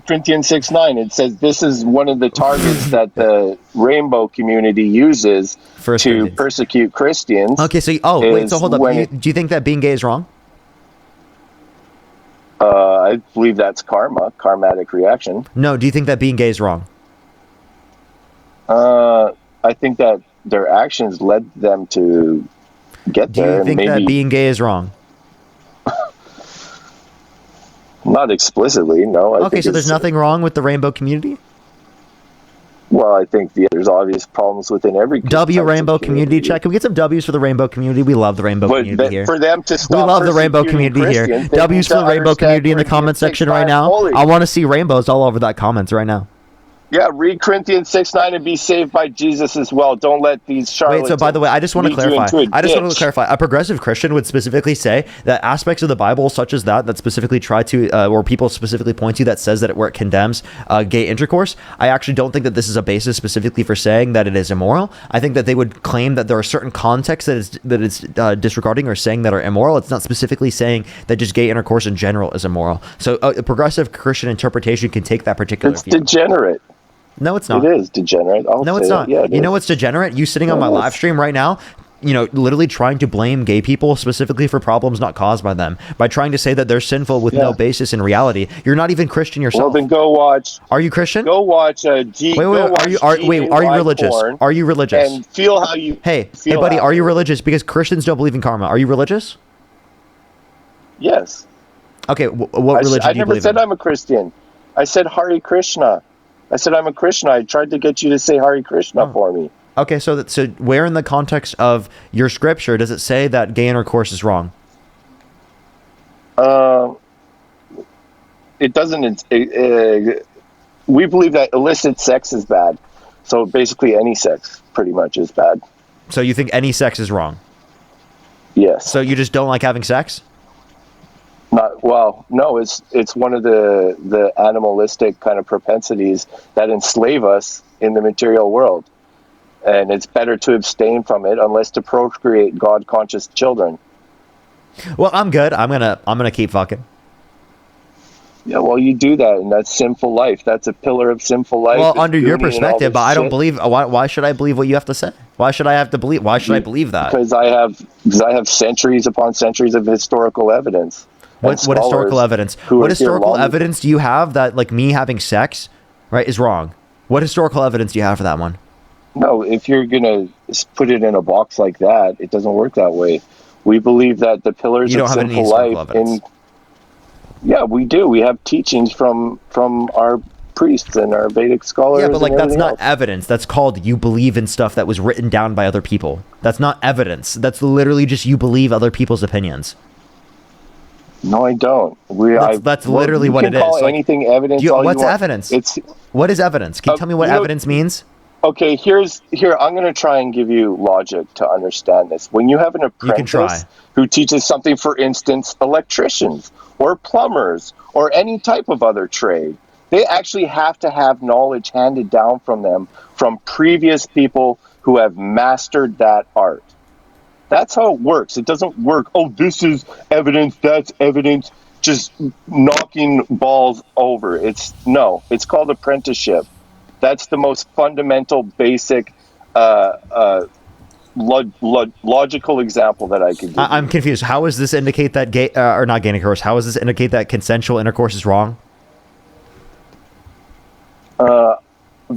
Corinthians 6:9. It says this is one of the targets that the rainbow community uses First to Corinthians. persecute Christians. Okay, so wait, so is hold up. when Do you think that being gay is wrong? I believe that's karmatic reaction. No. Do you think that being gay is wrong? I think that their actions led them to get Do there. you and think maybe that being gay is wrong? not explicitly, no. I Okay, think so there's it's- nothing wrong with the rainbow community? Well, I think there's obvious problems within every W types of rainbow community check. Can we get some W's for the rainbow community? We love the rainbow But community here. for them to We stop love the rainbow persecuting community here. Christians, they W's need for the to rainbow understand community in the Corinthians comment section right 6:9 now. fully. I want to see rainbows all over that comments right now. Yeah, read Corinthians 6:9 and be saved by Jesus as well. Don't let these charlatans. Wait, so by the way, I just want to lead you clarify. into a I just want to ditch. clarify. A progressive Christian would specifically say that aspects of the Bible, such as that specifically try to, or people specifically point to that says that where it condemns gay intercourse. I actually don't think that this is a basis specifically for saying that it is immoral. I think that they would claim that there are certain contexts that it's disregarding or saying that are immoral. It's not specifically saying that just gay intercourse in general is immoral. So a progressive Christian interpretation can take that particular It's view. degenerate. No, it's not. It is degenerate. I'll No, say it's that. not. Yeah, it You know is. what's degenerate? You sitting on my No, it live is. stream right now, literally trying to blame gay people specifically for problems not caused by them, by trying to say that they're sinful with no Yeah. basis in reality. You're not even Christian Well, yourself. then go watch. Are you Christian? Go watch Wait, are you religious? porn Are you religious? and feel how you. Hey, feel buddy, are you afterwards. religious? Because Christians don't believe in karma. Are you religious? Yes. Okay, what religion I do you never believe said in? I'm a Christian. I said Hare Krishna. I said I'm a Krishna. I tried to get you to say Hare Krishna for me. Okay, so where in the context of your scripture does it say that gay intercourse is wrong? It doesn't. We believe that illicit sex is bad. So basically, any sex pretty much is bad. So you think any sex is wrong? Yes. So you just don't like having sex? Well, no, it's one of the animalistic kind of propensities that enslave us in the material world, and it's better to abstain from it unless to procreate God-conscious children. Well, I'm good. I'm gonna keep fucking. Yeah, well, you do that, and that's sinful life. That's a pillar of sinful life. Well, It's under your gooning and all perspective, this but I don't shit. believe. Why should I believe what you have to say? Why should I have to believe? Why should I believe that? Because I have centuries upon centuries of historical evidence. What historical evidence? What historical evidence do you have that like me having sex, right, is wrong? What historical evidence do you have for that one? No, if you're gonna put it in a box like that, it doesn't work that way. We believe that the pillars You don't of have any sinful historical life. evidence. Yeah, we do. We have teachings from our priests and our Vedic scholars. Yeah, but like and that's everything not else. evidence. That's called you believe in stuff that was written down by other people. That's not evidence. That's literally just you believe other people's opinions. No, I don't. That's literally what it is. You can call Like, anything evidence. all you what's want. evidence? It's What is evidence? Can you tell me what you know- evidence means? okay. Here. I'm going to try and give you logic to understand this. When you have an can try. apprentice who teaches something, for instance, electricians or plumbers or any type of other trade, they actually have to have knowledge handed down from them from previous people who have mastered that art. That's how it works. It doesn't work, oh, this is evidence, that's evidence, just knocking balls over. It's called apprenticeship. That's the most fundamental, basic, logical example that I could give. I'm confused. How does this indicate that gay or not gay intercourse? How does this indicate that consensual intercourse is wrong?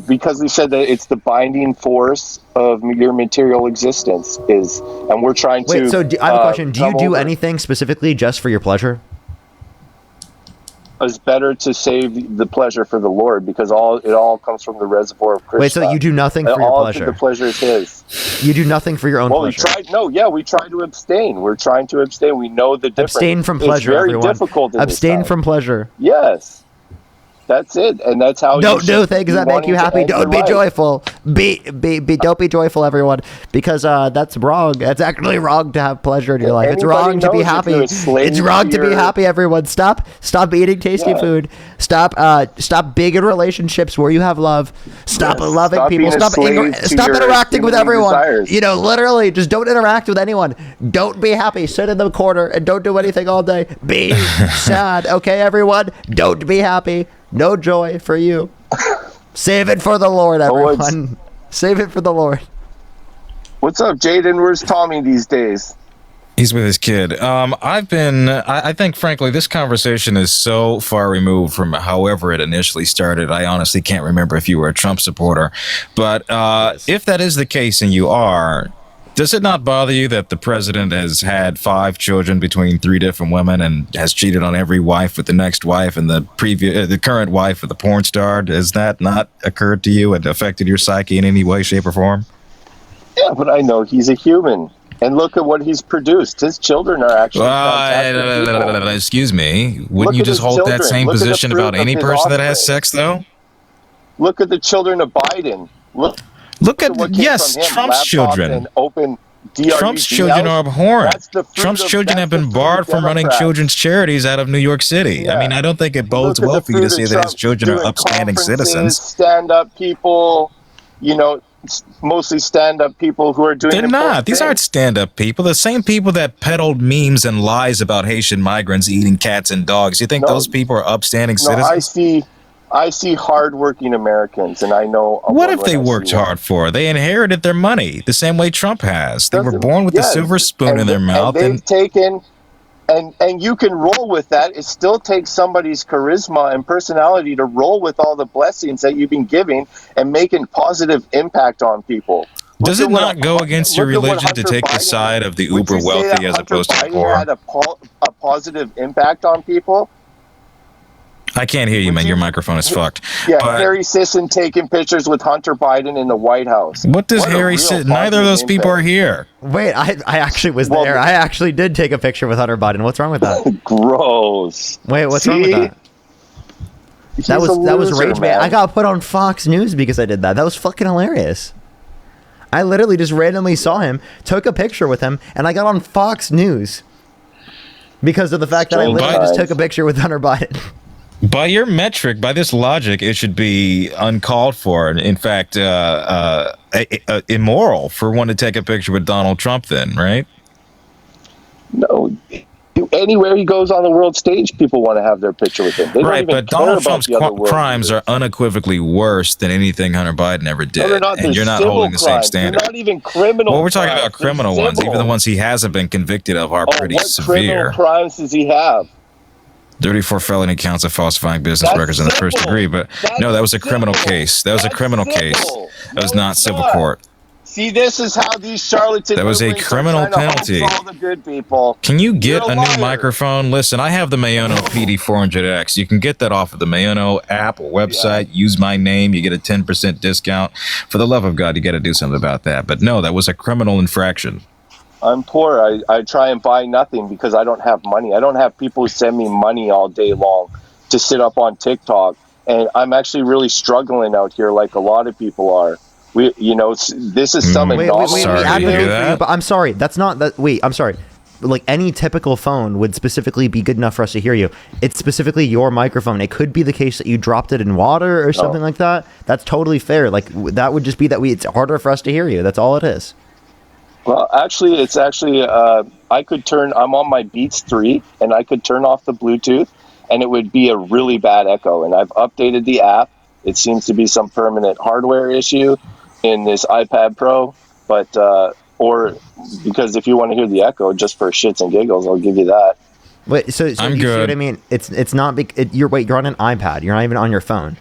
Because we said that it's the binding force of your material existence and we're trying to. Wait, so I have a question. Do you come do over. anything specifically just for your pleasure? It's better to save the pleasure for the Lord, because it all comes from the reservoir of Krishna. Wait, so you do nothing for your all pleasure? The pleasure is His. You do nothing for your own Well, pleasure. we try to abstain. We're trying to abstain. We know the difference. Abstain from pleasure, It's very everyone. difficult. In Abstain this from time. pleasure. Yes, that's it, and that's how. Don't do things that make you happy. Don't be joyful. Don't be joyful, everyone, because that's wrong. It's actually wrong to have pleasure in your life. It's Anybody wrong to be knows if happy. you're a slave It's wrong to be to your- happy, everyone. Stop eating tasty food. Stop being in relationships where you have love. Stop Yes, loving stop people. being a slave to Stop your interacting with human everyone. desires. You know, literally, just don't interact with anyone. Don't be happy. Sit in the corner and don't do anything all day. Be sad. Okay, everyone? Don't be happy. No joy for you. Save it for the Lord, everyone. Save it for the Lord. What's up, Jaden? Where's Tommy these days? He's with his kid. I think, frankly, this conversation is so far removed from however it initially started. I honestly can't remember if you were a Trump supporter. But if that is the case and you are, does it not bother you that the president has had 5 children between 3 different women and has cheated on every wife with the next wife and the current wife of the porn star? Has that not occurred to you and affected your psyche in any way, shape, or form? Yeah, but I know he's a human. And look at what he's produced. His children are actually fantastic people. Excuse me. Wouldn't Look you at just his hold that children. same Look at the position fruit about of any his person that has offspring. sex, though? Look at the children of Biden. Look at, what came yes, from him. Trump's Laptops children. and open DRUG Trump's children are abhorrent. That's the fruit Trump's of- children that's have the been fruit of barred from running Democrats. children's charities out of New York City. Yeah. I mean, I don't think it bodes Look at well the for you to fruit say of that his Trump children are doing upstanding conferences, citizens. Stand-up people, mostly stand-up people who are doing. They're important not. These things. aren't stand-up people. The same people that peddled memes and lies about Haitian migrants eating cats and dogs. You think No. those people are upstanding No, citizens? I see hardworking Americans, and I know. What if they worked hard for it? They inherited their money the same way Trump has. They were born with a silver spoon in their mouth. And they've taken, and you can roll with that. It still takes somebody's charisma and personality to roll with all the blessings that you've been giving and making positive impact on people. Does Look it at not what- go against your look at what religion to Hunter take the Biden side of the Would uber you say wealthy that as Hunter opposed to the Biden poor? had a positive impact on people? I can't hear you, man. Your microphone is fucked. Yeah, But Harry Sisson taking pictures with Hunter Biden in the White House. what does What a Harry real say? Neither of those positive people are impact. here. Wait, I actually was Well, there. I actually did take a picture with Hunter Biden. What's wrong with that? Gross. Wait, what's wrong with that? He's That a was loser, rage, man. man. I got put on Fox News because I did that. That was fucking hilarious. I literally just randomly saw him, took a picture with him, and I got on Fox News. Because of the fact that I Strange literally just times. took a picture with Hunter Biden. By your metric, by this logic, it should be uncalled for. In fact, immoral for one to take a picture with Donald Trump. Then, right? No. Anywhere he goes on the world stage, people want to have their picture with him. They don't Right, even but care Donald about Trump's the other world crimes leaders. are unequivocally worse than anything Hunter Biden ever did, No, they're not. and They're you're not civil holding the same crimes. standard. They're not even criminal. Well, we're talking crimes. about criminal They're ones. Even the civil. ones he hasn't been convicted of are pretty what criminal severe. crimes does he have? 34 felony counts of falsifying business That's records in the first civil. degree, but That's no, that was a criminal civil. case. That was a That's criminal civil. case. That was No, not it's civil not. court. See, this is how these charlatan That was a liberals are criminal trying to penalty. hoax all the good people. Can you get You're a a new liar. microphone? Listen, I have the Mayono PD400X. You can get that off of the Mayono app or website. Use my name. You get a 10% discount. For the love of God, you got to do something about that. But no, that was a criminal infraction. I'm poor. I try and buy nothing because I don't have money. I don't have people who send me money all day long to sit up on TikTok. And I'm actually really struggling out here like a lot of people are. This is some Wait, anomaly. Sorry to advocate hear for that. you, but I'm sorry. That's not that. Wait, I'm sorry. Like any typical phone would specifically be good enough for us to hear you. It's specifically your microphone. It could be the case that you dropped it in water or something like that. That's totally fair. Like that would just be that it's harder for us to hear you. That's all it is. Well, actually, I could turn, I'm on my Beats 3, and I could turn off the Bluetooth, and it would be a really bad echo. And I've updated the app. It seems to be some permanent hardware issue in this iPad Pro, but, or because if you want to hear the echo just for shits and giggles, I'll give you that. Wait, so I'm you see good. what I mean? It's not. You're on an iPad. You're not even on your phone.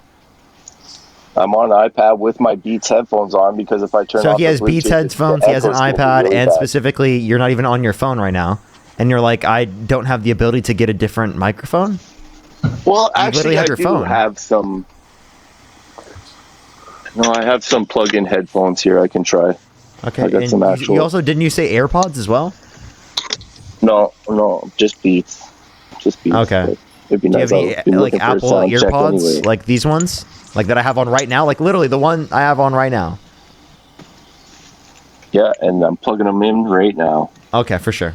I'm on an iPad with my Beats headphones on because if I turn So off he has the Bluetooth, Beats headphones. the He has an echo's gonna be iPad, really and bad. specifically, you're not even on your phone right now. And you're like, I don't have the ability to get a different microphone. Well, You literally actually, have I your do phone. have some. No, I have some plug-in headphones here. I can try. Okay. I got and some you actual- also didn't you say AirPods as well? No, just Beats. Just Beats. Okay. But it'd be Do you nice. have I'll any be like looking for a Apple sound check AirPods, anyway. like these ones, like that I have on right now? Like literally the one I have on right now. Yeah, and I'm plugging them in right now. Okay, for sure.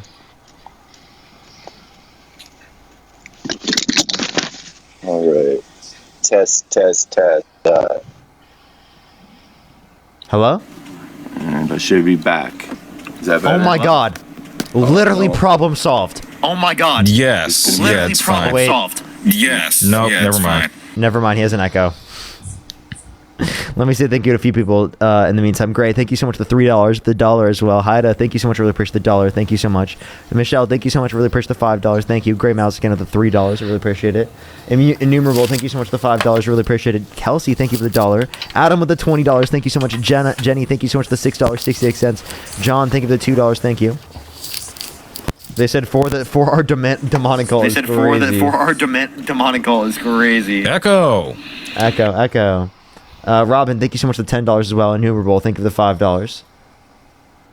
All right. Test. Hello? And I should be back. Is that Oh better? my God! Literally problem solved. Oh my God. Yes. Yeah, Literally it's problem fine. Wait. solved. Yes. Nope, Yeah, never it's mind. fine. Never mind. He has an echo. Let me say thank you to a few people in the meantime. Great. Thank you so much for the $3, the dollar as well. Haida, thank you so much. Really appreciate the dollar. Thank you so much. Michelle, thank you so much. Really appreciate the $5. Thank you. Gray Mouse again at the $3. I really appreciate it. Innumerable, thank you so much for the $5. Really appreciate it. Kelsey, thank you for the dollar. Adam with the $20. Thank you so much. Jenny, thank you so much for the $6.68. John, thank you for the $2. Thank you. They said for our demonic goal They is said crazy. for our demonic goal is crazy. Echo. Echo. Robin, thank you so much for the $10 as well. Innumerable, thank you for the $5.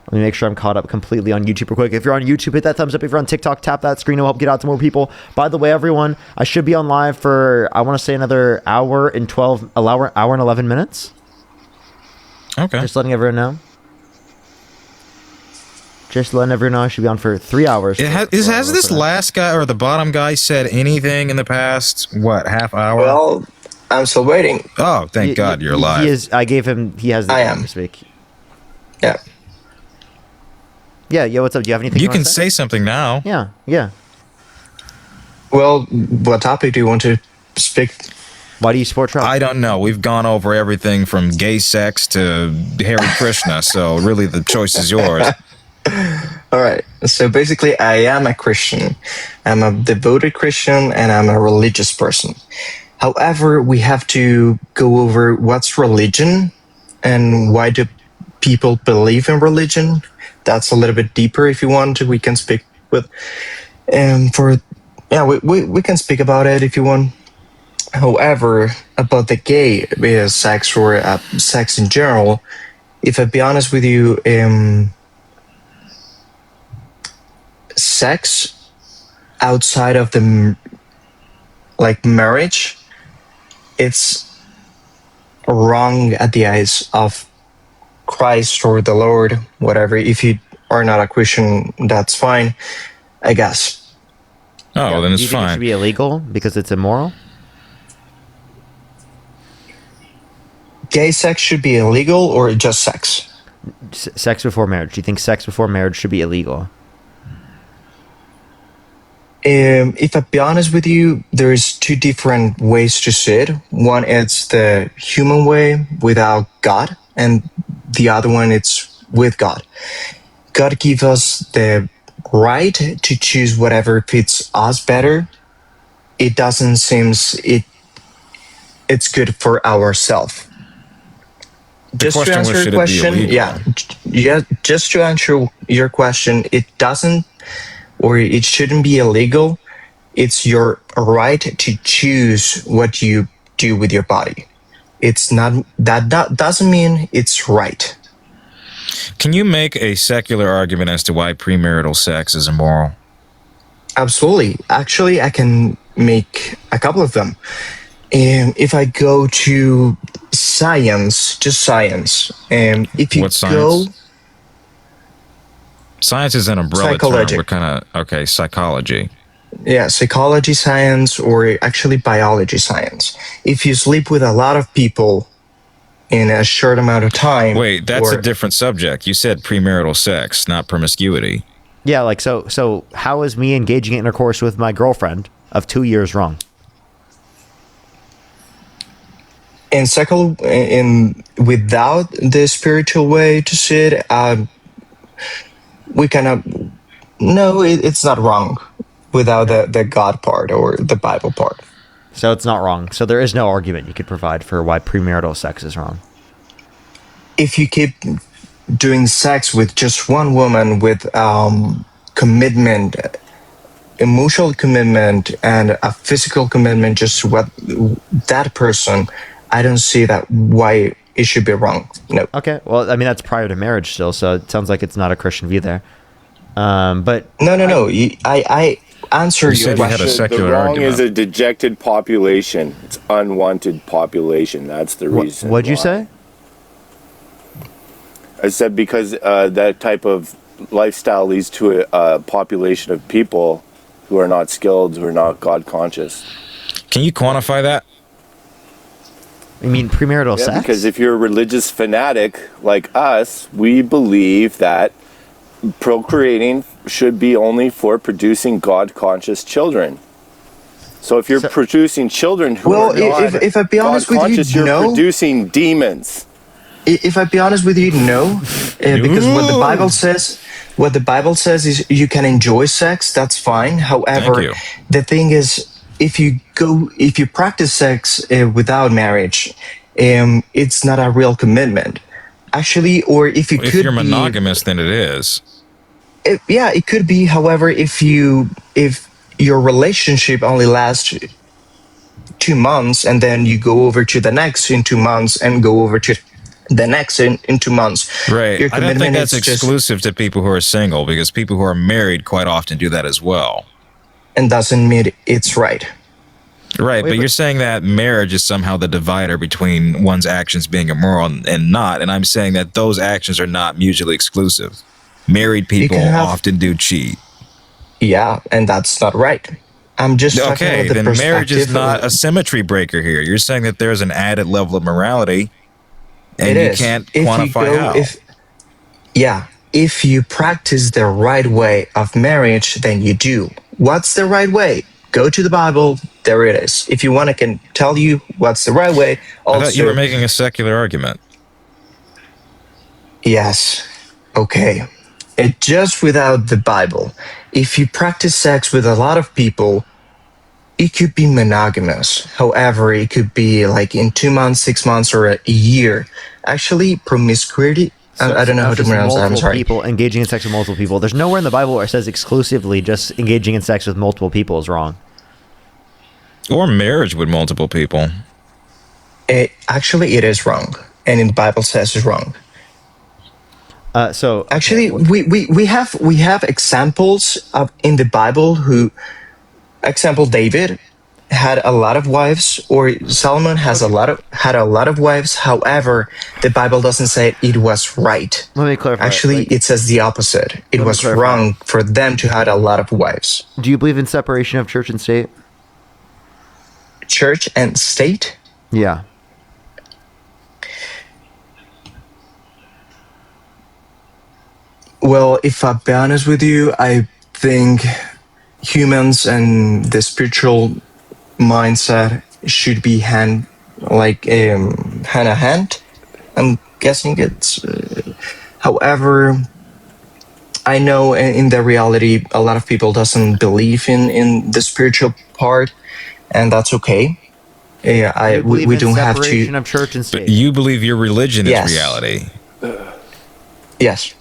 Let me make sure I'm caught up completely on YouTube real quick. If you're on YouTube, hit that thumbs up. If you're on TikTok, tap that screen. It'll help get out to more people. By the way, everyone, I should be on live for, I want to say another hour and 11 minutes. Okay. Just letting everyone know. Just letting everyone know I should be on for 3 hours. Has this last guy or the bottom guy said anything in the past, half hour? Well, I'm still waiting. Oh, thank God you're alive. He is. I gave him. He has the I time am. to speak. Yeah. Yeah. What's up? Do you have anything? You wanna can say something now. Yeah. Well, what topic do you want to speak? Why do you support Trump? I don't know. We've gone over everything from gay sex to Hare Krishna, so really the choice is yours. All right. So basically, I am a Christian. I'm a devoted Christian, and I'm a religious person. However, we have to go over what's religion and why do people believe in religion. That's a little bit deeper. If you want to, we can speak with. We can speak about it if you want. However, about the gay sex or sex in general, if I be honest with you, sex outside of the marriage, it's wrong at the eyes of Christ or the Lord, whatever. If you are not a Christian, that's fine, I guess. Oh, then Do it's you think it should fine. be illegal because it's immoral? Gay sex should be illegal or just sex? Sex before marriage. Do you think sex before marriage should be illegal? If I be honest with you, there's two different ways to see it. One is the human way without God, and the other one it's with God. God gives us the right to choose whatever fits us better. It doesn't seem it's good for ourselves. Just to question was, answer should it your be question, illegal? just to answer your question, it doesn't or it shouldn't be illegal. It's your right to choose what you do with your body. It's not that doesn't mean it's right. Can you make a secular argument as to why premarital sex is immoral? Absolutely. Actually, I can make a couple of them. If I go to science, just science, if you What science? go, Science is an umbrella term. Psychology. We're kind of, okay, psychology. yeah, psychology science or actually biology science. If you sleep with a lot of people in a short amount of time, Wait, that's or- a different subject. You said premarital sex, not promiscuity. Yeah, like so how is me engaging in intercourse with my girlfriend of 2 years wrong? in without the spiritual way to see it, we kind of no, it's not wrong without the God part or the Bible part. So it's not wrong. So there is no argument you could provide for why premarital sex is wrong. If you keep doing sex with just one woman with commitment, emotional commitment, and a physical commitment, just what that person, I don't see that why it should be wrong. No. Okay, well, I mean that's prior to marriage still, so it sounds like it's not a Christian view there. But No. I answer You your said you had a question. secular the wrong argument. is a dejected population. It's unwanted population. That's the reason. what'd you why. say? I said because that type of lifestyle leads to a population of people who are not skilled, who are not God conscious. Can you quantify that? You mean premarital Yeah, sex? because if you're a religious fanatic like us, we believe that procreating should be only for producing God conscious children. So if you're producing children who Well, are not if I be honest with you, God-conscious, you're no. producing demons. If I be honest with you, no, because what the Bible says is you can enjoy sex. That's fine. However, you. the thing is, if you practice sex without marriage, it's not a real commitment. Actually, or if you If could you're be, monogamous, then it is. it could be. However, if your relationship only lasts 2 months and then you go over to the next in 2 months and go over to the next in 2 months. Right. Your I don't think commitment that's is just- exclusive to people who are single, because people who are married quite often do that as well. and doesn't mean it's right. Right, but you're saying that marriage is somehow the divider between one's actions being immoral and not, and I'm saying that those actions are not mutually exclusive. Married people can have- often do cheat. Yeah, and that's not right. I'm just talking Okay, about the then marriage is perspective not of- a symmetry breaker here. You're saying that there's an added level of morality, and It you is. can't If you quantify go- how. if you practice the right way of marriage, then you do. What's the right way? Go to the Bible. There it is. If you want, I can tell you what's the right way. I thought you Also, were making a secular argument. yes. Okay. It just without the Bible. If you practice sex with a lot of people, it could be monogamous. However, it could be like in 2 months, 6 months, or a year. Actually, promiscuity. I don't know how to Just pronounce that. I'm multiple sorry. people engaging in sex with multiple people. There's nowhere in the Bible where it says exclusively just engaging in sex with multiple people is wrong. Or marriage with multiple people. Actually, it is wrong, and in the Bible says it's wrong. So Actually, we have examples of in the Bible example David, had a lot of wives, or Solomon has had a lot of wives. However, the Bible doesn't say it was right. Let me clarify. Actually, it says the opposite. It was clarify. wrong for them to had a lot of wives. Do you believe in separation of church and state? Church and state? Yeah. Well, if I be honest with you, I think humans and the spiritual mindset should be hand in hand. I'm guessing it's. However, I know in the reality, a lot of people doesn't believe in the spiritual part, and that's okay. Yeah, we don't have to. Separation of church and state. But you believe your religion Yes. is reality, Yes.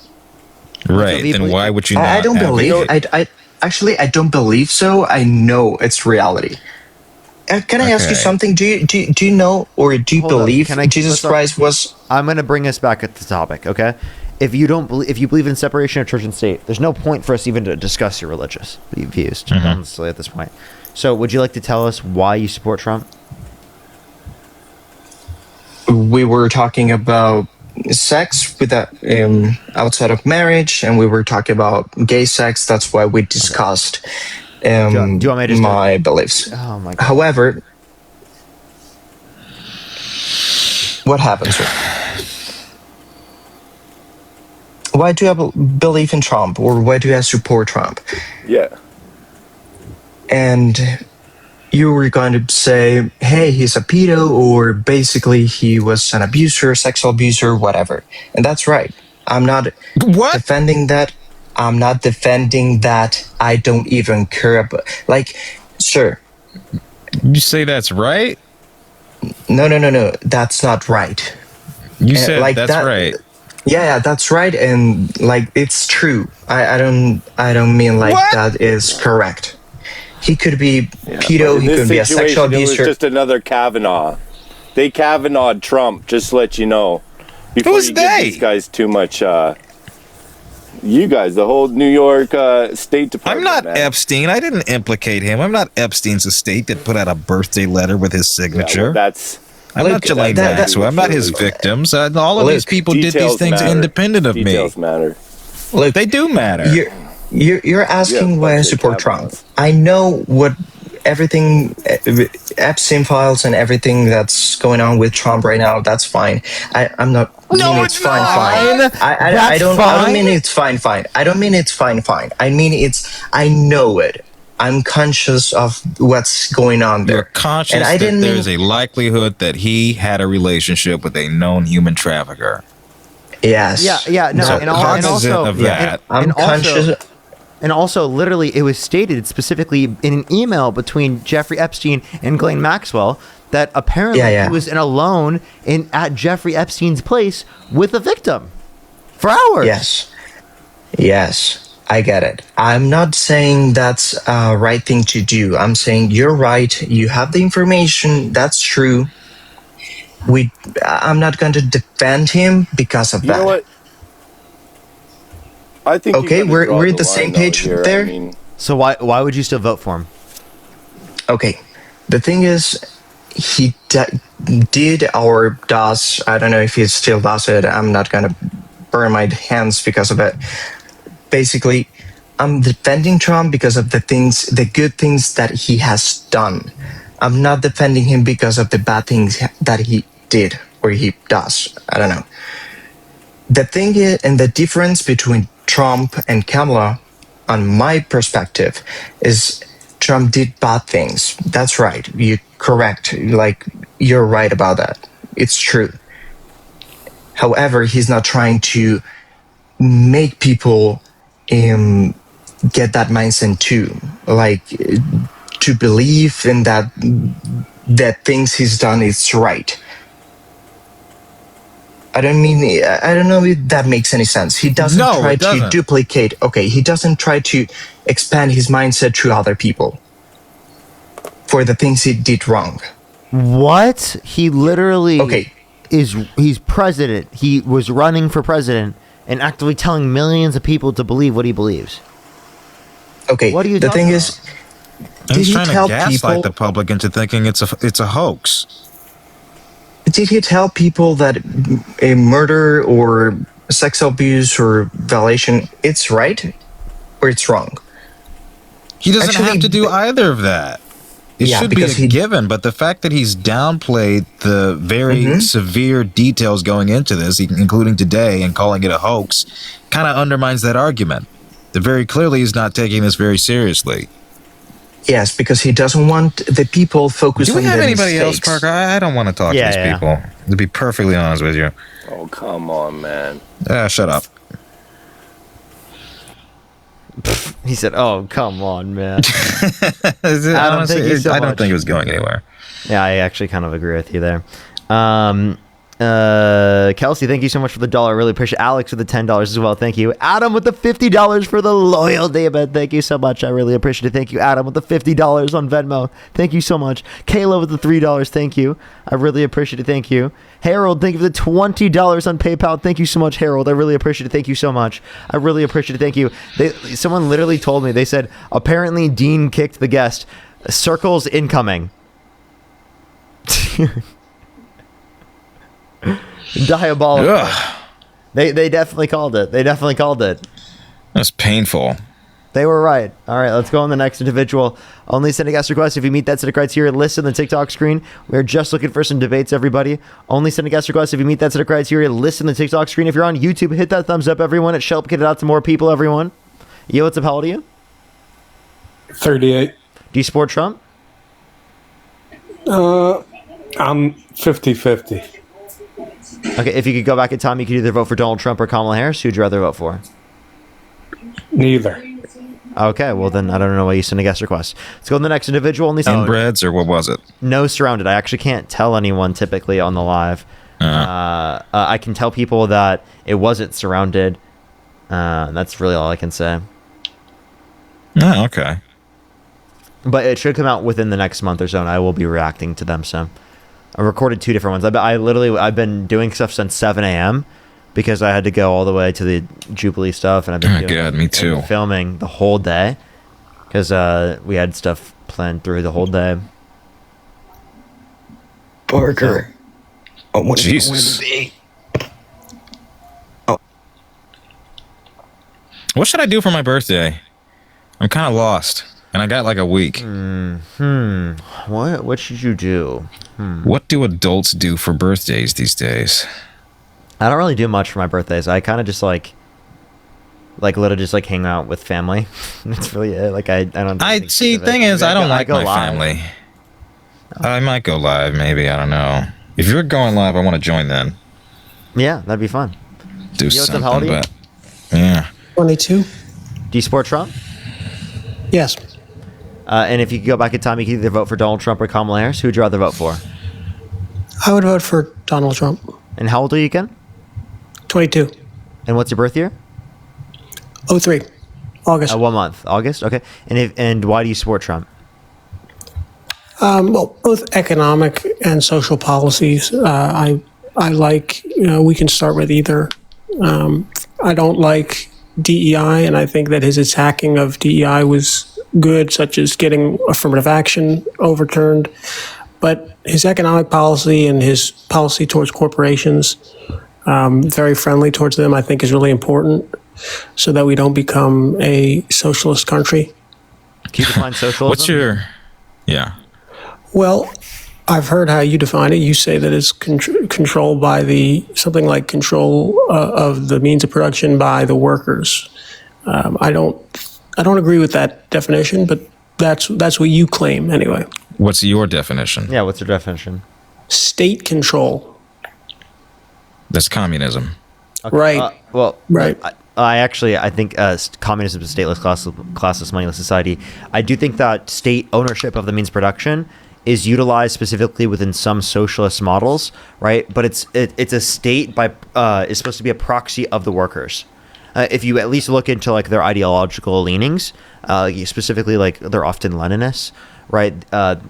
right? believe- Then why would you not? I don't have believe. it? I actually I don't believe so. I know it's reality. Can I ask you Okay. something? Do you know or do you Hold up. believe Can I- Jesus let's not- Christ was? I'm going to bring us back at the topic, okay? If you believe in separation of church and state, there's no point for us even to discuss your religious views, honestly, at this point. So, would you like to tell us why you support Trump? We were talking about sex with that outside of marriage, and we were talking about gay sex. That's why we discussed Do you want me to just my beliefs. Oh my god. However, what happens? Why do I believe in Trump, or why do I support Trump? Yeah. And you were going to say, hey, he's a pedo, or basically he was an abuser, sexual abuser, whatever. And that's right. I'm not What? defending that. I'm not defending that. I don't even care about, sure. You say that's right? No. That's not right. You said like that's that- right. Yeah, that's right. And it's true. I don't mean What? that is correct. He could be pedo, In he this could be a sexual situation, it was abuser. just another Kavanaugh. They Kavanaugh'd Trump, just to let you know. Before Who's you give they? these guys too much, you guys, the whole New York State I'm Department. not man. Epstein. I didn't implicate him. I'm not Epstein's estate that put out a birthday letter with his Yeah, signature. well, that's I'm Look, not Ghislaine that- Maxwell. I'm not his victims. All of Look, these people did these details things matter. independent of Details me. matter. Look, They do matter. You're asking Yeah, why I bunch of support Trump. Kavanaughs. I know what everything, Epstein files and everything that's going on with Trump right now. That's fine. I'm not. No, mean it's fine. not. Fine. I That's don't. I fine? don't mean it's fine. Fine. I don't mean it's fine. Fine. I mean I know it. I'm conscious of what's going on there. You're conscious and I that didn't there's mean, a likelihood that he had a relationship with a known human trafficker. Yes. Yeah, no, So and cognizant also, of that. I'm and conscious. also, and also, literally, it was stated specifically in an email between Jeffrey Epstein and Ghislaine Maxwell that apparently Yeah. he was in alone at Jeffrey Epstein's place with a victim for hours. Yes, I get it. I'm not saying that's a right thing to do. I'm saying you're right. You have the information. That's true. I'm not going to defend him because of You that. know what? I think you Okay, gotta we're draw at the same line, though, page here. there? I mean, So why would you still vote for him? Okay, the thing is, he did or does. I don't know if he still does it. I'm not going to burn my hands because of it. Basically, I'm defending Trump because of the good things that he has done. I'm not defending him because of the bad things that he did or he does. I don't know. The thing is, and the difference between Trump and Kamala, on my perspective, is Trump did bad things. That's right. You're correct. You're right about that. It's true. However, he's not trying to make people get that mindset too. To believe in that things he's done is right. I don't know if that makes any sense. He doesn't No, try it to doesn't. duplicate. Okay, he doesn't try to expand his mindset to other people for the things he did wrong. What? He literally Okay. he's president. He was running for president and actively telling millions of people to believe what he believes. Okay, What are you the talking thing about? is, He's he trying to tell gaslight people- the public into thinking it's a hoax. Did he tell people that a murder or sex abuse or violation it's right or it's wrong? He doesn't Actually, have to do either of that. It Yeah, should be because a given, but the fact that he's downplayed the very severe details going into this, including today, and calling it a hoax, kind of undermines that argument. That very clearly he's not taking this very seriously. Yes, because he doesn't want the people focused Do we on have the anybody else, mistakes. Parker? I don't want to talk to Yeah, these yeah. people. To be perfectly honest with you. Oh, come on, man. Shut up. He said, "Oh, come on, man." Adam, thank you so I don't much. think it was going anywhere. Yeah, I actually kind of agree with you there. Kelsey, thank you so much for the $1. I really appreciate it. Alex with the $10 as well. Thank you. Adam with the $50 for the loyalty event. Thank you so much. I really appreciate it. Thank you, Adam, with the $50 on Venmo. Thank you so much. Kayla with the $3. Thank you. I really appreciate it. Thank you. Harold, thank you for the $20 on PayPal. Thank you so much, Harold. I really appreciate it. Thank you so much. I really appreciate it. Thank you. Someone literally told me, they said, apparently Dean kicked the guest. Circles incoming. Diabolical. Ugh, They definitely called it. They definitely called it. that's painful. They were right. All right, let's go on the next individual. Only send a guest request if you meet that set of criteria. List on the TikTok screen. We're just looking for some debates, everybody. Only send a guest request if you meet that set of criteria. List on the TikTok screen. If you're on YouTube, hit that thumbs up, everyone. It should help get it out to more people, everyone. Yo, what's up? How old are you? 38. Do you support Trump? I'm 50-50. Okay, if you could go back in time, you could either vote for Donald Trump or Kamala Harris. Who'd you rather vote for? Neither. Okay, well then I don't know why you send a guest request. Let's go to the next individual. Only send Inbreds, or what was it? no surrounded. I actually can't tell anyone typically on the live. I can tell people that it wasn't surrounded. That's really all I can say. Oh, okay. But it should come out within the next month or so, and I will be reacting to them. So I recorded 2 different ones. I've been doing stuff since 7 a.m. because I had to go all the way to the Jubilee stuff, and I've been Me too. filming the whole day because we had stuff planned through the whole day. Parker. Oh, what Jesus. What should I do for my birthday? I'm kind of lost, and I got like a week. What should you do? What do adults do for birthdays these days? I don't really do much for my birthdays. I kind of just like literally just like hang out with family. That's really it. Like I don't. I think see. of it. Thing is, I don't like go my live. family. I might go live, maybe. I don't know. If you're going live, I want to join. Then Yeah, that'd be fun. do what's up, something. how old are you? But yeah, 22. Do you support Trump? Yes. And if you could go back in time, you could either vote for Donald Trump or Kamala Harris. Who'd you rather vote for? I would vote for Donald Trump. And how old are you again? 22. And what's your birth year? 03. August. What month? August. Okay. And why do you support Trump? Well, both economic and social policies. I like, we can start with either. I don't like DEI, and I think that his attacking of DEI was good, such as getting affirmative action overturned. But his economic policy and his policy towards corporations, very friendly towards them, I think is really important so that we don't become a socialist country. Can you define socialism? what's your? Yeah. Well, I've heard how you define it. You say that it's controlled by something like control of the means of production by the workers. I don't agree with that definition, but that's what you claim anyway. What's your definition? Yeah. What's your definition? State control. That's communism. Okay. Right. Well, Right. I think communism is a stateless, classless, moneyless society. I do think that state ownership of the means of production is utilized specifically within some socialist models, right? But it's a state is supposed to be a proxy of the workers. If you at least look into like their ideological leanings, specifically like they're often Leninists, right?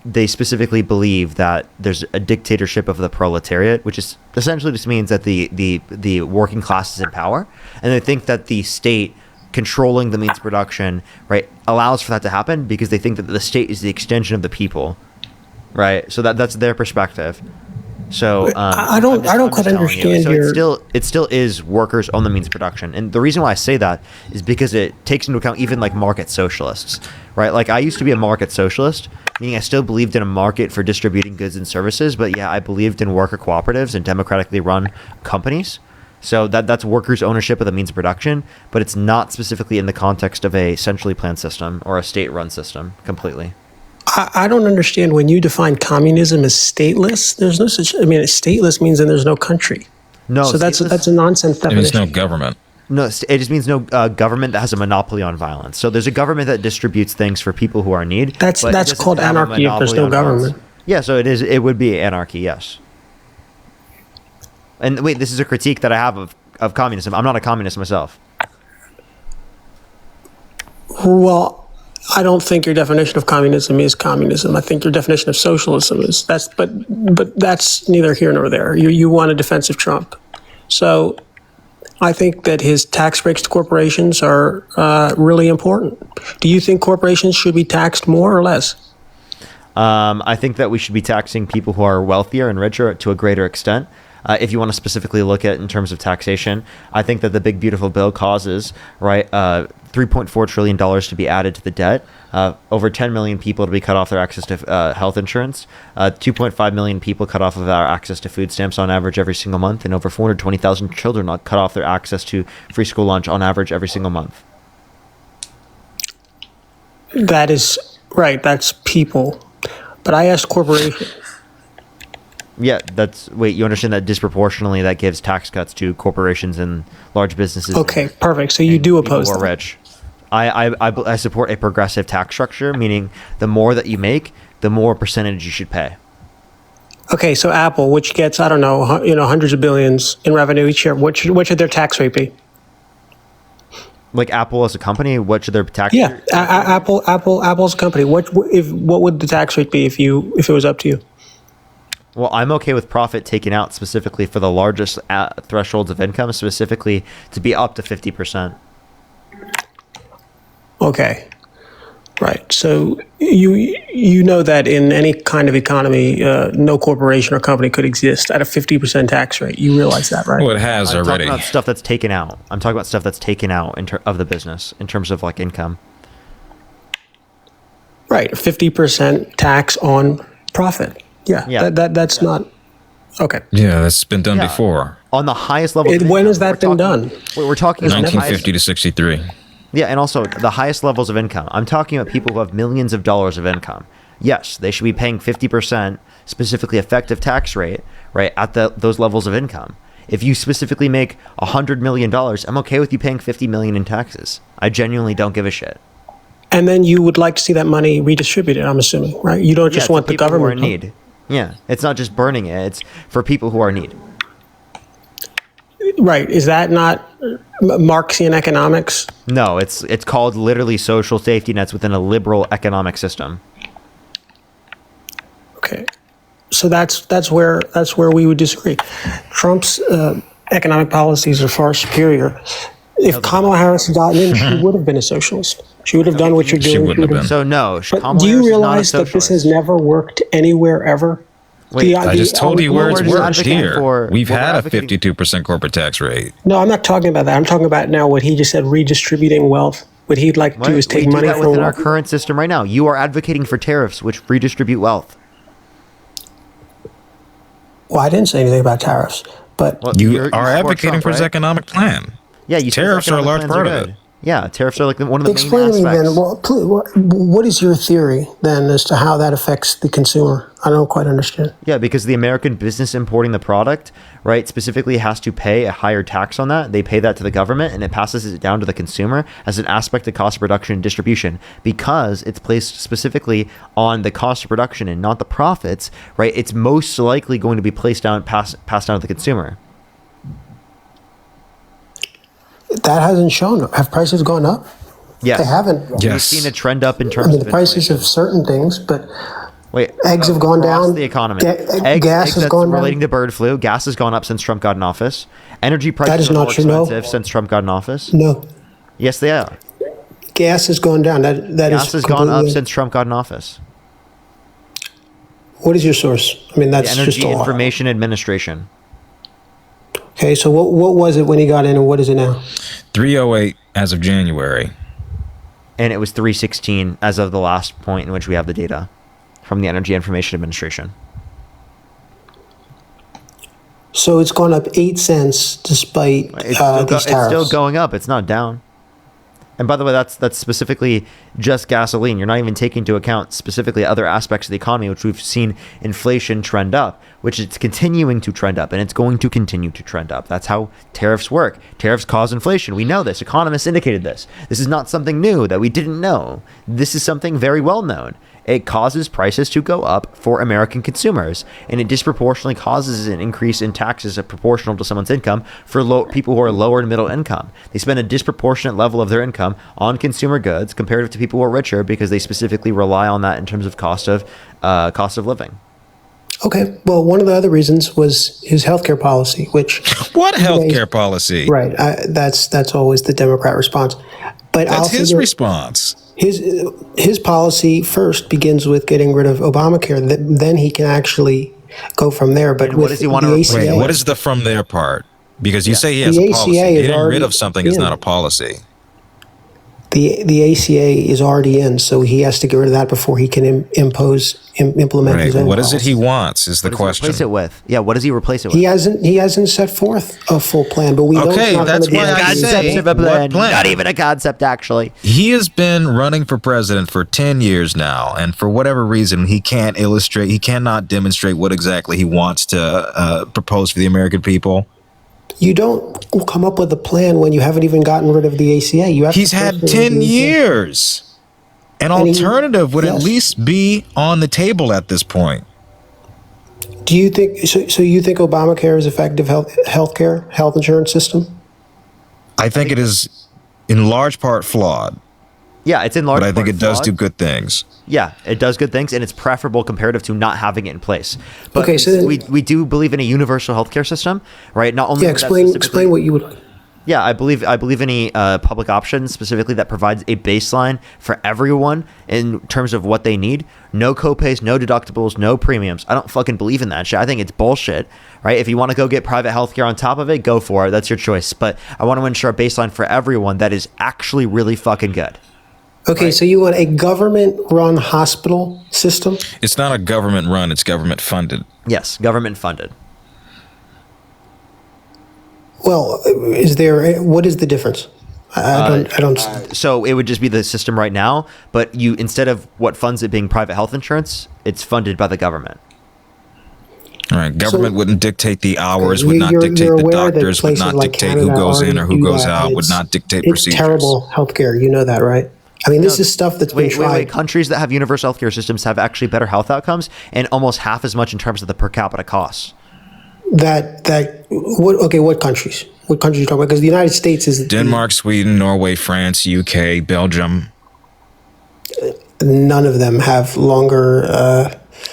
They specifically believe that there's a dictatorship of the proletariat, which is essentially just means that the working class is in power, and they think that the state controlling the means of production, right, allows for that to happen because they think that the state is the extension of the people, right? So that's their perspective. So I don't quite understand So your. it still is workers on the means of production, and the reason why I say that is because it takes into account even like market socialists, right? Like I used to be a market socialist, meaning I still believed in a market for distributing goods and services, but yeah, I believed in worker cooperatives and democratically run companies. So that's workers' ownership of the means of production, but it's not specifically in the context of a centrally planned system or a state-run system completely. I don't understand when you define communism as stateless. There's no such. I mean, stateless means then there's no country. No, so that's a nonsense It definition. means no government. No, it just means no government that has a monopoly on violence. So there's a government that distributes things for people who are in need. That's but it doesn't called have a anarchy if there's monopoly no on violence. government. Yeah, so it is. It would be anarchy, yes. And wait, this is a critique that I have of communism. I'm not a communist myself. Well, I don't think your definition of communism is communism. I think your definition of socialism is but that's neither here nor there. You want a defensive Trump, so I think that his tax breaks to corporations are really important. Do you think corporations should be taxed more or less? I think that we should be taxing people who are wealthier and richer to a greater extent. If you want to specifically look at in terms of taxation, I think that the big beautiful bill causes $3.4 trillion to be added to the debt, over 10 million people to be cut off their access to health insurance, 2.5 million people cut off of our access to food stamps on average every single month, and over 420,000 children cut off their access to free school lunch on average every single month. That is right. That's people. But I asked corporations. Yeah, you understand that disproportionately that gives tax cuts to corporations and large businesses. Okay, perfect. So you do oppose people who are that. rich. I support a progressive tax structure, meaning the more that you make, the more percentage you should pay. Okay, so Apple, which gets I don't know, hundreds of billions in revenue each year, what should their tax rate be? Like Apple as a company, what should their tax? Yeah, Apple's a company. What would the tax rate be if it was up to you? Well, I'm okay with profit taken out specifically for the largest thresholds of income, specifically to be up to 50%. Okay, right. So you know that in any kind of economy, no corporation or company could exist at a 50% tax rate. You realize that, right? Well, it has I'm already. talking about stuff that's taken out. I'm talking about stuff that's taken out of the business in terms of like income. Right, 50% tax on profit. Yeah. That's not okay. Yeah, that's been done before. On the highest level. When has that been done? We're talking about 1950 to 63. Yeah, and also the highest levels of income. I'm talking about people who have millions of dollars of income. Yes, they should be paying 50%, specifically effective tax rate, right, at those levels of income. If you specifically make $100 million, I'm okay with you paying $50 million in taxes. I genuinely don't give a shit. And then you would like to see that money redistributed, I'm assuming, right? You don't just want the government. Who are in need. Yeah, it's not just burning it. It's for people who are in need. Right. Is that not Marxian economics? No, it's called literally social safety nets within a liberal economic system. Okay. So that's where we would disagree. Trump's economic policies are far superior. If Kamala Harris had gotten in, she would have been a socialist. She would have done what you're doing. She wouldn't have been. So no, Kamala Do you Harris realize is not a that this socialist. has never worked anywhere ever? Wait, I just told you where it's we're just worked advocating here. for- We've we're had a advocating- 52% corporate tax rate. No, I'm not talking about that. I'm talking about now what he just said, redistributing wealth. What he'd like to do is take we money do that from within our wealth. current system right now. You are advocating for tariffs, which redistribute wealth. Well, I didn't say anything about tariffs, but Well, You you're- are support advocating Trump, for his right? economic plan. Yeah, you said Tariffs are a economic large plans part of good. it. Yeah, tariffs are like one of the explain to main me aspects. then. Well, please, what is your theory then as to how that affects the consumer? I don't quite understand. Yeah, because the American business importing the product, right, specifically has to pay a higher tax on that. They pay that to the government, and it passes it down to the consumer as an aspect of cost of production and distribution because it's placed specifically on the cost of production and not the profits, right? It's most likely going to be passed down to the consumer. That hasn't shown. Have prices gone up? Yes. They haven't. We've Yes. seen a trend up in I terms mean, of the prices inflation. of certain things, but Wait, eggs have gone across down. the economy. Gas has that's gone down. relating to bird flu. Gas has gone up since Trump got in office. Energy prices is are not more true, no. expensive since Trump got in office. no. Yes, they are. Gas has gone down. That is Gas has gone up completely- since Trump got in office. What is your source? I mean, that's The just Energy a lot. Information Administration. Okay, so what was it when he got in, and what is it now? 308 as of January. And it was 316 as of the last point in which we have the data from the Energy Information Administration. So it's gone up 8 cents despite It's still, these it's still tariffs. going up. It's not down. And by the way, that's specifically just gasoline. You're not even taking into account specifically other aspects of the economy, which we've seen inflation trend up, which it's continuing to trend up, and it's going to continue to trend up. That's how tariffs work. Tariffs cause inflation. We know this. Economists indicated this. This is not something new that we didn't know. This is something very well known. It causes prices to go up for American consumers, and it disproportionately causes an increase in taxes proportional to someone's income for people who are lower and middle income. They spend a disproportionate level of their income on consumer goods compared to people who are richer because they specifically rely on that in terms of cost of living. Okay, well, one of the other reasons was his healthcare policy, which What healthcare policy? right, that's always the Democrat response. But That's I'll say his that response. his policy first begins with getting rid of Obamacare. Then he can actually go from there. But And what with does he want the to ACA, Wait, what is the from there part? Because you say he has The a policy. ACA is Getting rid already of something is in. not a policy. the ACA is already in, so he has to get rid of that before he can implement Right. his own What is it policy. he wants is the What does he question. replace it with? Yeah, what does he replace it with? He hasn't set forth a full plan, but we know Okay, it's not that's going to why be I easy. say- Concept of a plan. what plan? Not even a concept, actually. He has been running for president for 10 years now, and for whatever reason, he cannot demonstrate what exactly he wants to propose for the American people. You don't come up with a plan when you haven't even gotten rid of the ACA. You have He's to had first 10 remove the ACA. years. An And he- alternative would at yes. least be on the table at this point. Do you think so? You think Obamacare is effective health insurance system? I think it is in large part flawed, Yeah, it's in large but I think part it does flawed. do good things. Yeah, it does good things, and it's preferable comparative to not having it in place. But Okay, so then- we do believe in a universal healthcare system, right? Not only Yeah, would that explain specifically- what you would like. Yeah, I believe in a public option specifically that provides a baseline for everyone in terms of what they need. No copays, no deductibles, no premiums. I don't fucking believe in that shit. I think it's bullshit, right? If you want to go get private healthcare on top of it, go for it. That's your choice. But I want to ensure a baseline for everyone that is actually really fucking good. Okay, so you want a government-run hospital system? It's not a government run, it's government funded. Yes, government funded. Well, what is the difference? I don't. So it would just be the system right now, but you instead of what funds it being private health insurance, it's funded by the government. All right, government wouldn't dictate the hours, Okay, would not you're dictate the aware that doctors, would places not like dictate who Canada goes in or already who do goes that, out, and would it's- not dictate It's procedures. terrible healthcare. You know that, right? I mean, this is stuff that's been tried. Countries that have universal healthcare systems have actually better health outcomes and almost half as much in terms of the per capita costs. What countries? What countries are you talking about? Because the United States is Denmark, Sweden, Norway, France, UK, Belgium none of them have longer.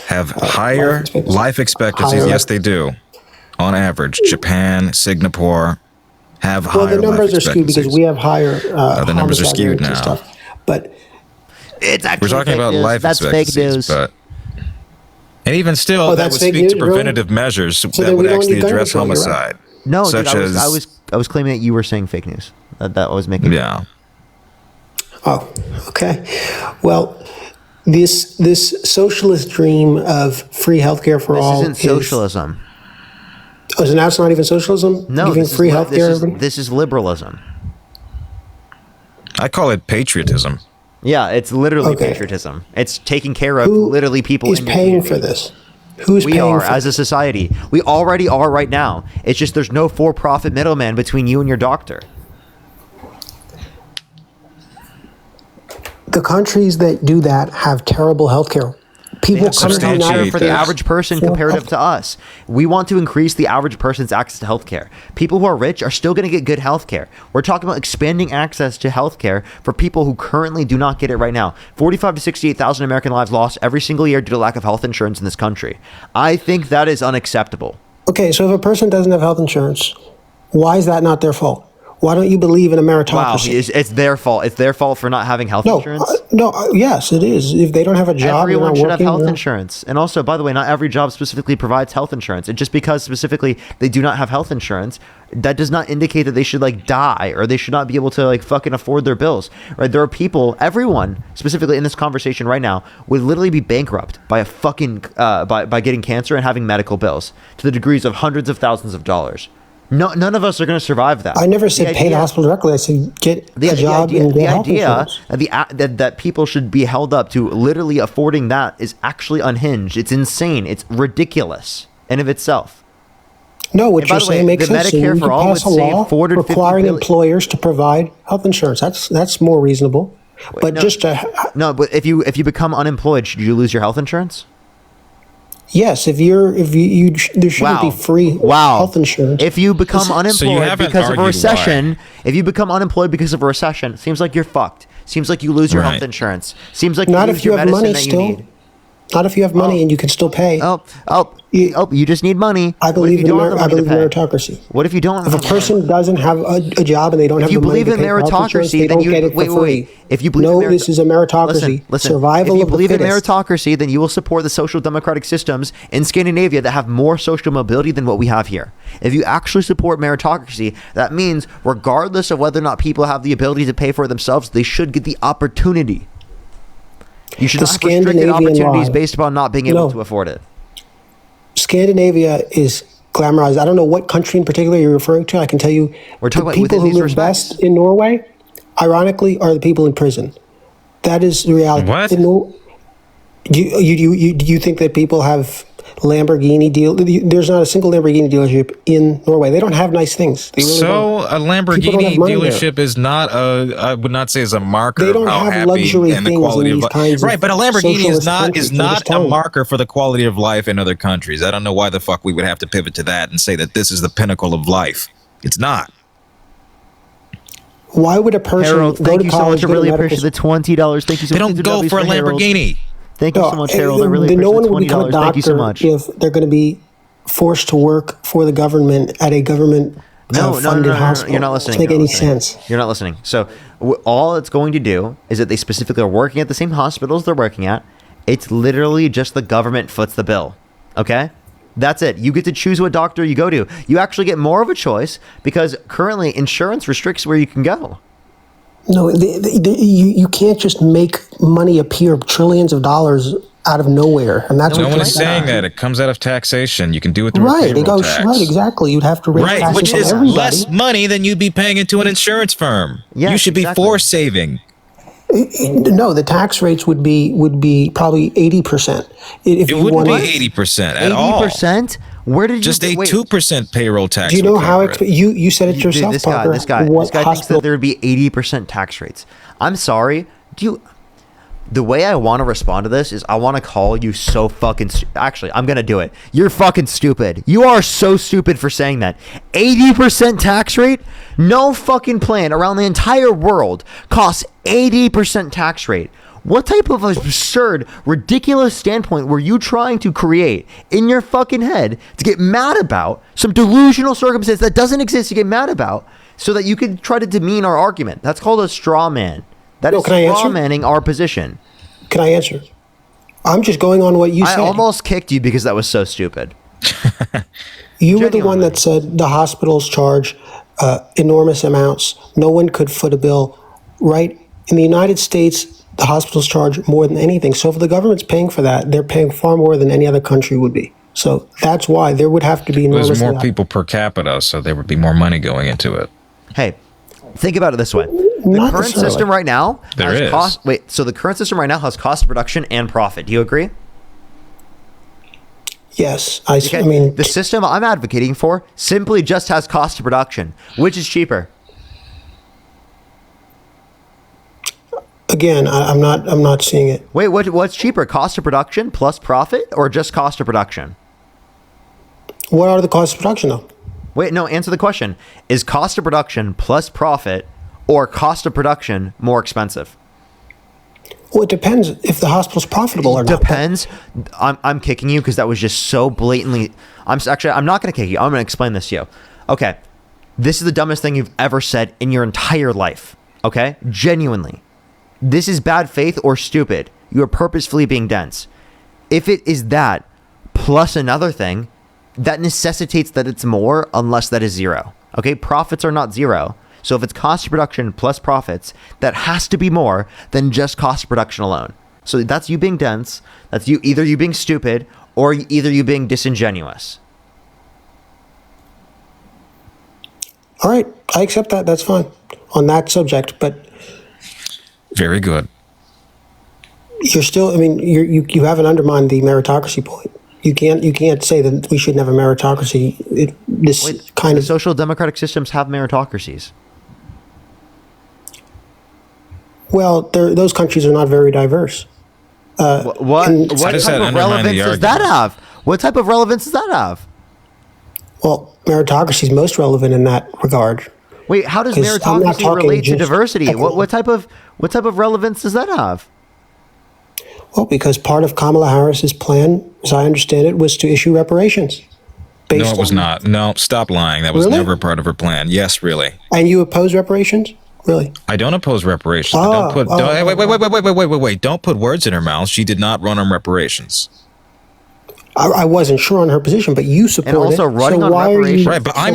have higher life expectancies. Higher. Yes, they do. On average, Japan, Singapore have Well, higher the numbers life are skewed because expectancies. we have higher. The numbers are homicide skewed rates and now. stuff. But It's We're actually talking fake about news. life That's fake expectancies, news. but and even still, Oh, that that's would fake speak to news, really? preventative measures then that we would don't actually need gun address control, you're right. homicide. No, dude, such as I was claiming that you were saying fake news. That I was making. yeah. Oh, okay. Well, this socialist dream of free healthcare for This all isn't socialism. Oh, so now it's not even socialism? No, Giving this free is, healthcare. everybody? this is liberalism. I call it patriotism. Yeah, it's literally Okay. patriotism. It's taking care of Who literally people is in your paying community. for this? Who's We paying are for as a society. We already are right now. It's just there's no for-profit middleman between you and your doctor. the countries that do that have terrible healthcare. People They have come to the substantiate United higher for the this. average person For comparative health- to us. We want to increase the average person's access to healthcare. People who are rich are still going to get good healthcare. We're talking about expanding access to healthcare for people who currently do not get it right now. 45 to 68,000 American lives lost every single year due to lack of health insurance in this country. I think that is unacceptable. Okay, so if a person doesn't have health insurance, why is that not their fault? Why don't you believe in a Wow, meritocracy? it's their fault. It's their fault for not having health No, insurance. yes, it is. If they don't have a job, Everyone they're should not have working, health they're- insurance. And also, by the way, not every job specifically provides health insurance. And just because specifically they do not have health insurance, that does not indicate that they should like die or they should not be able to like fucking afford their bills. Right? There are people, everyone specifically in this conversation right now would literally be bankrupt by a fucking by getting cancer and having medical bills to the degrees of hundreds of thousands of dollars. No, none of us are going to survive that. I never said pay the hospital directly. I said get a job and get health insurance. That people should be held up to literally affording that is actually unhinged. It's insane. It's ridiculous in of itself. No, what And by you're the way, saying makes the sense. Medicare You for can All pass a would save law 450 requiring billion. employers to provide health insurance. That's more reasonable. But no, just to no, but if you become unemployed, should you lose your health insurance? yes, if you there shouldn't be free health insurance. If you become unemployed haven't because of a argued recession, if you become unemployed because of a recession, it seems like you're fucked. Seems like you lose your health Right. insurance. Seems like Not you lose if you your have medicine money that still. you need. Not if you have money and you can still pay. You just need money. I What if believe you in don't have the money to pay? meritocracy. What if you don't? If a person doesn't have a job and they don't have If you the money believe to in pay for health insurance, meritocracy, they then don't you get it for free. If you believe no, in this is a meritocracy. Listen, Survival if you of the believe in fittest. meritocracy, then you will support the social democratic systems in Scandinavia that have more social mobility than what we have here. If you actually support meritocracy, that means regardless of whether or not people have the ability to pay for it themselves, they should get the opportunity. You should The not have restricted Scandinavian opportunities law. based upon not being able No. to afford it. Scandinavia is glamorized. I don't know what country in particular you're referring to. I can tell you We're talking the about people within who these live respects. best in Norway, ironically, are the people in prison. That is the reality. What? Do you think that people have Lamborghini deal? There's not a single Lamborghini dealership in Norway. They don't have nice things. They really So don't. a Lamborghini People don't have money there. dealership is not I would not say is a marker They of don't how have happy luxury and the things quality in of these life. kinds of Right, but a Lamborghini is socialist not countries. I'm not just a telling you. marker for the quality of life in other countries. I don't know why the fuck we would have to pivot to that and say that this is the pinnacle of life. It's not. Why would a person Harold, go thank to you so college? much. I go to really medical appreciate the $20. Thank you so They much. don't go for a Lamborghini. Thank you so much, Harold. I No, really no appreciate one the will become a $20. doctor Thank you so much. if they're going to be forced to work for the government at a government funded hospital. You're not listening. Doesn't make You're not any listening. sense. You're not listening. So all it's going to do is that they specifically are working at the same hospitals they're working at. It's literally just the government foots the bill. Okay? That's it. You get to choose what doctor you go to. You actually get more of a choice because currently insurance restricts where you can go. No, you can't just make money appear trillions of dollars out of nowhere, and that's No what one you're is saying that. It comes out of taxation. You can do it through a Right, payroll it goes tax. right. Exactly. You'd have to raise Right, taxes which on is everybody. less money than you'd be paying into an insurance firm. Yeah, you should be exactly. for saving. No, the tax rates would be probably 80%. If It you wouldn't be wanted- 80% at all. 80%? Where did Just you a wait, 2% payroll tax. Do you know would how cover it. you said it Dude, yourself, this Parker? guy What thinks hospital? that there would be 80% tax rates. I'm sorry. The way I want to respond to this is I want to call you so fucking actually, I'm going to do it. You're fucking stupid. You are so stupid for saying that. 80% tax rate? No fucking plan around the entire world costs 80% tax rate. What type of absurd, ridiculous standpoint were you trying to create in your fucking head to get mad about some delusional circumstance that doesn't exist to get mad about so that you could try to demean our argument? That's called a straw man. That is can I answer? straw manning our position. Can I answer? I'm just going on what you I said. almost kicked you because that was so stupid. You were the one that said the hospitals charge enormous amounts. No one could foot a bill, right? In the United States, the hospitals charge more than anything. So if the government's paying for that, they're paying far more than any other country would be. So that's why there would have to be enormous. There's more people per capita, so there would be more money going into it. Hey, think about it this way. The Not current necessarily. system right now There has is. cost. Wait, so the current system right now has cost of production and profit. Do you agree? Yes, Okay, I mean, the system I'm advocating for simply just has cost of production. Which is cheaper? again, I'm not seeing it. Wait, what's cheaper? Cost of production plus profit, or just cost of production? What are the costs of production, though? Wait, no. Answer the question: is cost of production plus profit, or cost of production more expensive? Well, it depends if the hospital's profitable or not. Depends. I'm kicking you because that was just so blatantly. I'm not going to kick you. I'm going to explain this to you. Okay. This is the dumbest thing you've ever said in your entire life. Okay? Genuinely. This is bad faith or stupid. You are purposefully being dense. If it is that plus another thing, that necessitates that it's more unless that is zero. Okay? Profits are not zero. So if it's cost of production plus profits, that has to be more than just cost of production alone. So that's you being dense. That's you either you being stupid or either you being disingenuous. All right, I accept that. That's fine on that subject, but Very good. you're still. I mean, you haven't undermined the meritocracy point. You can't say that we shouldn't have a meritocracy. The social democratic systems have meritocracies. Well, those countries are not very diverse. What type of relevance does that have? What type of relevance does that have? Well, meritocracy is most relevant in that regard. Wait, how does 'Cause I'm not meritocracy talking relate to just diversity? What type of relevance does that have? Well, because part of Kamala Harris's plan, as I understand it, was to issue reparations. No, it was not. No, stop lying. That was Really? never part of her plan. Yes, really. And you oppose reparations? Really? I don't oppose reparations. Oh, Wait. Don't put words in her mouth. She did not run on reparations. I wasn't sure on her position, but you support And also it. running so on why reparations. Are Right, but I'm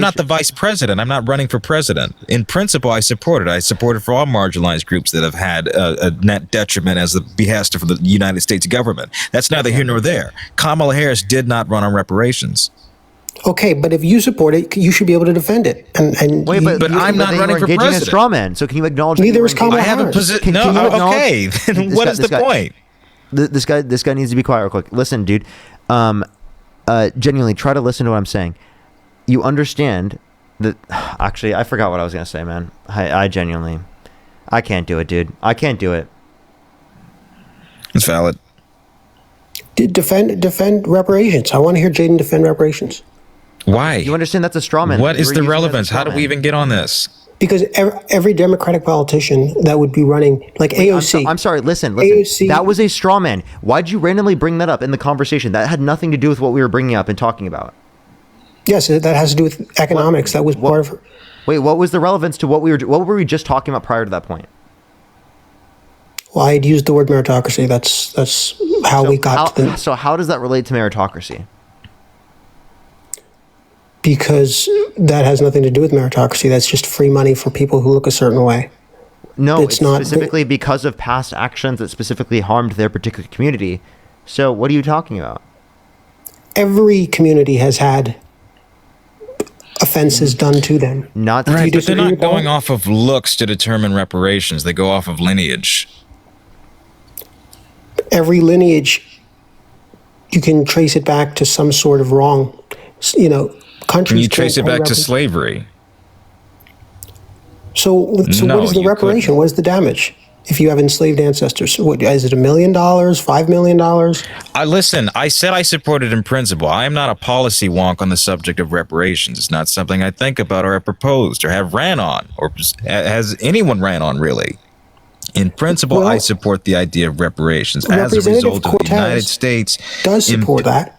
not the vice president. I'm not running for president. In principle, I support it. I support it for all marginalized groups that have had a net detriment as the behest of the United States government. That's neither here nor there. Kamala Harris did not run on reparations. Okay, but if you support it, you should be able to defend it. And Wait, but I'm not then running you're for engaging president. a straw man. So can you acknowledge? Neither that you is were Kamala engaging- I have a Harris. position. Can No, you acknowledge- okay. Then This what guy- is this the guy- point? This guy needs to be quiet real quick. Listen, dude. Genuinely, try to listen to what I'm saying. You understand that? Actually, I forgot what I was gonna say, man. I genuinely, I can't do it, dude. I can't do it. It's valid. defend reparations. I want to hear Jaden defend reparations. Why? You understand that's a straw man. What You is were the using that as a relevance? straw How do man. we even get on this? Because every Democratic politician that would be running, like AOC. I'm sorry. Listen. AOC That was a straw man. Why'd you randomly bring that up in the conversation? That had nothing to do with what we were bringing up and talking about. Yes, that has to do with economics. That was part of her. Wait, what was the relevance to what were we just talking about prior to that point? Well, I had used the word meritocracy. That's how we got to the. So how does that relate to meritocracy? Because that has nothing to do with meritocracy. That's just free money for people who look a certain way. No, It's it's not- specifically because of past actions that specifically harmed their particular community. So what are you talking about? Every community has had offenses done to them. Not Right, but they're disagree not with that? going off of looks to determine reparations. They go off of lineage. Every lineage, you can trace it back to some sort of wrong. Countries. Can you trace it can't pay back to reparations. slavery? So No, what is the you reparation? couldn't. What is the damage? If you have enslaved ancestors, what is it? $1 million, $5 million? I said I support it in principle. I am not a policy wonk on the subject of reparations. It's not something I think about or have proposed or have ran on or has anyone ran on really. In principle, Well, I support the idea of reparations as a Representative result of the Cortez United States. Does support that.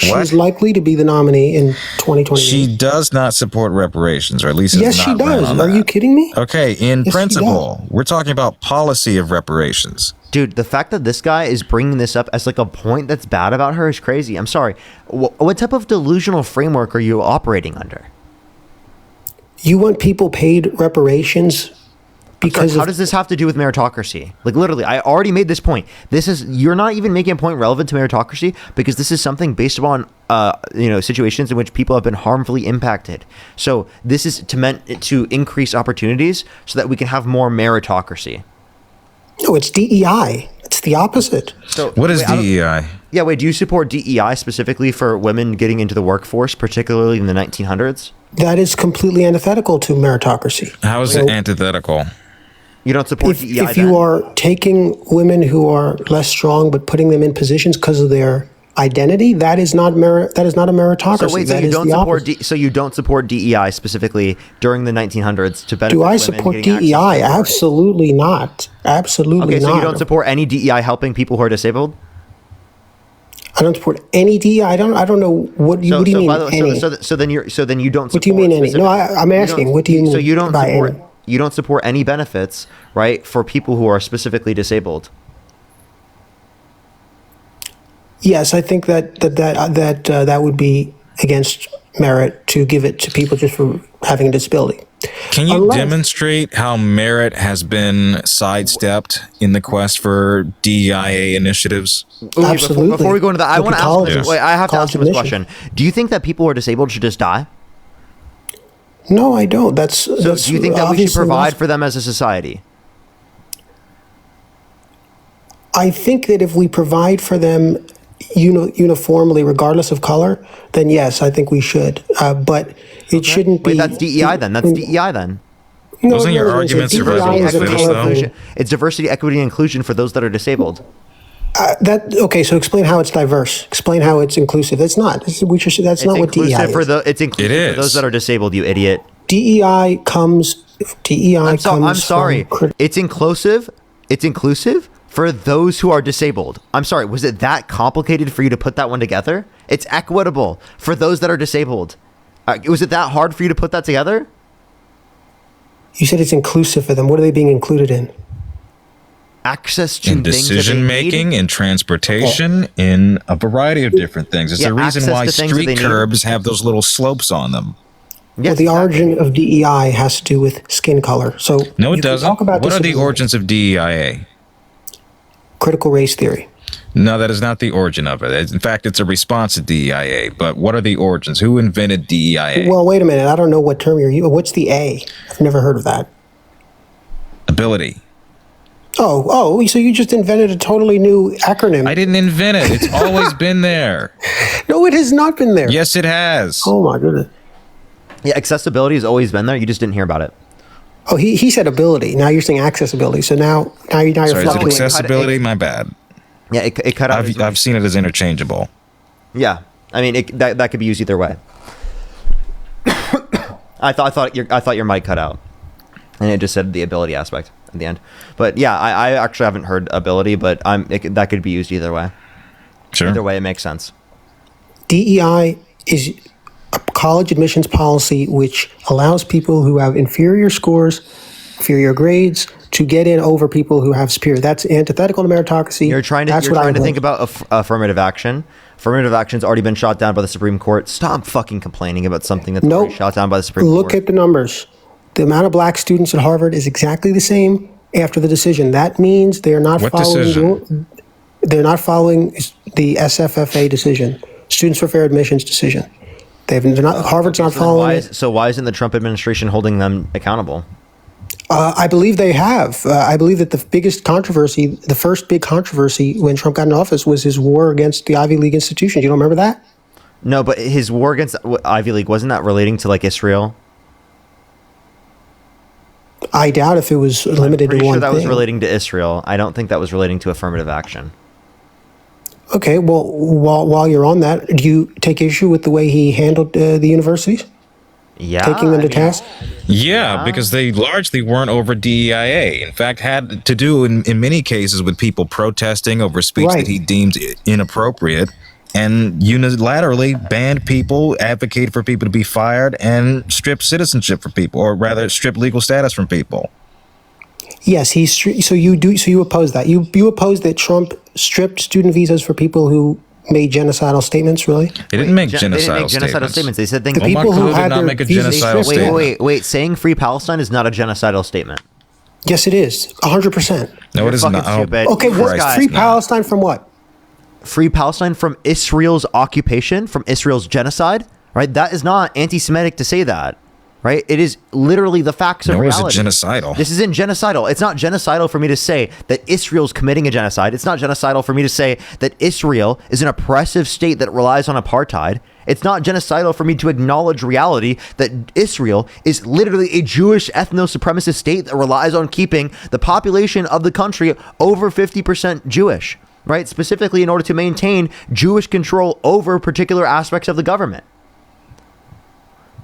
What? She's likely to be the nominee in 2028. She does not support reparations, or at least has Yes, she not ran does. on Are that. you kidding me? Okay, in Yes, she principle, we're talking about policy of reparations. Dude, the fact that this guy is bringing this up as like a point that's bad about her is crazy. I'm sorry. What type of delusional framework are you operating under? You want people paid reparations because How does this have to do with meritocracy? Like literally, I already made this point. You're not even making a point relevant to meritocracy because this is something based upon situations in which people have been harmfully impacted. So this is meant to increase opportunities so that we can have more meritocracy. No, it's DEI. It's the opposite. So What is wait, I don't- DEI? Yeah, wait, do you support DEI specifically for women getting into the workforce, particularly in the 1900s? That is completely antithetical to meritocracy. How is it antithetical? You don't support If DEI you are taking women who are less strong but putting them in positions because of their identity, that is not That is not a meritocracy. So wait, so That you is don't the support opposite. so you don't support DEI specifically during the 1900s to benefit Do I women support getting access DEI? to the work? Absolutely not. Absolutely Okay, not. so you don't support any DEI helping people who are disabled? I don't support any DEI. I don't know what do you mean by the way, any. so then you don't. What do you mean any? No, I'm asking. What do you mean? So you don't by support any? you don't support any benefits, right, for people who are specifically disabled. Yes, I think that would be against merit to give it to people just for having a disability. Can you demonstrate how merit has been sidestepped in the quest for DEIA initiatives? Ooh, Absolutely. Before we go into that, I want to ask. colleges. Wait, I have to ask you this College question. Do you think that people who are disabled should just die? No, I don't. That's So do you think that we should provide for them as a society? I think that if we provide for them uniformly, regardless of color, then yes, I think we should. But it shouldn't be. Wait, that's DEI then. That's DEI then. No, Wasn't your argument survival of the fittest, though? It's diversity, equity, and inclusion for those that are disabled. Okay, so explain how it's diverse. Explain how it's inclusive. That's not. That's not what DEI is. It's inclusive for those that are disabled. You idiot. DEI comes. I'm sorry. It's inclusive. It's inclusive for those who are disabled. I'm sorry. Was it that complicated for you to put that one together? It's equitable for those that are disabled. Was it that hard for you to put that together? You said it's inclusive for them. What are they being included in? Access to in things that decision they need? making, in transportation, in a variety of different things. It's Yeah, the reason access why to things that they street need. curbs have those little slopes on them. Well, the origin of DEI has to do with skin color. So No, you it can doesn't. talk about What are the disability. origins of DEIA? Critical race theory. No, that is not the origin of it. In fact, it's a response to DEIA. But what are the origins? Who invented DEIA? Well, wait a minute. I don't know what term you're using. What's the A? I've never heard of that. Ability. Oh, so you just invented a totally new acronym. I didn't invent it. It's always been there. No, it has not been there. Yes, it has. Oh my goodness. Yeah, accessibility has always been there. You just didn't hear about it. Oh, he said ability. Now you're saying accessibility. So now you're Sorry, is it fluctuating. accessibility? My bad. Yeah, it cut out. I've seen it as interchangeable. Yeah, I mean that could be used either way. I thought your mic cut out, and it just said the ability aspect at the end. But yeah, I actually haven't heard ability, but that could be used either way. Sure. Either way, it makes sense. DEI is a college admissions policy which allows people who have inferior scores, inferior grades, to get in over people who have superior. That's antithetical to meritocracy. You're trying to think about affirmative action. Affirmative action's already been shot down by the Supreme Court. Stop fucking complaining about something that's already shot down by the Supreme Court. Look at the numbers. The amount of black students at Harvard is exactly the same after the decision. That means they are not following. They're not following the SFFA decision, Students for Fair Admissions decision. Harvard's not following it. So why isn't the Trump administration holding them accountable? I believe they have. I believe that the first big controversy when Trump got in office was his war against the Ivy League institutions. You don't remember that? No, but his war against Ivy League, wasn't that relating to like Israel? I doubt if it was limited to one I'm pretty sure that thing. was relating to Israel. I don't think that was relating to affirmative action. Okay, well, while you're on that, do you take issue with the way he handled the universities? Yeah. Taking them to task? Yeah, because they largely weren't over DEIA. In fact, had to do in many cases with people protesting over speech that he deemed inappropriate, and unilaterally banned people, advocated for people to be fired, and stripped citizenship from people, or rather stripped legal status from people. Yes, so you oppose that. You oppose that Trump stripped student visas for people who made genocidal statements, really? They didn't make genocidal statements. They said things. The people who had their visas stripped. Wait. Saying free Palestine is not a genocidal statement. Yes, it is. 100%. No, it is not. Stupid. Okay, free Palestine from what? Free Palestine from Israel's occupation, from Israel's genocide, right? That is not anti-Semitic to say that, right? It is literally the facts of reality. No, is it genocidal? This isn't genocidal. It's not genocidal for me to say that Israel's committing a genocide. It's not genocidal for me to say that Israel is an oppressive state that relies on apartheid. It's not genocidal for me to acknowledge reality that Israel is literally a Jewish ethno-supremacist state that relies on keeping the population of the country over 50% Jewish, right? Specifically in order to maintain Jewish control over particular aspects of the government.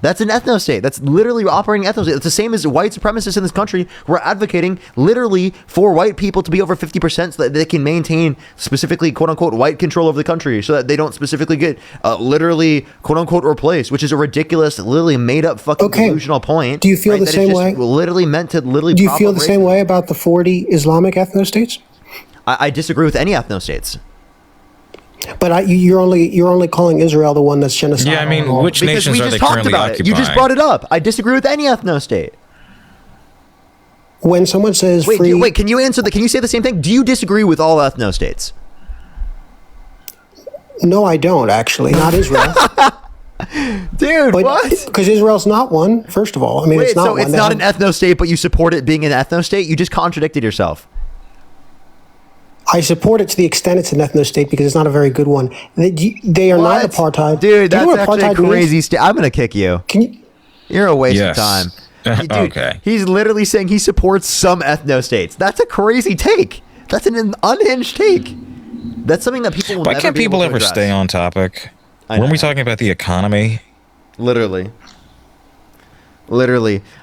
That's an ethno-state. That's literally operating ethno-state. It's the same as white supremacists in this country who are advocating literally for white people to be over 50% so that they can maintain specifically, quote-unquote, white control over the country so that they don't specifically get literally, quote-unquote, replaced, which is a ridiculous, literally made-up fucking delusional point. Do you feel the that same it's way? just literally meant to literally Do you prop feel up the same racism. way about the 40 Islamic ethno-states? I disagree with any ethno-states. But you're only calling Israel the one that's genocidal. Yeah, I mean, which Because nations we are just they talked currently about it. You just occupying? brought it up. I disagree with any ethno-state. When someone says Wait, free, wait, can you answer that? Can you say the same thing? Do you disagree with all ethno-states? no, I don't actually. Not Israel. Dude, what? Because Israel's not one. First of all, I mean, Wait, it's not so one. it's not an ethno-state, but you support it being an ethno-state? You just contradicted yourself. I support it to the extent it's an ethno-state because it's not a very good one. They are not What? apartheid. Dude, Do you that's know what actually a apartheid means? crazy state. I'm going to kick you. Can you? You're a waste Yes. of time. Dude, Okay. He's literally saying he supports some ethno-states. That's a crazy take. That's an unhinged take. That's something that people will Why never can't be able people to ever address. stay on topic? I Weren't we know. talking about the economy? Literally.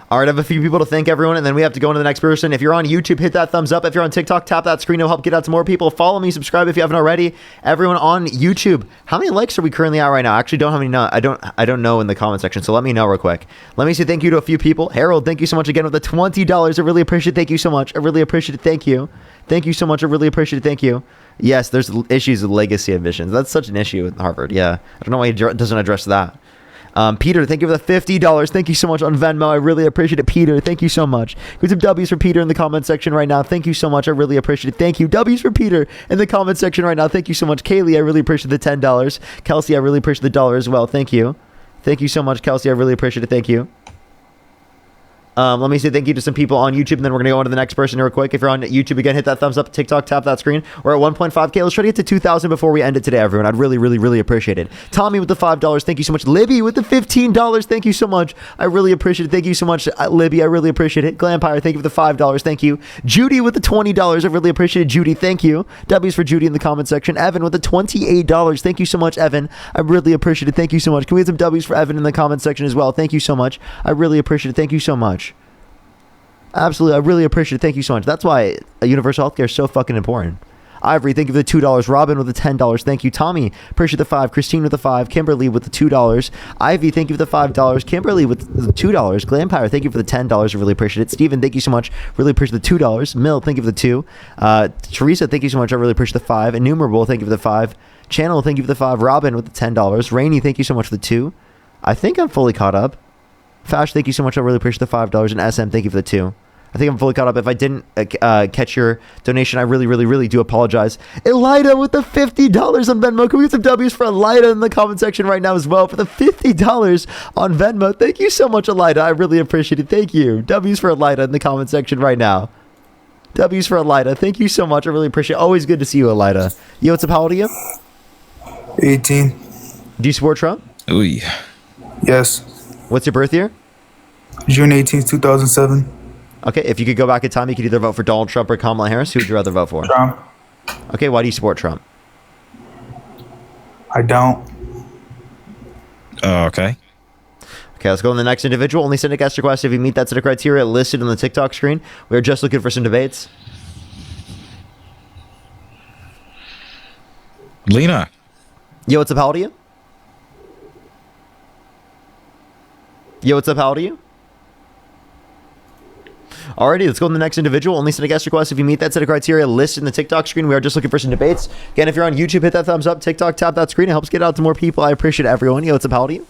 All right, I have a few people to thank, everyone, and then we have to go into the next person. If you're on YouTube, hit that thumbs up. If you're on TikTok, tap that screen. It'll help get out to more people. Follow me, subscribe if you haven't already. Everyone on YouTube, how many likes are we currently at right now? I actually don't have any. I don't know in the comment section, so let me know real quick. Let me say thank you to a few people. Harold, thank you so much again with the $20. I really appreciate it. Thank you so much. I really appreciate it. Thank you. Thank you so much. I really appreciate it. Thank you. Yes, there's issues with legacy admissions. That's such an issue at Harvard. Yeah, I don't know why he doesn't address that. Peter, thank you for the $50. Thank you so much on Venmo. I really appreciate it, Peter. Thank you so much. Put some W's for Peter in the comment section right now. Thank you so much. I really appreciate it. Thank you. W's for Peter in the comment section right now. Thank you so much. Kaylee, I really appreciate the $10. Kelsey, I really appreciate the $1 as well. Thank you. Thank you so much, Kelsey. I really appreciate it. Thank you. Let me say thank you to some people on YouTube, and then we're going to go on to the next person real quick. If you're on YouTube, again, hit that thumbs up. TikTok, tap that screen. We're at 1.5K. Let's try to get to 2,000 before we end it today, everyone. I'd really, really, really appreciate it. Tommy with the $5. Thank you so much. Libby with the $15. Thank you so much. I really appreciate it. Thank you so much, Libby. I really appreciate it. Glampire, thank you for the $5. Thank you. Judy with the $20. I really appreciate it. Judy, thank you. W's for Judy in the comment section. Evan with the $28. Thank you so much, Evan. I really appreciate it. Thank you so much. Can we get some W's for Evan in the comment section as well? Thank you so much. I really appreciate it. Thank you so much. Absolutely, I really appreciate it. Thank you so much. That's why universal healthcare is so fucking important. Ivory, thank you for the $2. Robin with the $10. Thank you. Tommy, appreciate the $5. Christine with the $5. Kimberly with the $2. Ivy, thank you for the $5. Kimberly with the $2. Glampire, thank you for the $10. I really appreciate it. Steven, thank you so much. Really appreciate the $2. Mill, thank you for the $2. Teresa, thank you so much. I really appreciate the $5. Innumerable, thank you for the $5. Channel, thank you for the $5. Robin with the $10. Rainy, thank you so much for the $2. I think I'm fully caught up. Fash, thank you so much. I really appreciate the $5. And SM, thank you for the $2. I think I'm fully caught up. If I didn't catch your donation, I really, really, really do apologize. Elida with the $50 on Venmo. Can we get some W's for Elida in the comment section right now as well for the $50 on Venmo? Thank you so much, Elida. I really appreciate it. Thank you. W's for Elida in the comment section right now. W's for Elida. Thank you so much. I really appreciate it. Always good to see you, Elida. Yo, what's up? How old are you? 18. Do you support Trump? Ooh. Yes. What's your birth year? June 18th, 2007. Okay, if you could go back in time, you could either vote for Donald Trump or Kamala Harris. Who would you rather vote for? Trump. Okay, why do you support Trump? I don't. Okay. Okay, let's go on the next individual. Only send a guest request if you meet that set of criteria listed on the TikTok screen. We're just looking for some debates. Lena. Yo, what's up? How old are you? Yo, what's up? How old are you? Alrighty, let's go on the next individual. Only send a guest request if you meet that set of criteria listed in the TikTok screen. We are just looking for some debates. Again, if you're on YouTube, hit that thumbs up. TikTok, tap that screen. It helps get out to more people. I appreciate everyone. Yo, what's up? How old are you?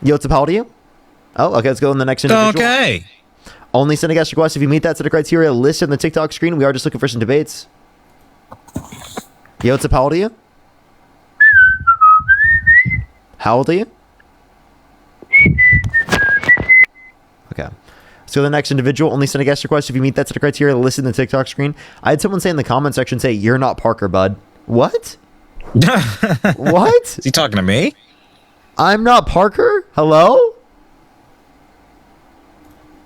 Yo, what's up? How old are you? Oh, okay, let's go on the next individual. Okay. Only send a guest request if you meet that set of criteria listed in the TikTok screen. We are just looking for some debates. Yo, what's up? How old are you? How old are you? Okay. So the next individual, only send a guest request if you meet that set of criteria listed in the TikTok screen. I had someone say in the comment section, say, you're not Parker, bud. What? What? Is he talking to me? I'm not Parker? Hello?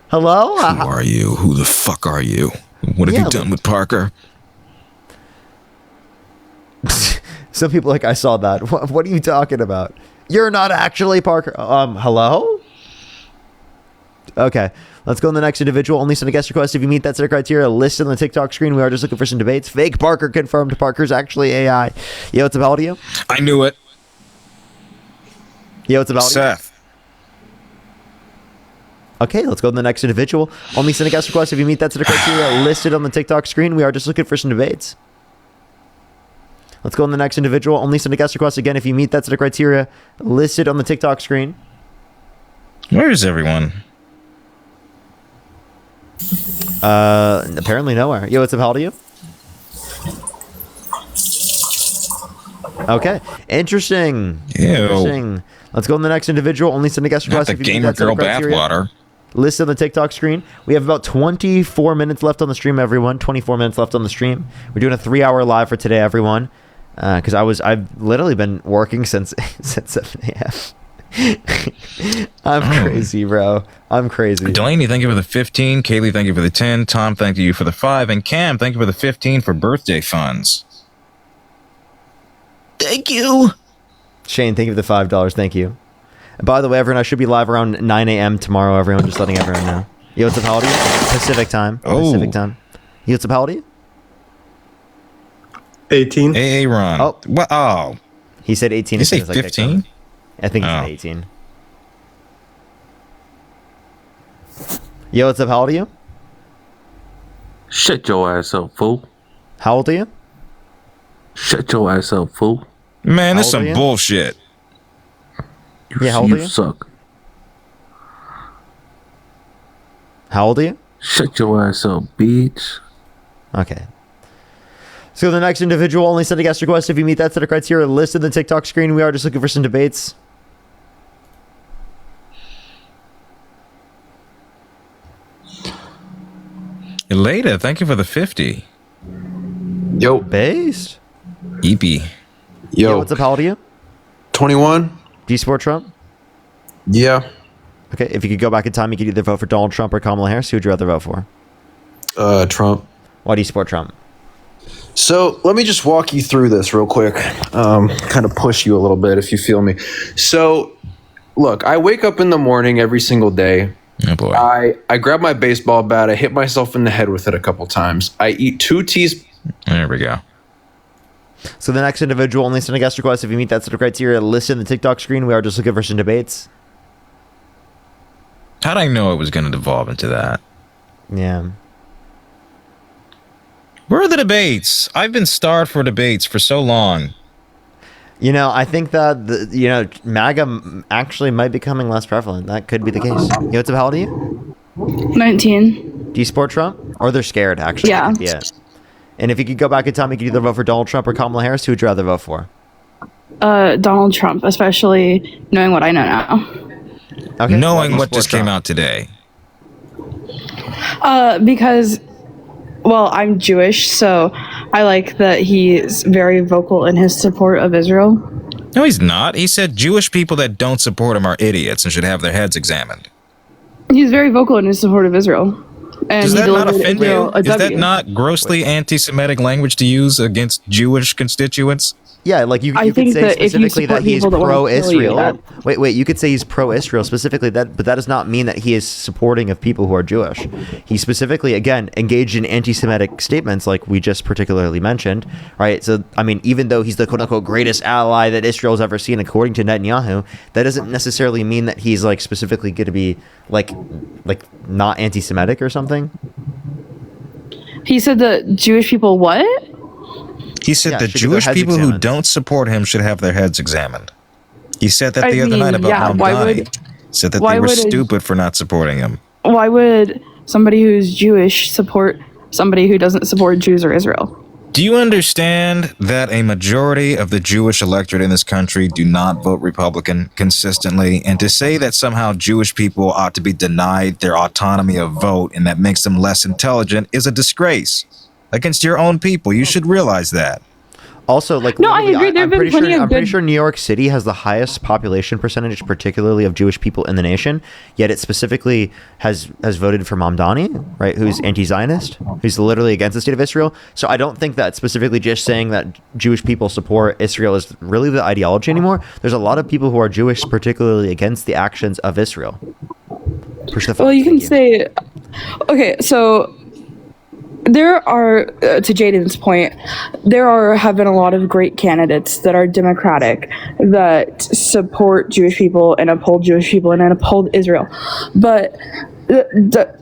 Hello? Who are you? Who the fuck are you? What have you done with Parker? Some people like, I saw that. What are you talking about? You're not actually Parker. Hello? Okay. Let's go on the next individual. Only send a guest request if you meet that set of criteria listed on the TikTok screen. We are just looking for some debates. Fake Parker confirmed. Parker's actually AI. Yo, what's up, how do you? I knew it. Yo, what's up, how do you? Seth. Okay, let's go to the next individual. Only send a guest request if you meet that set of criteria listed on the TikTok screen. We are just looking for some debates. Let's go on the next individual. Only send a guest request again if you meet that set of criteria listed on the TikTok screen. Where is everyone? Apparently nowhere. Yo, what's up, how old are you? Okay, interesting. Ew. Interesting. Let's go on the next individual. Only send a guest Not request the if you meet gamer that set girl of criteria. bathwater. Listed on the TikTok screen. We have about 24 minutes left on the stream, everyone. 24 minutes left on the stream. We're doing a 3-hour live for today, everyone. Because I've literally been working since 7 a.m. I'm crazy, bro. I'm crazy. Delaney, thank you for the 15. Kaylee, thank you for the 10. Tom, thank you for the 5. And Cam, thank you for the 15 for birthday funds. Thank you. Shane, thank you for the $5. Thank you. And by the way, everyone, I should be live around 9 a.m. tomorrow, everyone. Just letting everyone know. Yo, what's up, how old are you? Pacific time. Oh. Pacific time. Yo, what's up, how old are you? 18. Hey, Ron. Oh. What? Oh. He said 18. Did you say as soon as I kicked him. 15? I think he said 18. Yo, what's up, how old are you? Shut your ass up, fool. How old are you? Shut your ass up, fool. Man, this is How old some are you? bullshit. Yeah, how old are you? suck. How old are you? Shut your ass up, bitch. Okay. So the next individual, only send a guest request if you meet that set of criteria listed in the TikTok screen. We are just looking for some debates. Elada, thank you for the 50. Yo. Based. EP. Yo, what's up, how old are you? 21. Do you support Trump? Yeah. Okay, if you could go back in time, you could either vote for Donald Trump or Kamala Harris. Who would you rather vote for? Trump. Why do you support Trump? So let me just walk you through this real quick. Kind of push you a little bit if you feel me. So, look, I wake up in the morning every single day. Oh boy. I grab my baseball bat. I hit myself in the head with it a couple times. I eat 2 teaspoons. There we go. So the next individual, only send a guest request if you meet that set of criteria listed in the TikTok screen. We are just looking for some debates. How'd I know it was going to devolve into that? Yeah. Where are the debates? I've been starved for debates for so long. You know, I think that, MAGA actually might be becoming less prevalent. That could be the case. Yo, what's up, how old are you? 19. Do you support Trump? Or they're scared, actually. Yeah. That could be it. And if you could go back in time, you could either vote for Donald Trump or Kamala Harris. Who would you rather vote for? Donald Trump, especially knowing what I know now. Okay. Knowing what just came out today. Because, well, I'm Jewish, so I like that he's very vocal in his support of Israel. No, he's not. He said Jewish people that don't support him are idiots and should have their heads examined. He's very vocal in his support of Israel. And Does he that not delivered offend Israel you? a Is that W. not grossly anti-Semitic language to use against Jewish constituents? Yeah, like you I could think say that if you specifically that support he's people that wanna kill you, pro-Israel. that- Wait, you could say he's pro-Israel specifically, but that does not mean that he is supporting of people who are Jewish. He specifically, again, engaged in anti-Semitic statements like we just particularly mentioned, right? So, I mean, even though he's the quote-unquote greatest ally that Israel's ever seen, according to Netanyahu, that doesn't necessarily mean that he's like specifically going to be like not anti-Semitic or something. He said that Jewish people what? He said Yeah, that should get their Jewish heads people who examined. don't support him should have their heads examined. He said that I the other mean, night about yeah, why Mamdani. would- Said that why they were would a- stupid for not supporting him. Why would somebody who's Jewish support somebody who doesn't support Jews or Israel? Do you understand that a majority of the Jewish electorate in this country do not vote Republican consistently? And to say that somehow Jewish people ought to be denied their autonomy of vote and that makes them less intelligent is a disgrace against your own people. You should realize that. Also, like, No, I literally, agree. There have I'm been pretty plenty sure, of I'm pretty good- sure New York City has the highest population percentage, particularly of Jewish people in the nation. Yet it specifically has voted for Mamdani, right? Who's anti-Zionist, who's literally against the state of Israel. So I don't think that specifically just saying that Jewish people support Israel is really the ideology anymore. There's a lot of people who are Jewish, particularly against the actions of Israel. Push the Well, you can say, okay, so there are, to Jaden's point, have been a lot of great candidates that are democratic, that support Jewish people and uphold Jewish people and uphold Israel. But the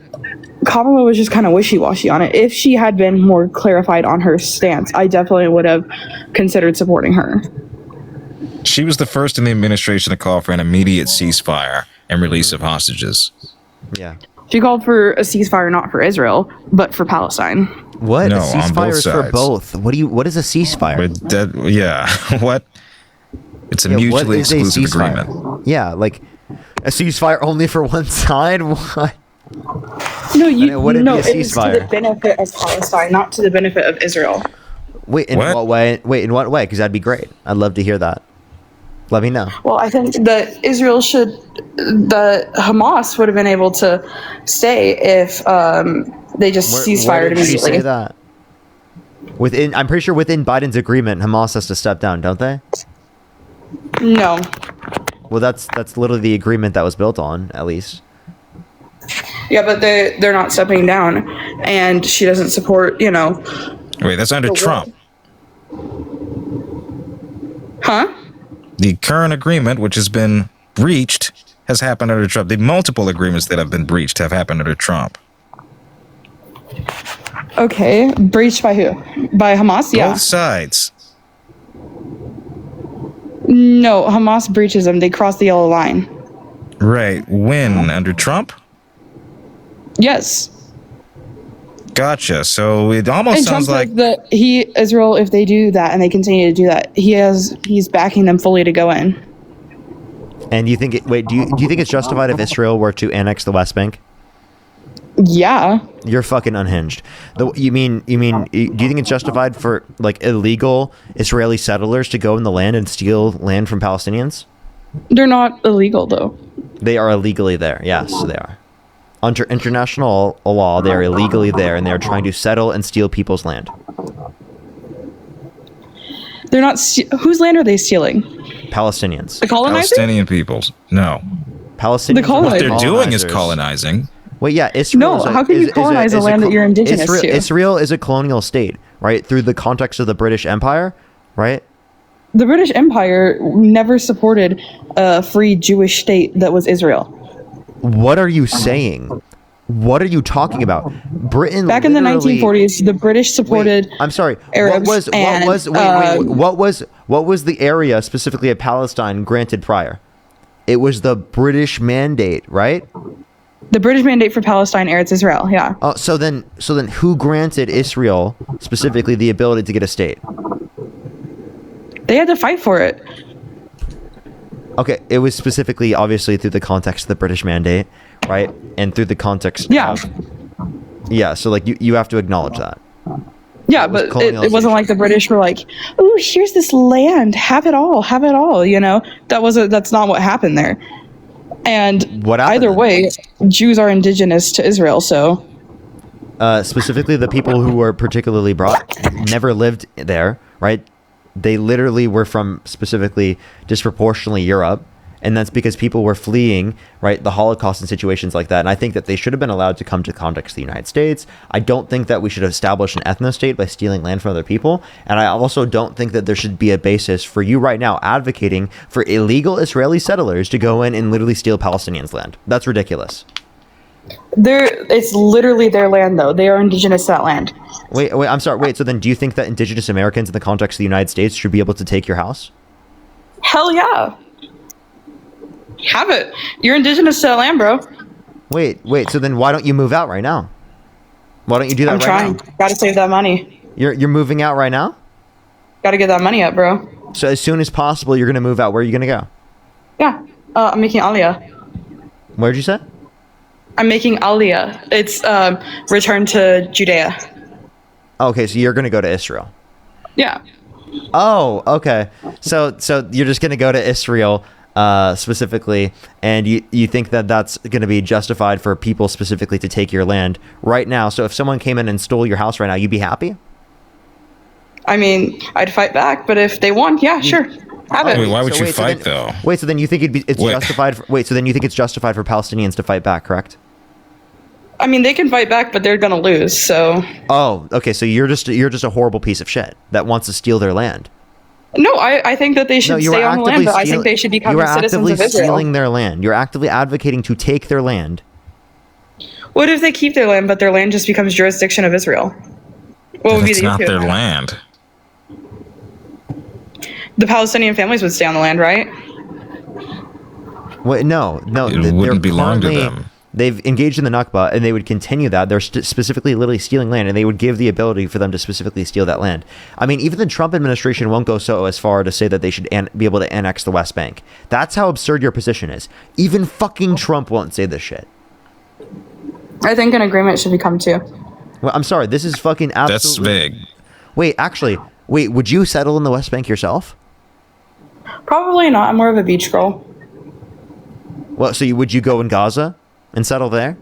Kamala was just kind of wishy-washy on it. If she had been more clarified on her stance, I definitely would have considered supporting her. She was the first in the administration to call for an immediate ceasefire and release of hostages. Yeah. She called for a ceasefire not for Israel, but for Palestine. What? No, a on ceasefire both is for sides. both. What is a ceasefire? But that, yeah, what? It's a Yeah, what mutually is a exclusive ceasefire? agreement. Yeah, like a ceasefire only for one side. What? No, would it no, be a it is to the ceasefire? benefit of Palestine, not to the benefit of Israel. Wait, in what way? Wait, in what way? Because that'd be great. I'd love to hear that. Let me know. Well, I think that Hamas would have been able to stay if they just Where ceasefired did she immediately. say that? I'm pretty sure within Biden's agreement, Hamas has to step down, don't they? No. Well, that's literally the agreement that was built on, at least. Yeah, but they're not stepping down, and she doesn't support, Wait, that's under Trump. Huh? The current agreement, which has been breached, has happened under Trump. The multiple agreements that have been breached have happened under Trump. Okay, breached by who? By Hamas? Yeah. Both sides. No, Hamas breaches them. They cross the yellow line. Right. When? Under Trump? Yes. Gotcha. So it almost And sounds Trump like says that Israel, if they do that and they continue to do that, he's backing them fully to go in. And you think do you think it's justified if Israel were to annex the West Bank? Yeah. You're fucking unhinged. Do you think it's justified for like illegal Israeli settlers to go in the land and steal land from Palestinians? They're not illegal though. They are illegally there. Yes, they are. Under international law, they are illegally there, and they are trying to settle and steal people's land. They're not. Whose land are they stealing? Palestinians. The colonizers? Palestinian peoples. No. Palestinians. The colonizers. What they're doing is colonizing. Wait, yeah, Israel. No, how can you colonize a land that you're indigenous to? Israel is a colonial state, right? Through the context of the British Empire, right? The British Empire never supported a free Jewish state that was Israel. What are you saying? What are you talking about? Britain Back in the literally- 1940s, the British supported. I'm sorry. Arabs what was the area specifically of Palestine granted prior? It was the British Mandate, right? The British Mandate for Palestine, Eretz Israel. Yeah. Oh, so then who granted Israel specifically the ability to get a state? They had to fight for it. Okay, it was specifically, obviously, through the context of the British Mandate, right? And through the context Yeah. Yeah, so, like, you have to acknowledge that. Yeah, but it wasn't like the British were like, "Oh, here's this land, have it all." That's not what happened there. And either way, Jews are indigenous to Israel, so specifically the people who were particularly brought never lived there, right? They literally were from specifically disproportionately Europe, and that's because people were fleeing, right, the Holocaust and situations like that. And I think that they should have been allowed to come to the context of the United States. I don't think that we should establish an ethno-state by stealing land from other people. And I also don't think that there should be a basis for you right now advocating for illegal Israeli settlers to go in and literally steal Palestinians' land. That's ridiculous. it's literally their land, though. They are indigenous to that land. Wait, I'm sorry. Wait, so then do you think that indigenous Americans in the context of the United States should be able to take your house? Hell yeah. Have it. You're indigenous to that land, bro. Wait, so then why don't you move out right now? Why don't you do that I'm right trying. now? Gotta save that money. You're moving out right now? Gotta get that money up, bro. So as soon as possible, you're going to move out. Where are you going to go? Yeah. I'm making Aliyah. Where'd you say? I'm making Aliyah. It's return to Judea. Okay, so you're going to go to Israel. Yeah. Oh, okay. So you're just gonna go to Israel specifically, and you think that that's gonna be justified for people specifically to take your land right now. So if someone came in and stole your house right now, you'd be happy? I mean, I'd fight back, but if they won, yeah, sure. Have it. Wait, why would So you wait, so fight then- though? Wait, so then you think it's Wait. justified? So then you think it's justified for Palestinians to fight back, correct? I mean, they can fight back, but they're gonna lose. So Oh, okay. So you're just a horrible piece of shit that wants to steal their land. no, I think that they should you were stay on the land, actively but I steal- think they should become You were citizens actively of Israel. stealing their land. You're actively advocating to take their land. What if they keep their land, but their land just becomes jurisdiction of Israel? What would be It's the not issue? their land. The Palestinian families would stay on the land, right? Wait, no. It wouldn't belong to them. They've engaged in the Nakba, and they would continue that. They're specifically literally stealing land, and they would give the ability for them to specifically steal that land. I mean, even the Trump administration won't go so as far to say that they should be able to annex the West Bank. That's how absurd your position is. Even fucking Trump won't say this shit. I think an agreement should be come to. Well, I'm sorry. This is fucking That's absolutely... vague. Wait, would you settle in the West Bank yourself? Probably not. I'm more of a beach girl. Well, so would you go in Gaza and settle there?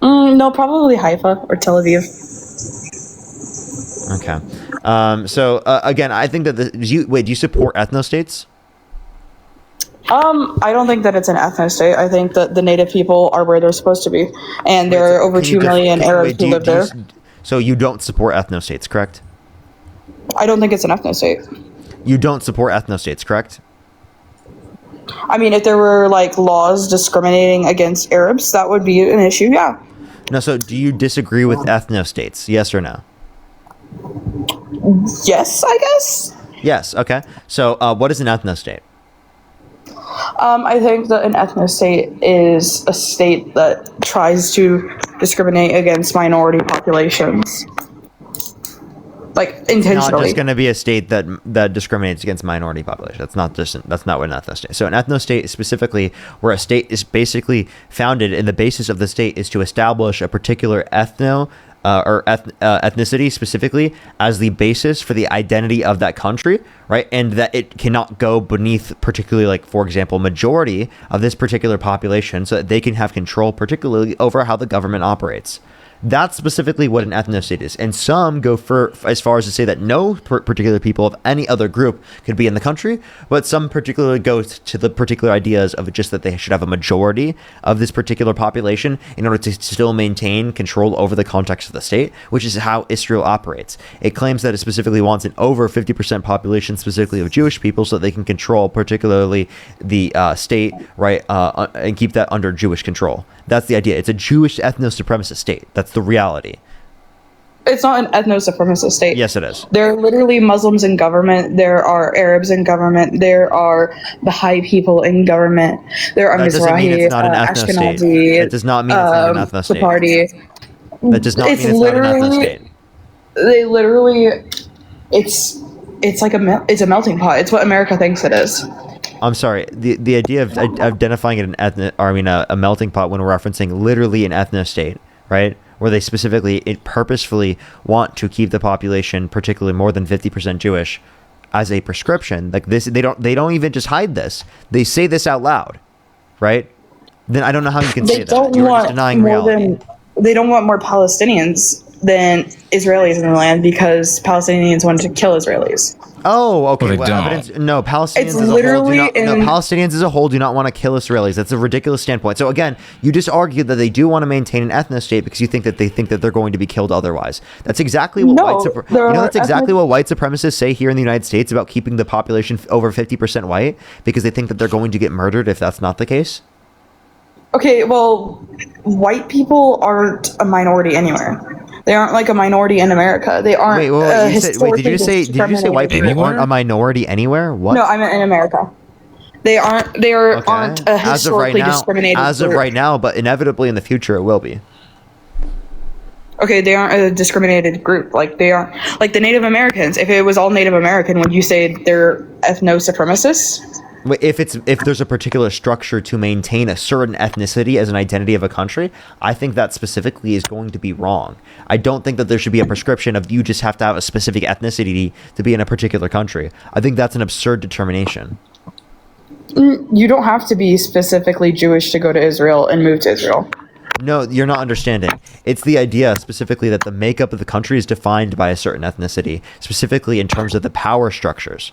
No, probably Haifa or Tel Aviv. Okay. So again, I think that do you support ethno-states? I don't think that it's an ethno state. I think that the native people are where they're supposed to be, and there are over 2 million Arabs who live there. So you don't support ethno-states, correct? I don't think it's an ethno state. You don't support ethno-states, correct? I mean, if there were like laws discriminating against Arabs, that would be an issue. Yeah. No. So do you disagree with ethno-states? Yes or no? Yes, I guess. Yes. Okay. So what is an ethno-state? I think that an ethno state is a state that tries to discriminate against minority populations. Like intentionally. Not just going to be a state that discriminates against minority population. That's not what an ethno-state. So an ethno-state is specifically where a state is basically founded, and the basis of the state is to establish a particular ethnicity specifically as the basis for the identity of that country, right? And that it cannot go beneath particularly, like, for example, majority of this particular population, so that they can have control particularly over how the government operates. That's specifically what an ethno-state is. And some go as far as to say that no particular people of any other group could be in the country, but some particularly go to the particular ideas of just that they should have a majority of this particular population in order to still maintain control over the context of the state, which is how Israel operates. It claims that it specifically wants an over 50% population, specifically of Jewish people, so that they can control particularly the state, right, and keep that under Jewish control. That's the idea. It's a Jewish ethno-supremacist state. That's the reality. It's not an ethno-supremacist state. Yes, it is. There are literally Muslims in government. There are Arabs in government. There are Baha'i people in government. There are That doesn't mean Mizrahi, it's not an ethno-state. Ashkenazi. It does not mean it's not an ethno-state. Sephardi. That does not mean it's not an ethno-state. They literally, it's like it's a melting pot. It's what America thinks it is. I'm sorry. The idea of identifying it a melting pot when we're referencing literally an ethno-state, right? Where they purposefully want to keep the population, particularly more than 50% Jewish, as a prescription. Like this, they don't even just hide this. They say this out loud, right? Then I don't know how you can say that. You're just denying reality. They don't want more Palestinians than Israelis in the land because Palestinians wanted to kill Israelis. Oh, okay. Well, No, Palestinians It's as a whole literally Palestinians as a whole do not want to kill Israelis. That's a ridiculous standpoint. So again, you just argued that they do want to maintain an ethno-state because you think that they're going to be killed otherwise. That's exactly what that's exactly what white supremacists say here in the United States about keeping the population over 50% white, because they think that they're going to get murdered if that's not the case. Okay, well, white people aren't a minority anywhere. They aren't like a minority in America. They aren't. Did you say white people aren't a minority anywhere? What? No, I meant in America. They aren't. They aren't a historically discriminated As of group. right now, but inevitably in the future it will be. Okay, they aren't a discriminated group. Like they aren't like the Native Americans. If it was all Native American, would you say they're ethno-supremacists? if there's a particular structure to maintain a certain ethnicity as an identity of a country, I think that specifically is going to be wrong. I don't think that there should be a prescription of you just have to have a specific ethnicity to be in a particular country. I think that's an absurd determination. You don't have to be specifically Jewish to go to Israel and move to Israel. No, you're not understanding. It's the idea specifically that the makeup of the country is defined by a certain ethnicity, specifically in terms of the power structures.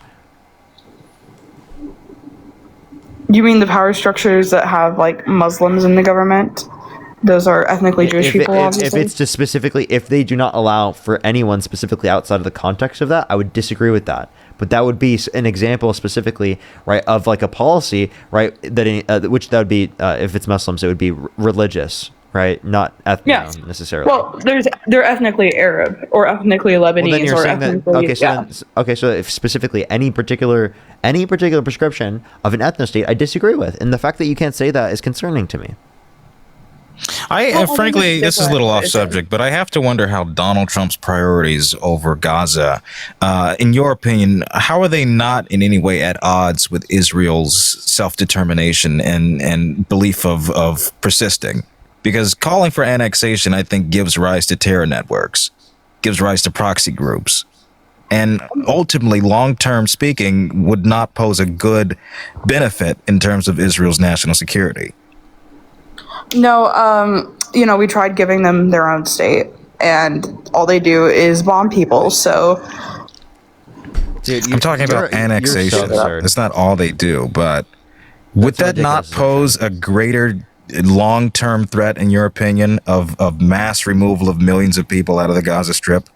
You mean the power structures that have like Muslims in the government? Those are ethnically Jewish people, obviously. If it's just specifically, if they do not allow for anyone specifically outside of the context of that, I would disagree with that. But that would be an example specifically, right, of like a policy, right, that which that would be, if it's Muslims, it would be religious, right, not ethnic necessarily. Well, they're ethnically Arab or ethnically Lebanese, Well, then you're or saying that, ethnically. so if specifically any particular prescription of an ethnostate, I disagree with, and the fact that you can't say that is concerning to me. Frankly, this is a little off subject, but I have to wonder how Donald Trump's priorities over Gaza, in your opinion, how are they not in any way at odds with Israel's self-determination and belief of persisting? Because calling for annexation, I think, gives rise to terror networks, gives rise to proxy groups, and ultimately, long-term speaking, would not pose a good benefit in terms of Israel's national security. No, we tried giving them their own state, and all they do is bomb people. So, dude, I'm talking about annexation. It's not all they do, but would that not pose a greater long-term threat, in your opinion, of mass removal of millions of people out of the Gaza Strip?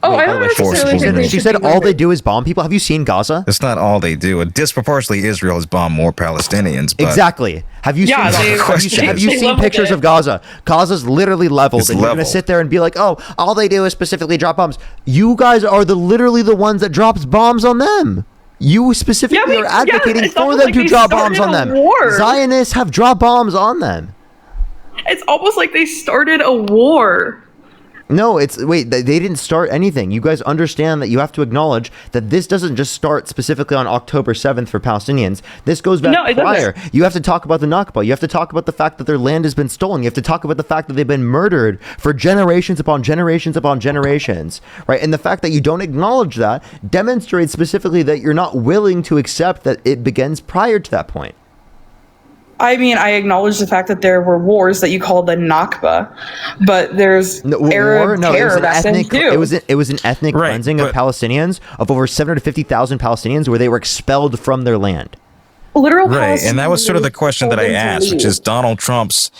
I don't necessarily think they She should said be all limited. they do is bomb people. Have you seen Gaza? It's not all they do. Disproportionately, Israel has bombed more Palestinians. But Exactly. Have you Yeah, seen? they- Have you they seen leveled pictures it. of Gaza? Gaza's literally leveled, It's and you're gonna level. sit there and be like, "Oh, all they do is specifically drop bombs." You guys are literally the ones that drops bombs on them. You specifically are advocating it's for almost them like to they drop bombs started on a them. war. Zionists have dropped bombs on them. It's almost like they started a war. No, they didn't start anything. You guys understand that you have to acknowledge that this doesn't just start specifically on October 7th for Palestinians. This goes back No, it prior. doesn't. You have to talk about the Nakba. You have to talk about the fact that their land has been stolen. You have to talk about the fact that they've been murdered for generations upon generations upon generations, right? And the fact that you don't acknowledge that demonstrates specifically that you're not willing to accept that it begins prior to that point. I mean, I acknowledge the fact that there were wars that you call the Nakba, but there's Arab terror back then too. It was an ethnic cleansing of Palestinians, of over 750,000 Palestinians, where they were expelled from their land. Literal Right, and that was sort of the question that I told them to asked, which leave. is Donald Trump's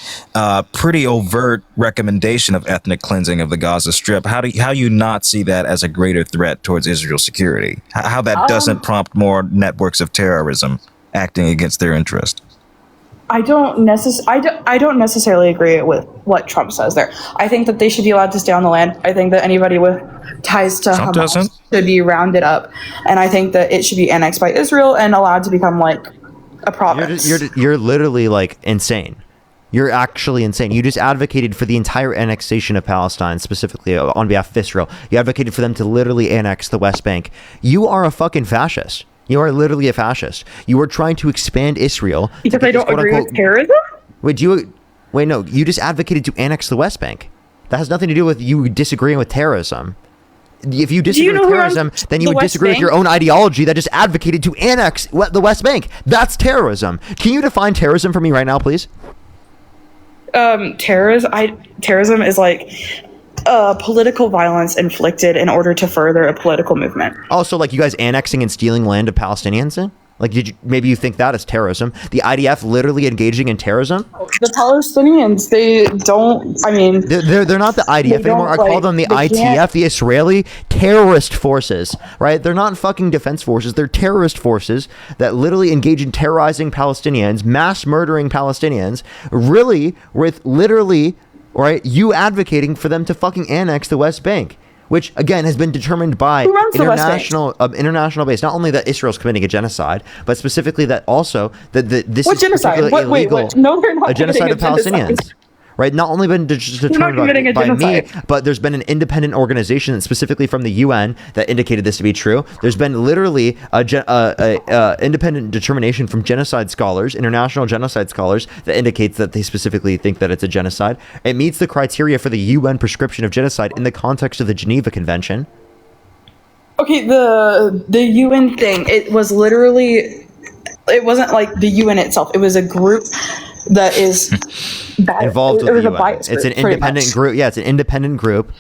pretty overt recommendation of ethnic cleansing of the Gaza Strip. How you not see that as a greater threat towards Israel's security? How that doesn't prompt more networks of terrorism acting against their interest? I don't necessarily agree with what Trump says there. I think that they should be allowed to stay on the land. I think that anybody with ties to Trump Hamas doesn't? should be rounded up, and I think that it should be annexed by Israel and allowed to become like a province. You're literally like insane. You're actually insane. You just advocated for the entire annexation of Palestine, specifically on behalf of Israel. You advocated for them to literally annex the West Bank. You are a fucking fascist. You are literally a fascist. You are trying to expand Israel. Because I don't agree with terrorism? No, you just advocated to annex the West Bank. That has nothing to do with you disagreeing with terrorism. If you disagree with terrorism, then you would disagree with your own ideology that just advocated to annex the West Bank. That's terrorism. Can you define terrorism for me right now, please? Terrorism is like political violence inflicted in order to further a political movement. Also, like you guys annexing and stealing land of Palestinians? Like, maybe you think that is terrorism? The IDF literally engaging in terrorism? The Palestinians, they don't. I mean, they're not the IDF anymore. I call them the ITF, the Israeli terrorist forces. Right? They're not fucking defense forces. They're terrorist forces that literally engage in terrorizing Palestinians, mass murdering Palestinians. Really, with literally, right? You advocating for them to fucking annex the West Bank, which again has been determined by international base. Not only that Israel's committing a genocide, but specifically that also that this what is genocide? particularly illegal. No, they're not A genocide of committing a Palestinians. genocide. right? Not only been determined committing a by me, genocide. but there's been an independent organization, specifically from the UN, that indicated this to be true. There's been literally a independent determination from genocide scholars, international genocide scholars, that indicates that they specifically think that it's a genocide. It meets the criteria for the UN prescription of genocide in the context of the Geneva Convention. Okay, the UN thing, it was literally, it wasn't like the UN itself. It was a group that is Involved with it was the a UN. bias It's an group, pretty independent much. group. Yeah, it's an independent group,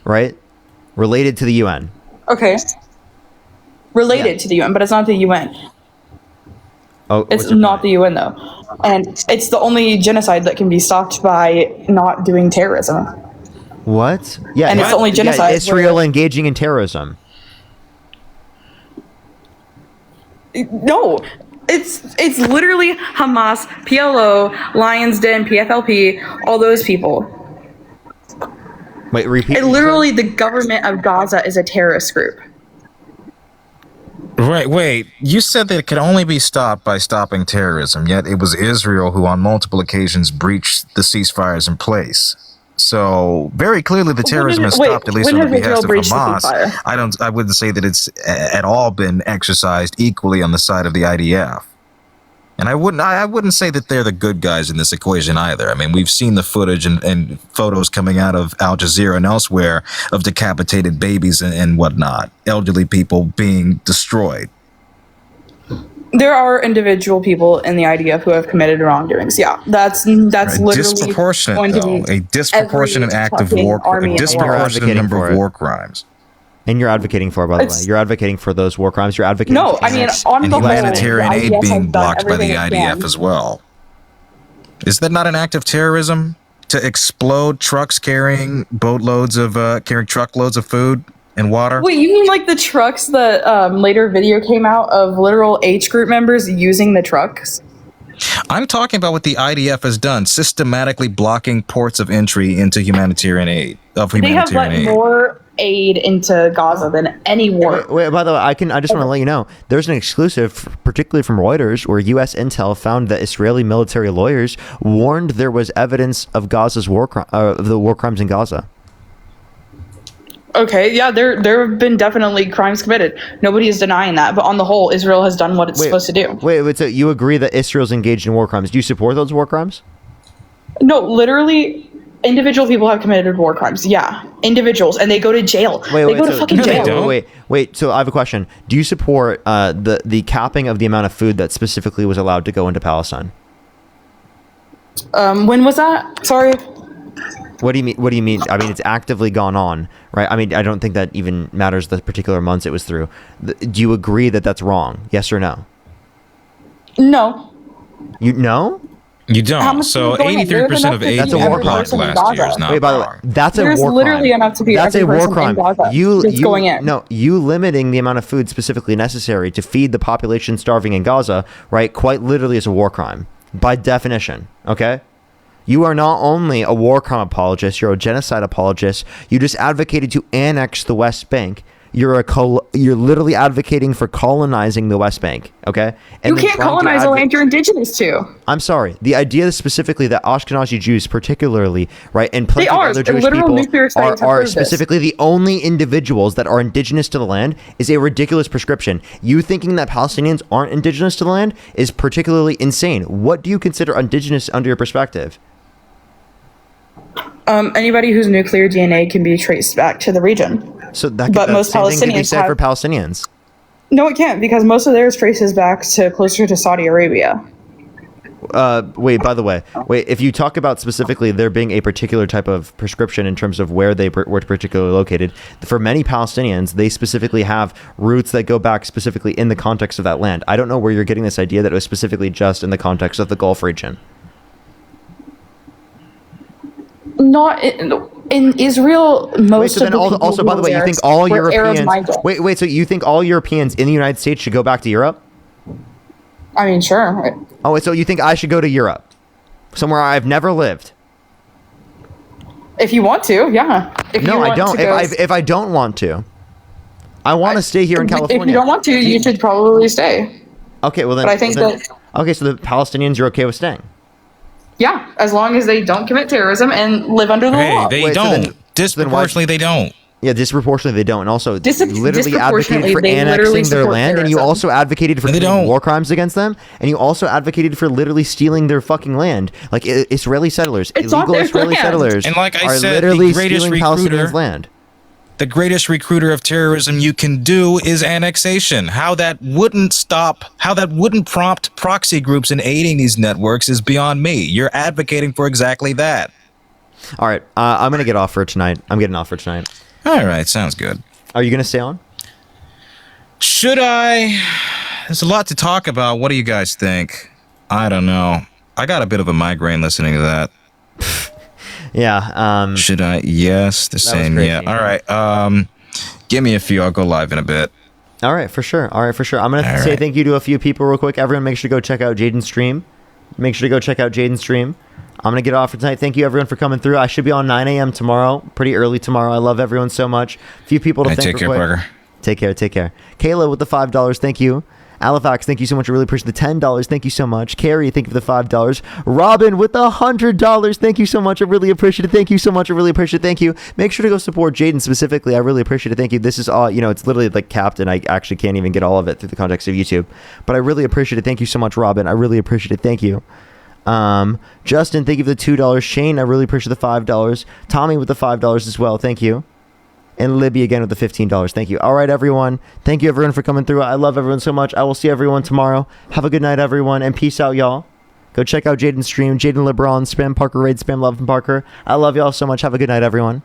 right? Related to the UN. Okay. Related to the UN, but it's not the UN. Oh, It's not the UN though. And it's the only genocide that can be stopped by not doing terrorism. What? Yeah, And it's yeah, only genocide Yeah, Israel engaging in terrorism. No. It's literally Hamas, PLO, Lions Den, PFLP, all those people. Wait, repeat. It literally, the government of Gaza is a terrorist group. Right, wait. You said that it could only be stopped by stopping terrorism, yet it was Israel who on multiple occasions breached the ceasefires in place. So very clearly the terrorism has stopped, at least on the behest of Hamas. I wouldn't say that it's at all been exercised equally on the side of the IDF. And I wouldn't say that they're the good guys in this equation either. I mean, we've seen the footage and photos coming out of Al Jazeera and elsewhere of decapitated babies and whatnot, elderly people being destroyed. There are individual people in the IDF who have committed wrongdoings. Yeah, that's literally Disproportionate, going to though. be A disproportionate every act of fucking war, army in a the disproportionate world. number of war crimes. And you're advocating for, by the way. It's- You're advocating for those war crimes. You're advocating No, for I mean, annex- on And the whole, humanitarian the aid IDF being has done blocked by the everything it IDF can. as well. Is that not an act of terrorism? To explode trucks carrying boatloads of carrying truckloads of food and water? Wait, you mean like the trucks that later video came out of literal H group members using the trucks? I'm talking about what the IDF has done, systematically blocking ports of entry into humanitarian aid. They have let more aid into Gaza than any war. Wait, by the way, I just want to let you know, there's an exclusive, particularly from Reuters, where U.S. intel found that Israeli military lawyers warned there was evidence of Gaza's of the war crimes in Gaza. Okay, yeah, there have been definitely crimes committed. Nobody is denying that, but on the whole, Israel has done what it's supposed to do. Wait, so you agree that Israel's engaged in war crimes? Do you support those war crimes? No, literally, individual people have committed war crimes. Yeah, individuals, and they go to jail. They go to fucking jail. Wait. So I have a question. Do you support the capping of the amount of food that specifically was allowed to go into Palestine? When was that? Sorry. What do you mean? I mean, it's actively gone on, right? I mean, I don't think that even matters the particular months it was through. Do you agree that that's wrong? Yes or no? No. You know? You don't. So 83% of aid That's a war crime. blocked last year is not Wait, by the way, wrong. that's a There's war crime. literally enough to be That's a every war person crime. in Gaza that's going in. No, you limiting the amount of food specifically necessary to feed the population starving in Gaza, right? Quite literally is a war crime by definition. Okay. You are not only a war crime apologist, you're a genocide apologist. You just advocated to annex the West Bank. You're literally advocating for colonizing the West Bank, okay? You can't colonize a land you're indigenous to. I'm sorry. The idea specifically that Ashkenazi Jews, particularly, right, and plenty of other Jewish literal people nuclear studies have are proved this. specifically the only individuals that are indigenous to the land is a ridiculous prescription. You thinking that Palestinians aren't indigenous to the land is particularly insane. What do you consider indigenous under your perspective? Anybody whose nuclear DNA can be traced back to the region. So that But the most same thing could be Palestinians said for have- Palestinians. No, it can't, because most of theirs traces back to closer to Saudi Arabia. Wait, by the way, if you talk about specifically there being a particular type of prescription in terms of where they were particularly located, for many Palestinians, they specifically have roots that go back specifically in the context of that land. I don't know where you're getting this idea that it was specifically just in the context of the Gulf region. Not in Israel. Most so of then the people also, by the way, you think all Europeans? Wait, so you think all Europeans in the United States should go back to Europe? I mean, sure. Oh, so you think I should go to Europe, somewhere I've never lived? If you want to, yeah. No, I don't. If I don't want to, I want to stay here in California. If you don't want to, you should probably stay. Okay, well then. But I think okay, so the Palestinians, you're okay with staying? Yeah, as long as they don't commit terrorism and live under the law. They Wait, so don't. then- Disproportionately, they don't. Yeah, disproportionately they don't. And also, literally advocated disproportionately, for they literally annexing their support land, and you terrorism. also advocated for No, they committing don't. war crimes against them, and you also advocated for literally stealing their fucking land. Like Israeli settlers, It's not illegal their Israeli land. settlers And like I are said, literally the greatest stealing recruiter, Palestinians' land. the greatest recruiter of terrorism you can do is annexation. How that wouldn't prompt proxy groups in aiding these networks is beyond me. You're advocating for exactly that. All right, I'm gonna get off for tonight. I'm getting off for tonight. All right, sounds good. Are you gonna stay on? Should I? There's a lot to talk about. What do you guys think? I don't know. I got a bit of a migraine listening to that. Yeah. Should I? Yes, the same. crazy. Yeah. All right. Give me a few. I'll go live in a bit. All right, for sure. I'm gonna say thank you to a few people real quick. Everyone, make sure to go check out Jaden's stream. I'm gonna get off for tonight. Thank you everyone for coming through. I should be on 9 a.m. tomorrow, pretty early tomorrow. I love everyone so much. A few people to Hey, thank. take care, real quick. Parker. Take care. Kayla with the $5. Thank you. Halifax, thank you so much. I really appreciate the $10. Thank you so much. Carrie, thank you for the $5. Robin with the $100. Thank you so much. I really appreciate it. Thank you so much. I really appreciate it. Thank you. Make sure to go support Jaden specifically. I really appreciate it. Thank you. This is all, it's literally like capped, and I actually can't even get all of it through the context of YouTube. But I really appreciate it. Thank you so much, Robin. I really appreciate it. Thank you. Justin, thank you for the $2. Shane, I really appreciate the $5. Tommy with the $5 as well. Thank you. And Libby again with the $15. Thank you. All right, everyone. Thank you, everyone, for coming through. I love everyone so much. I will see everyone tomorrow. Have a good night, everyone, and peace out, y'all. Go check out Jaden's stream. Jaden LeBron, spam Parker Raid, spam Love and Parker. I love y'all so much. Have a good night, everyone.